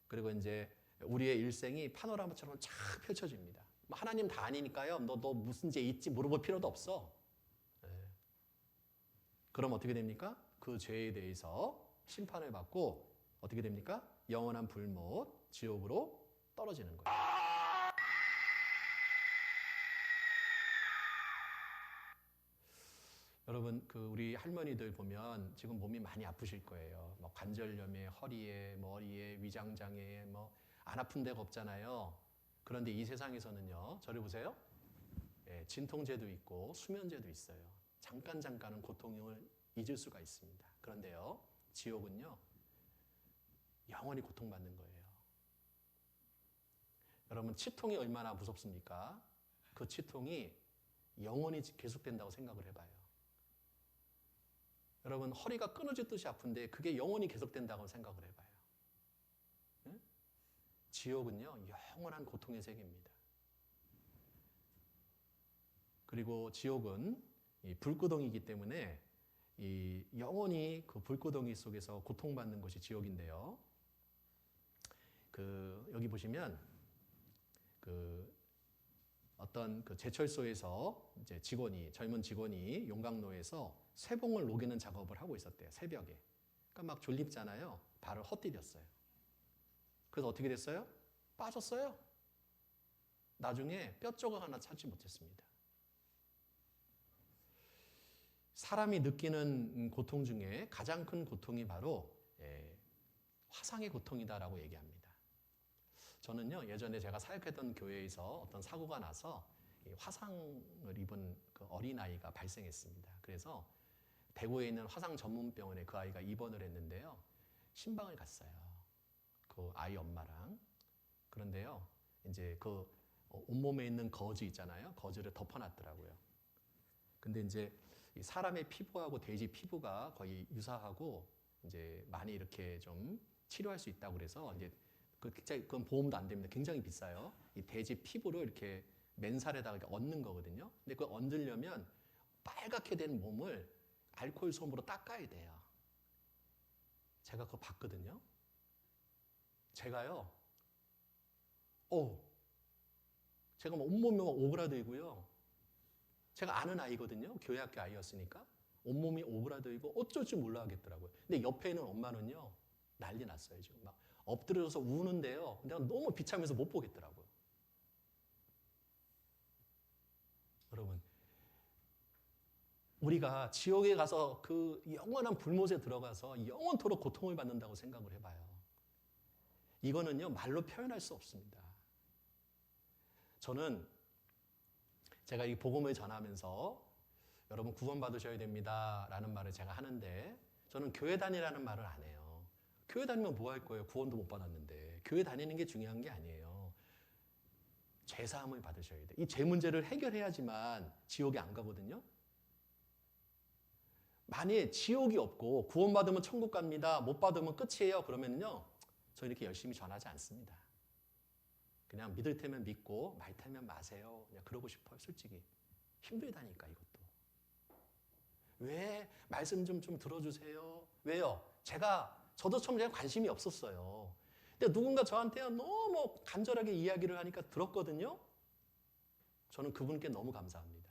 그리고 이제 우리의 일생이 파노라마처럼 쫙 펼쳐집니다. 하나님 다 아니니까요. 너 무슨 죄 있지 물어볼 필요도 없어. 네. 그럼 어떻게 됩니까? 그 죄에 대해서 심판을 받고 어떻게 됩니까? 영원한 불못, 지옥으로 떨어지는 거예요. 여러분, 우리 할머니들 보면 지금 몸이 많이 아프실 거예요. 관절염에, 허리에, 머리에, 위장장애에 안 아픈 데가 없잖아요. 그런데 이 세상에서는요, 저를 보세요. 예, 진통제도 있고 수면제도 있어요. 잠깐은 고통을 잊을 수가 있습니다. 그런데요, 지옥은요, 영원히 고통받는 거예요. 여러분, 치통이 얼마나 무섭습니까? 그 치통이 영원히 계속된다고 생각을 해봐요. 여러분 허리가 끊어지듯이 아픈데 그게 영원히 계속된다고 생각을 해봐요. 응? 지옥은요 영원한 고통의 세계입니다. 그리고 지옥은 이 불구덩이이기 때문에 이 영원히 그 불구덩이 속에서 고통받는 것이 지옥인데요. 여기 보시면 어떤 제철소에서 이제 젊은 직원이 용광로에서 쇠봉을 녹이는 작업을 하고 있었대요. 새벽에. 그러니까 막 졸립잖아요. 발을 헛디뎠어요. 그래서 어떻게 됐어요? 빠졌어요. 나중에 뼈 조각 하나 찾지 못했습니다. 사람이 느끼는 고통 중에 가장 큰 고통이 바로 화상의 고통이다라고 얘기합니다. 저는요 예전에 제가 사역했던 교회에서 어떤 사고가 나서 화상을 입은 그 어린아이가 발생했습니다. 그래서 대구에 있는 화상 전문병원에 그 아이가 입원을 했는데요. 신방을 갔어요. 그 아이 엄마랑. 그런데요 이제 그 온몸에 있는 거즈 있잖아요. 거즈를 덮어놨더라고요. 근데 이제 사람의 피부하고 돼지 피부가 거의 유사하고 이제 많이 이렇게 좀 치료할 수 있다고 그래서 이제 그건 보험도 안 됩니다. 굉장히 비싸요. 이 돼지 피부를 이렇게 맨살에다가 이렇게 얹는 거거든요. 근데 그걸 얹으려면 빨갛게 된 몸을 알코올 솜으로 닦아야 돼요. 제가 그거 봤거든요. 제가요, 제가 뭐 온몸이 막 오그라들고요. 제가 아는 아이거든요. 교회 학교 아이였으니까. 온몸이 오그라들고 어쩔 줄 몰라 하겠더라고요. 근데 옆에 있는 엄마는요, 난리 났어요. 지금 막 엎드려서 우는데요. 내가 너무 비참해서 못 보겠더라고요. 여러분, 우리가 지옥에 가서 그 영원한 불못에 들어가서 영원토록 고통을 받는다고 생각을 해봐요. 이거는요, 말로 표현할 수 없습니다. 저는 제가 이 복음을 전하면서 여러분 구원받으셔야 됩니다 라는 말을 제가 하는데 저는 교회 다니라는 말을 안 해요. 교회 다니면 뭐 할 거예요? 구원도 못 받았는데. 교회 다니는 게 중요한 게 아니에요. 죄사함을 받으셔야 돼요. 이 죄 문제를 해결해야지만 지옥에 안 가거든요. 만약에 지옥이 없고 구원받으면 천국 갑니다. 못 받으면 끝이에요. 그러면요. 저 이렇게 열심히 전하지 않습니다. 그냥 믿을 테면 믿고 말 테면 마세요. 그냥 그러고 싶어요. 솔직히. 힘들다니까 이것도. 왜? 말씀 좀 들어주세요. 왜요? 저도 처음에 관심이 없었어요. 근데 누군가 저한테 너무 간절하게 이야기를 하니까 들었거든요. 저는 그분께 너무 감사합니다.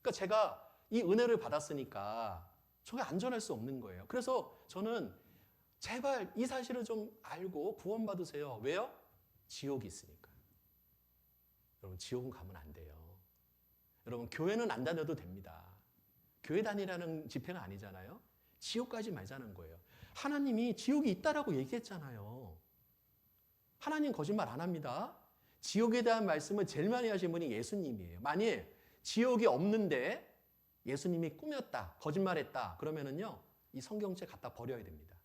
그러니까 제가 이 은혜를 받았으니까 저게 안전할 수 없는 거예요. 그래서 저는 제발 이 사실을 좀 알고 구원받으세요. 왜요? 지옥이 있으니까. 여러분 지옥은 가면 안 돼요. 여러분 교회는 안 다녀도 됩니다. 교회 다니라는 집회가 아니잖아요. 지옥 가지 말자는 거예요. 하나님이 지옥이 있다라고 얘기했잖아요. 하나님 거짓말 안 합니다. 지옥에 대한 말씀을 제일 많이 하신 분이 예수님이에요. 만일 지옥이 없는데 예수님이 꾸몄다, 거짓말했다 그러면은요 이 성경책 갖다 버려야 됩니다.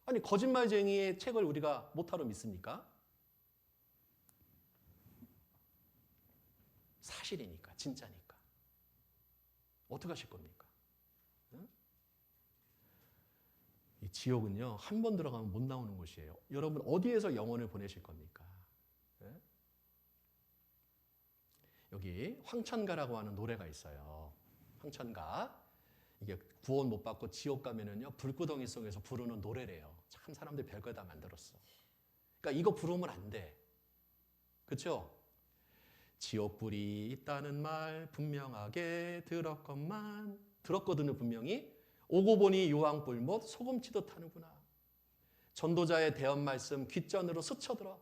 아니 거짓말쟁이의 책을 우리가 못하러 믿습니까? 사실이니까, 진짜니까. 어떻게 하실 겁니까? 응? 이 지옥은요, 한 번 들어가면 못 나오는 곳이에요. 여러분, 어디에서 영혼을 보내실 겁니까? 응? 여기 황천가라고 하는 노래가 있어요. 황천가. 이게 구원 못 받고 지옥 가면은요, 불구덩이 속에서 부르는 노래래요. 참 사람들 별거 다 만들었어. 그러니까 이거 부르면 안 돼. 그렇죠? 지옥불이 있다는 말 분명하게 들었거든요 분명히. 오고 보니 유황불 못 소금치듯 하는구나. 전도자의 대언 말씀 귓전으로 스쳐들어.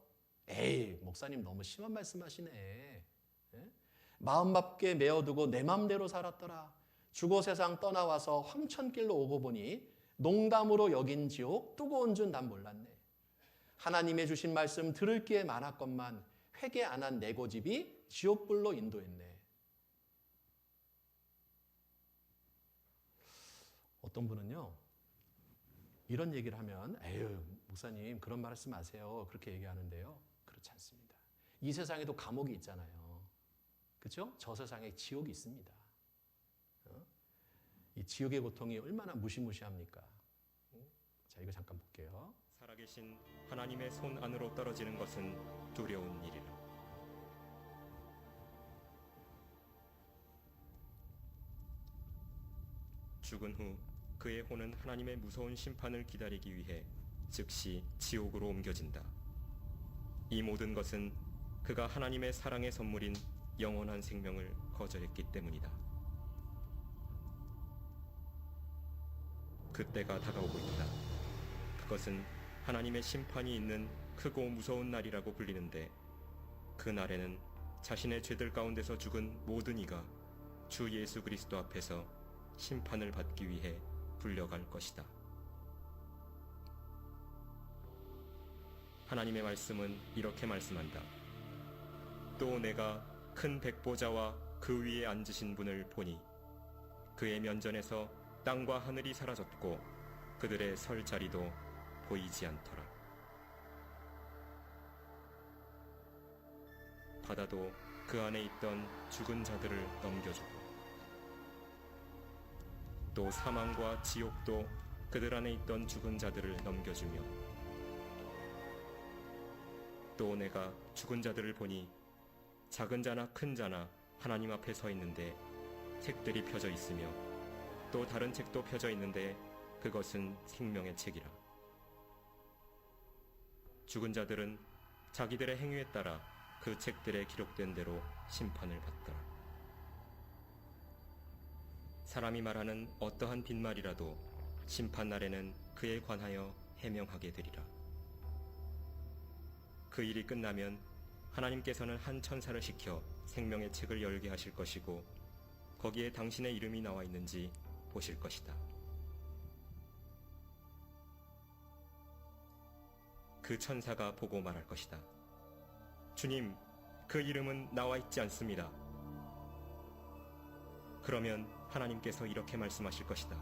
에이 목사님 너무 심한 말씀 하시네. 예? 마음 밖에 메어두고 내 맘대로 살았더라. 주고 세상 떠나와서 황천길로 오고 보니 농담으로 여긴 지옥 뜨거운 줄 난 몰랐네. 하나님의 주신 말씀 들을 게 많았건만 회개 안 한 내 고집이 지옥불로 인도했네. 어떤 분은요 이런 얘기를 하면 에휴 목사님 그런 말씀 마세요 그렇게 얘기하는데요. 그렇지 않습니다. 이 세상에도 감옥이 있잖아요. 그죠? 저 세상에 지옥이 있습니다. 이 지옥의 고통이 얼마나 무시무시합니까? 자, 이거 잠깐 볼게요. 살아계신 하나님의 손 안으로 떨어지는 것은 두려운 일이라. 죽은 후 그의 혼은 하나님의 무서운 심판을 기다리기 위해 즉시 지옥으로 옮겨진다. 이 모든 것은 그가 하나님의 사랑의 선물인 영원한 생명을 거절했기 때문이다. 그때가 다가오고 있다. 그것은 하나님의 심판이 있는 크고 무서운 날이라고 불리는데, 그 날에는 자신의 죄들 가운데서 죽은 모든 이가 주 예수 그리스도 앞에서 심판을 받기 위해 불려갈 것이다. 하나님의 말씀은 이렇게 말씀한다. 또 내가 큰 백보자와 그 위에 앉으신 분을 보니 그의 면전에서 땅과 하늘이 사라졌고 그들의 설 자리도 보이지 않더라. 바다도 그 안에 있던 죽은 자들을 넘겨주고 또 사망과 지옥도 그들 안에 있던 죽은 자들을 넘겨주며 또 내가 죽은 자들을 보니 작은 자나 큰 자나 하나님 앞에 서 있는데 책들이 펴져 있으며 또 다른 책도 펴져 있는데 그것은 생명의 책이라. 죽은 자들은 자기들의 행위에 따라 그 책들에 기록된 대로 심판을 받더라. 사람이 말하는 어떠한 빈말이라도 심판날에는 그에 관하여 해명하게 되리라. 그 일이 끝나면 하나님께서는 한 천사를 시켜 생명의 책을 열게 하실 것이고 거기에 당신의 이름이 나와 있는지 보실 것이다. 그 천사가 보고 말할 것이다. 주님, 그 이름은 나와 있지 않습니다. 그러면 하나님께서 이렇게 말씀하실 것이다.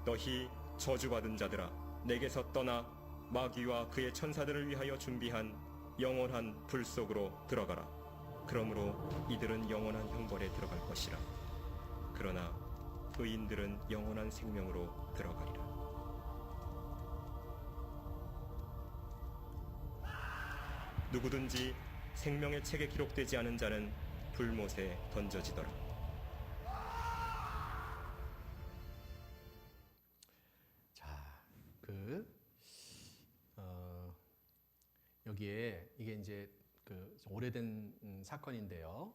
너희 저주받은 자들아, 내게서 떠나 마귀와 그의 천사들을 위하여 준비한 영원한 불 속으로 들어가라. 그러므로 이들은 영원한 형벌에 들어갈 것이라. 그러나 의인들은 영원한 생명으로 들어가리라. 누구든지 생명의 책에 기록되지 않은 자는 불못에 던져지더라. 자, 여기에 이게 이제 오래된 사건인데요.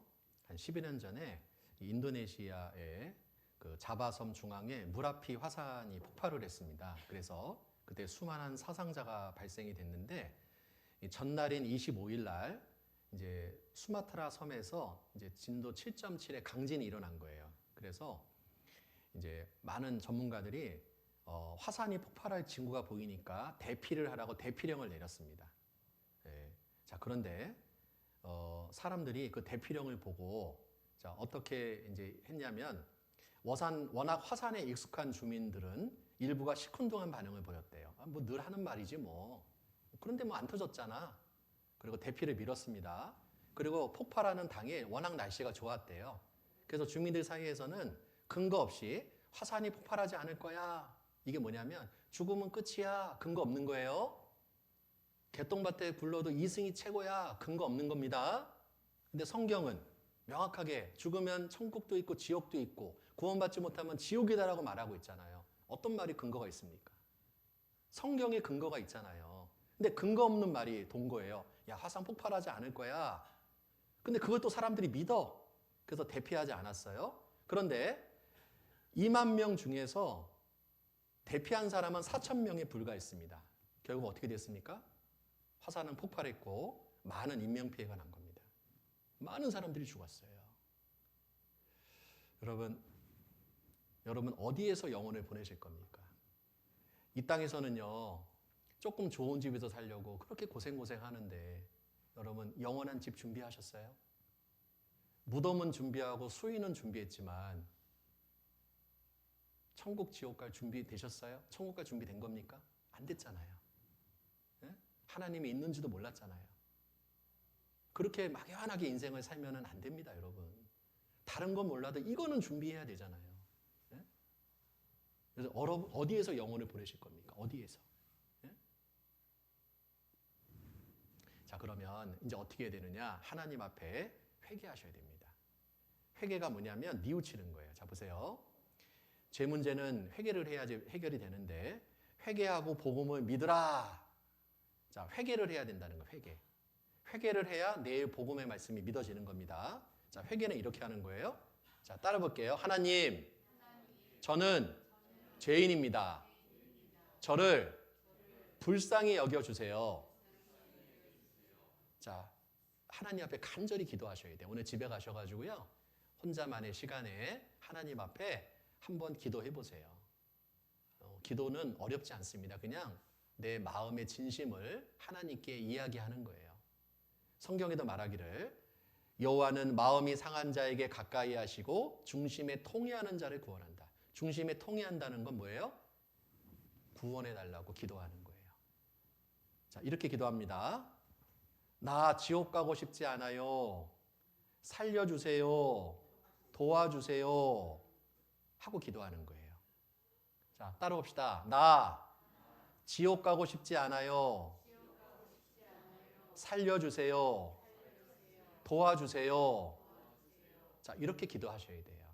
한 11년 전에 인도네시아의 그 자바섬 중앙에 무라피 화산이 폭발을 했습니다. 그래서 그때 수많은 사상자가 발생이 됐는데 이 전날인 25일 날 이제 수마트라 섬에서 이제 진도 7.7의 강진이 일어난 거예요. 그래서 이제 많은 전문가들이 화산이 폭발할 징후가 보이니까 대피를 하라고 대피령을 내렸습니다. 예. 자, 그런데 사람들이 그 대피령을 보고 자, 어떻게 이제 했냐면 워낙 화산에 익숙한 주민들은 일부가 시큰둥한 반응을 보였대요. 뭐 늘 하는 말이지 뭐. 그런데 뭐 안 터졌잖아. 그리고 대피를 밀었습니다. 그리고 폭발하는 당일 워낙 날씨가 좋았대요. 그래서 주민들 사이에서는 근거 없이 화산이 폭발하지 않을 거야. 이게 뭐냐면 죽으면 끝이야. 근거 없는 거예요. 개똥밭에 굴러도 이승이 최고야. 근거 없는 겁니다. 근데 성경은 명확하게 죽으면 천국도 있고 지옥도 있고 구원받지 못하면 지옥이다라고 말하고 있잖아요. 어떤 말이 근거가 있습니까? 성경에 근거가 있잖아요. 근데 근거 없는 말이 돈 거예요. 야, 화산 폭발하지 않을 거야. 근데 그것도 사람들이 믿어. 그래서 대피하지 않았어요. 그런데 2만 명 중에서 대피한 사람은 4천 명에 불과했습니다. 결국 어떻게 됐습니까? 화산은 폭발했고 많은 인명피해가 난 겁니다. 많은 사람들이 죽었어요. 여러분 어디에서 영혼을 보내실 겁니까? 이 땅에서는요, 조금 좋은 집에서 살려고 그렇게 고생 하는데 여러분 영원한 집 준비하셨어요? 무덤은 준비하고 수인은 준비했지만 천국 지옥 갈 준비 되셨어요? 천국 갈 준비 된 겁니까? 안 됐잖아요. 네? 하나님이 있는지도 몰랐잖아요. 그렇게 막연하게 인생을 살면 안 됩니다, 여러분. 다른 건 몰라도 이거는 준비해야 되잖아요. 예? 그래서 어디에서 영혼을 보내실 겁니까? 어디에서? 예? 자, 그러면 이제 어떻게 해야 되느냐? 하나님 앞에 회개하셔야 됩니다. 회개가 뭐냐면 뉘우치는 거예요. 자, 보세요. 제 문제는 회개를 해야지 해결이 되는데, 회개하고 복음을 믿으라. 자, 회개를 해야 된다는 거, 회개. 회개를 해야 내일 복음의 말씀이 믿어지는 겁니다. 자, 회개는 이렇게 하는 거예요. 자, 따라 볼게요. 하나님, 저는 죄인입니다. 저를 불쌍히 여겨주세요. 자, 하나님 앞에 간절히 기도하셔야 돼요. 오늘 집에 가셔가지고요, 혼자만의 시간에 하나님 앞에 한번 기도해 보세요. 기도는 어렵지 않습니다. 그냥 내 마음의 진심을 하나님께 이야기하는 거예요. 성경에도 말하기를 여호와는 마음이 상한 자에게 가까이 하시고 중심에 통회하는 자를 구원한다. 중심에 통회한다는 건 뭐예요? 구원해 달라고 기도하는 거예요. 자, 이렇게 기도합니다. 나 지옥 가고 싶지 않아요. 살려주세요. 도와주세요. 하고 기도하는 거예요. 자, 따라봅시다. 나 지옥 가고 싶지 않아요. 살려주세요. 도와주세요. 자, 이렇게 기도하셔야 돼요.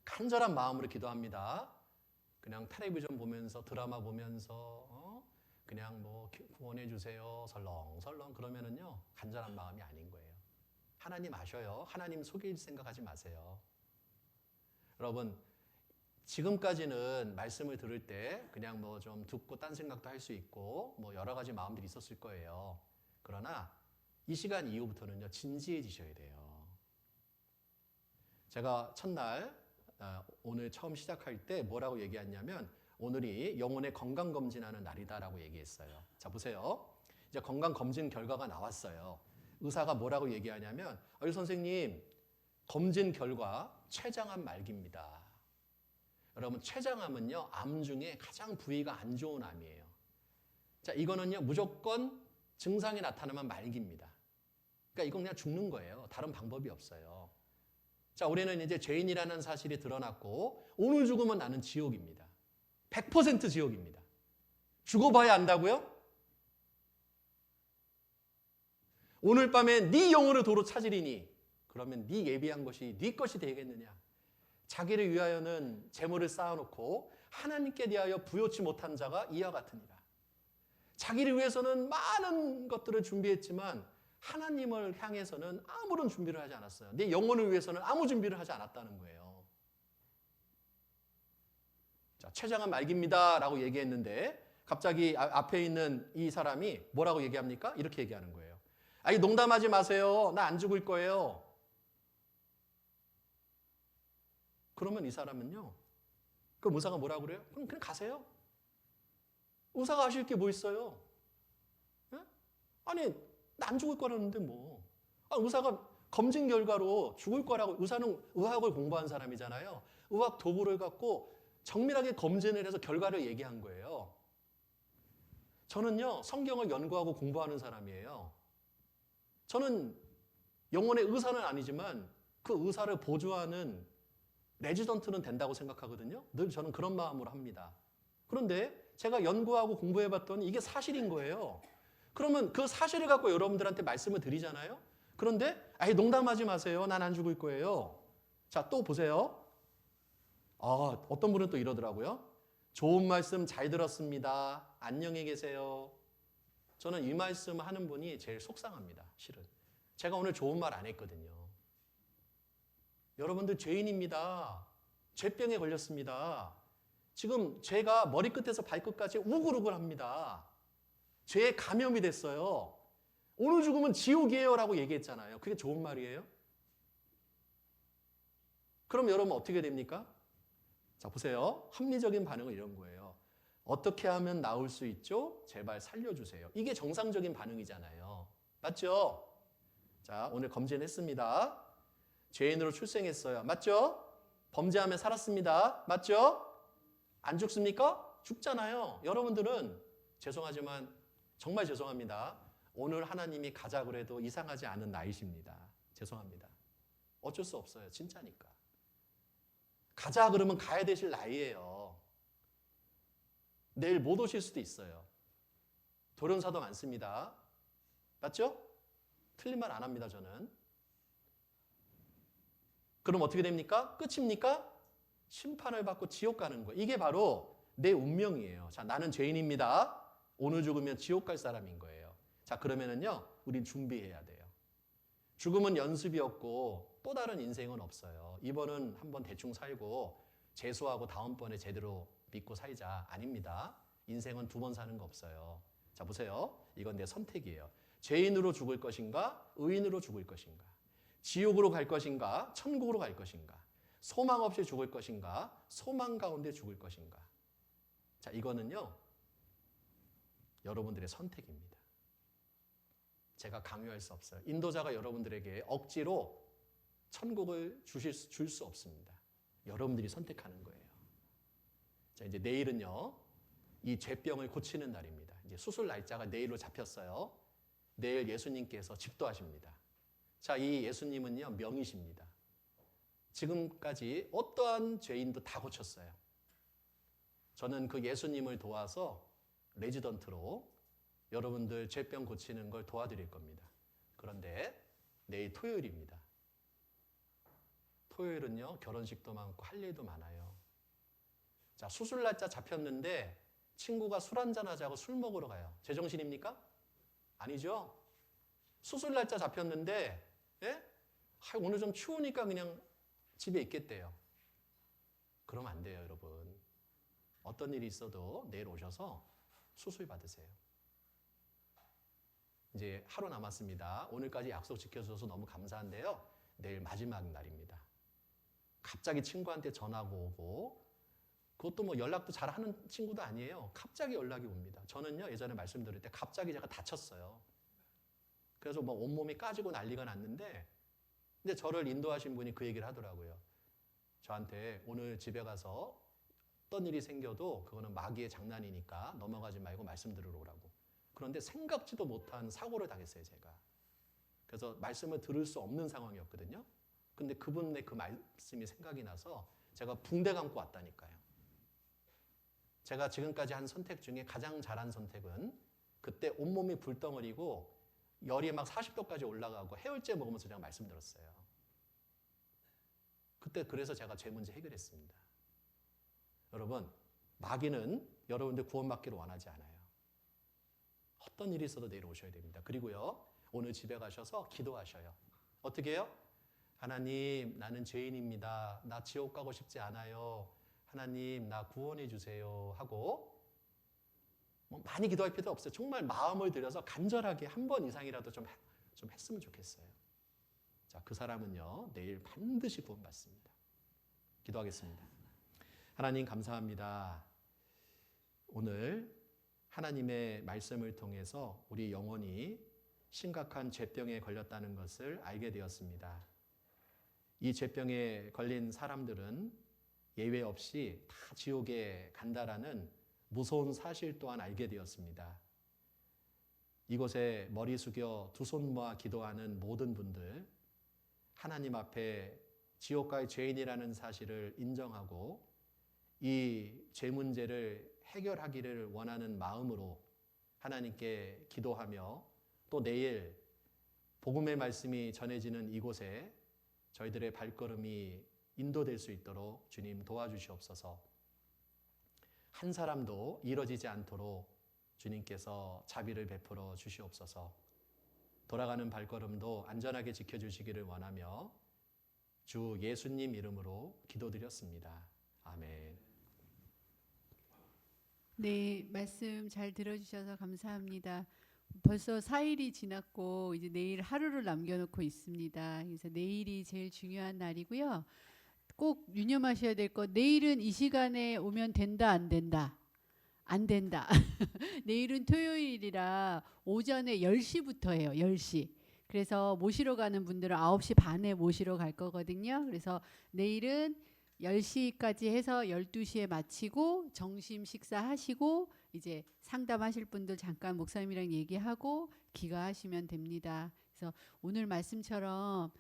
간절한 마음으로 기도합니다. 그냥 텔레비전 보면서, 드라마 보면서 그냥 뭐 구원해 주세요 설렁설렁 그러면은요, 간절한 마음이 아닌 거예요. 하나님 아셔요. 하나님 속일 생각하지 마세요. 여러분, 지금까지는 말씀을 들을 때 그냥 뭐 좀 듣고 딴 생각도 할 수 있고 뭐 여러 가지 마음들이 있었을 거예요. 그러나 이 시간 이후부터는요, 진지해지셔야 돼요. 제가 첫날 오늘 처음 시작할 때 뭐라고 얘기했냐면, 오늘이 영혼의 건강검진하는 날이다라고 얘기했어요. 자, 보세요. 이제 건강검진 결과가 나왔어요. 의사가 뭐라고 얘기하냐면, 선생님, 검진 결과 췌장암 말기입니다. 여러분, 췌장암은요, 암 중에 가장 부위가 안 좋은 암이에요. 자, 이거는요, 무조건 증상이 나타나면 말기입니다. 그러니까 이건 그냥 죽는 거예요. 다른 방법이 없어요. 자, 우리는 이제 죄인이라는 사실이 드러났고, 오늘 죽으면 나는 지옥입니다. 100% 지옥입니다. 죽어봐야 안다고요? 오늘 밤에 네 영혼을 도로 찾으리니 그러면 네 예비한 것이 네 것이 되겠느냐? 자기를 위하여는 재물을 쌓아놓고 하나님께 대하여 부요치 못한 자가 이와 같으니라. 자기를 위해서는 많은 것들을 준비했지만 하나님을 향해서는 아무런 준비를 하지 않았어요. 내 영혼을 위해서는 아무 준비를 하지 않았다는 거예요. 자, 췌장암 말기입니다 라고 얘기했는데, 갑자기 앞에 있는 이 사람이 뭐라고 얘기합니까? 이렇게 얘기하는 거예요. 아니, 농담하지 마세요. 나 안 죽을 거예요. 그러면 이 사람은요, 그 의사가 뭐라고 그래요? 그럼 그냥 가세요. 의사가 하실 게 뭐 있어요? 예? 아니, 나 안 죽을 거라는데 뭐. 의사가 검진 결과로 죽을 거라고, 의사는 의학을 공부한 사람이잖아요. 의학 도구를 갖고 정밀하게 검진을 해서 결과를 얘기한 거예요. 저는요, 성경을 연구하고 공부하는 사람이에요. 저는 영혼의 의사는 아니지만 그 의사를 보조하는 레지던트는 된다고 생각하거든요. 늘 저는 그런 마음으로 합니다. 그런데 제가 연구하고 공부해봤더니 이게 사실인 거예요. 그러면 그 사실을 갖고 여러분들한테 말씀을 드리잖아요. 그런데 농담하지 마세요. 난 안 죽을 거예요. 자, 또 보세요. 어떤 분은 또 이러더라고요. 좋은 말씀 잘 들었습니다. 안녕히 계세요. 저는 이 말씀 하는 분이 제일 속상합니다. 실은. 제가 오늘 좋은 말 안 했거든요. 여러분들 죄인입니다. 죄병에 걸렸습니다. 지금 죄가 머리끝에서 발끝까지 우글우글합니다. 죄에 감염이 됐어요. 오늘 죽으면 지옥이에요 라고 얘기했잖아요. 그게 좋은 말이에요? 그럼 여러분 어떻게 됩니까? 자, 보세요. 합리적인 반응은 이런 거예요. 어떻게 하면 나올 수 있죠? 제발 살려주세요. 이게 정상적인 반응이잖아요. 맞죠? 자, 오늘 검진했습니다. 죄인으로 출생했어요. 맞죠? 범죄하며 살았습니다. 맞죠? 안 죽습니까? 죽잖아요. 여러분들은 죄송하지만 정말 죄송합니다. 오늘 하나님이 가자 그래도 이상하지 않은 나이십니다. 죄송합니다. 어쩔 수 없어요. 진짜니까. 가자 그러면 가야 되실 나이예요. 내일 못 오실 수도 있어요. 돌연사도 많습니다. 맞죠? 틀린 말 안 합니다, 저는. 그럼 어떻게 됩니까? 끝입니까? 심판을 받고 지옥 가는 거예요. 이게 바로 내 운명이에요. 자, 나는 죄인입니다. 오늘 죽으면 지옥 갈 사람인 거예요. 자, 그러면은요, 우린 준비해야 돼요. 죽음은 연습이었고 또 다른 인생은 없어요. 이번은 한번 대충 살고 재수하고 다음번에 제대로 믿고 살자. 아닙니다. 인생은 두 번 사는 거 없어요. 자, 보세요. 이건 내 선택이에요. 죄인으로 죽을 것인가? 의인으로 죽을 것인가? 지옥으로 갈 것인가? 천국으로 갈 것인가? 소망 없이 죽을 것인가? 소망 가운데 죽을 것인가? 자, 이거는요, 여러분들의 선택입니다. 제가 강요할 수 없어요. 인도자가 여러분들에게 억지로 천국을 줄 수 없습니다. 여러분들이 선택하는 거예요. 자, 이제 내일은요, 이 죄병을 고치는 날입니다. 이제 수술 날짜가 내일로 잡혔어요. 내일 예수님께서 집도하십니다. 자, 이 예수님은요, 명이십니다. 지금까지 어떠한 죄인도 다 고쳤어요. 저는 그 예수님을 도와서 레지던트로 여러분들 죄병 고치는 걸 도와드릴 겁니다. 그런데 내일 토요일입니다. 토요일은요, 결혼식도 많고 할 일도 많아요. 자, 수술 날짜 잡혔는데 친구가 술 한잔 하자고 술 먹으러 가요. 제정신입니까? 아니죠? 수술 날짜 잡혔는데, 예? 오늘 좀 추우니까 그냥 집에 있겠대요. 그러면 안 돼요, 여러분. 어떤 일이 있어도 내일 오셔서 수술 받으세요. 이제 하루 남았습니다. 오늘까지 약속 지켜주셔서 너무 감사한데요. 내일 마지막 날입니다. 갑자기 친구한테 전화가 오고, 그것도 뭐 연락도 잘하는 친구도 아니에요. 갑자기 연락이 옵니다. 저는요, 예전에 말씀드릴 때 갑자기 제가 다쳤어요. 그래서 뭐 온몸이 까지고 난리가 났는데, 근데 저를 인도하신 분이 그 얘기를 하더라고요. 저한테 오늘 집에 가서 어떤 일이 생겨도 그거는 마귀의 장난이니까 넘어가지 말고 말씀 들으러 오라고. 그런데 생각지도 못한 사고를 당했어요, 제가. 그래서 말씀을 들을 수 없는 상황이었거든요. 근데 그분의 그 말씀이 생각이 나서 제가 붕대 감고 왔다니까요. 제가 지금까지 한 선택 중에 가장 잘한 선택은 그때 온몸이 불덩어리고 열이 막 40도까지 올라가고 해열제 먹으면서 제가 말씀 들었어요. 그때 그래서 제가 제 문제 해결했습니다. 여러분, 마귀는 여러분들 구원받기를 원하지 않아요. 어떤 일이 있어도 내일 오셔야 됩니다. 그리고요, 오늘 집에 가셔서 기도하셔요. 어떻게 해요? 하나님, 나는 죄인입니다. 나 지옥 가고 싶지 않아요. 하나님, 나 구원해 주세요. 하고 뭐 많이 기도할 필요도 없어요. 정말 마음을 들여서 간절하게 한 번 이상이라도 좀 했으면 좋겠어요. 자, 그 사람은요, 내일 반드시 구원받습니다. 기도하겠습니다. 하나님 감사합니다. 오늘 하나님의 말씀을 통해서 우리 영혼이 심각한 죄병에 걸렸다는 것을 알게 되었습니다. 이 죄병에 걸린 사람들은 예외 없이 다 지옥에 간다라는 무서운 사실 또한 알게 되었습니다. 이곳에 머리 숙여 두 손 모아 기도하는 모든 분들, 하나님 앞에 지옥가의 죄인이라는 사실을 인정하고 이 죄 문제를 해결하기를 원하는 마음으로 하나님께 기도하며 또 내일 복음의 말씀이 전해지는 이곳에 저희들의 발걸음이 인도될 수 있도록 주님 도와주시옵소서. 한 사람도 이뤄지지 않도록 주님께서 자비를 베풀어 주시옵소서. 돌아가는 발걸음도 안전하게 지켜주시기를 원하며 주 예수님 이름으로 기도드렸습니다. 아멘. 네, 말씀 잘 들어주셔서 감사합니다. 벌써 4일이 지났고 이제 내일 하루를 남겨놓고 있습니다. 그래서 내일이 제일 중요한 날이고요. 꼭 유념하셔야 될 것, 내일은 이 시간에 오면 된다, 안 된다? 안 된다. 내일은 토요일이라 오전에 10시부터 해요. 10시. 그래서 모시러 가는 분들은 9시 반에 모시러 갈 거거든요. 그래서 내일은 10시까지 해서 12시에 마치고 점심 식사하시고 이제 상담하실 분들 잠깐 목사님이랑 얘기하고 귀가하시면 됩니다. 그래서 오늘 말씀처럼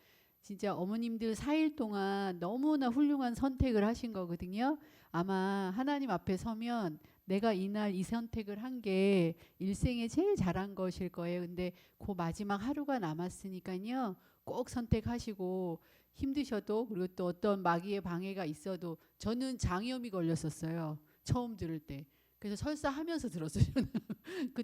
진짜 어머님들 4일 동안 너무나 훌륭한 선택을 하신 거거든요. 아마 하나님 앞에 서면 내가 이날 이 선택을 한 게 일생에 제일 잘한 것일 거예요. 근데 그 마지막 하루가 남았으니까요. 꼭 선택하시고 힘드셔도 그리고 또 어떤 마귀의 방해가 있어도 저는 장염이 걸렸었어요. 처음 들을 때. 그래서 설사하면서 들었어요.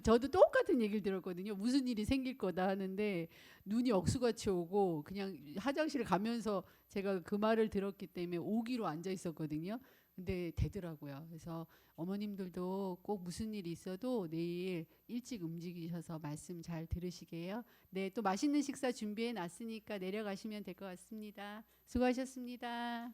저도 똑같은 얘기를 들었거든요. 무슨 일이 생길 거다 하는데 눈이 억수같이 오고 그냥 화장실 가면서 제가 그 말을 들었기 때문에 오기로 앉아 있었거든요. 근데 되더라고요. 그래서 어머님들도 꼭 무슨 일이 있어도 내일 일찍 움직이셔서 말씀 잘 들으시게요. 네, 또 맛있는 식사 준비해 놨으니까 내려가시면 될 것 같습니다. 수고하셨습니다.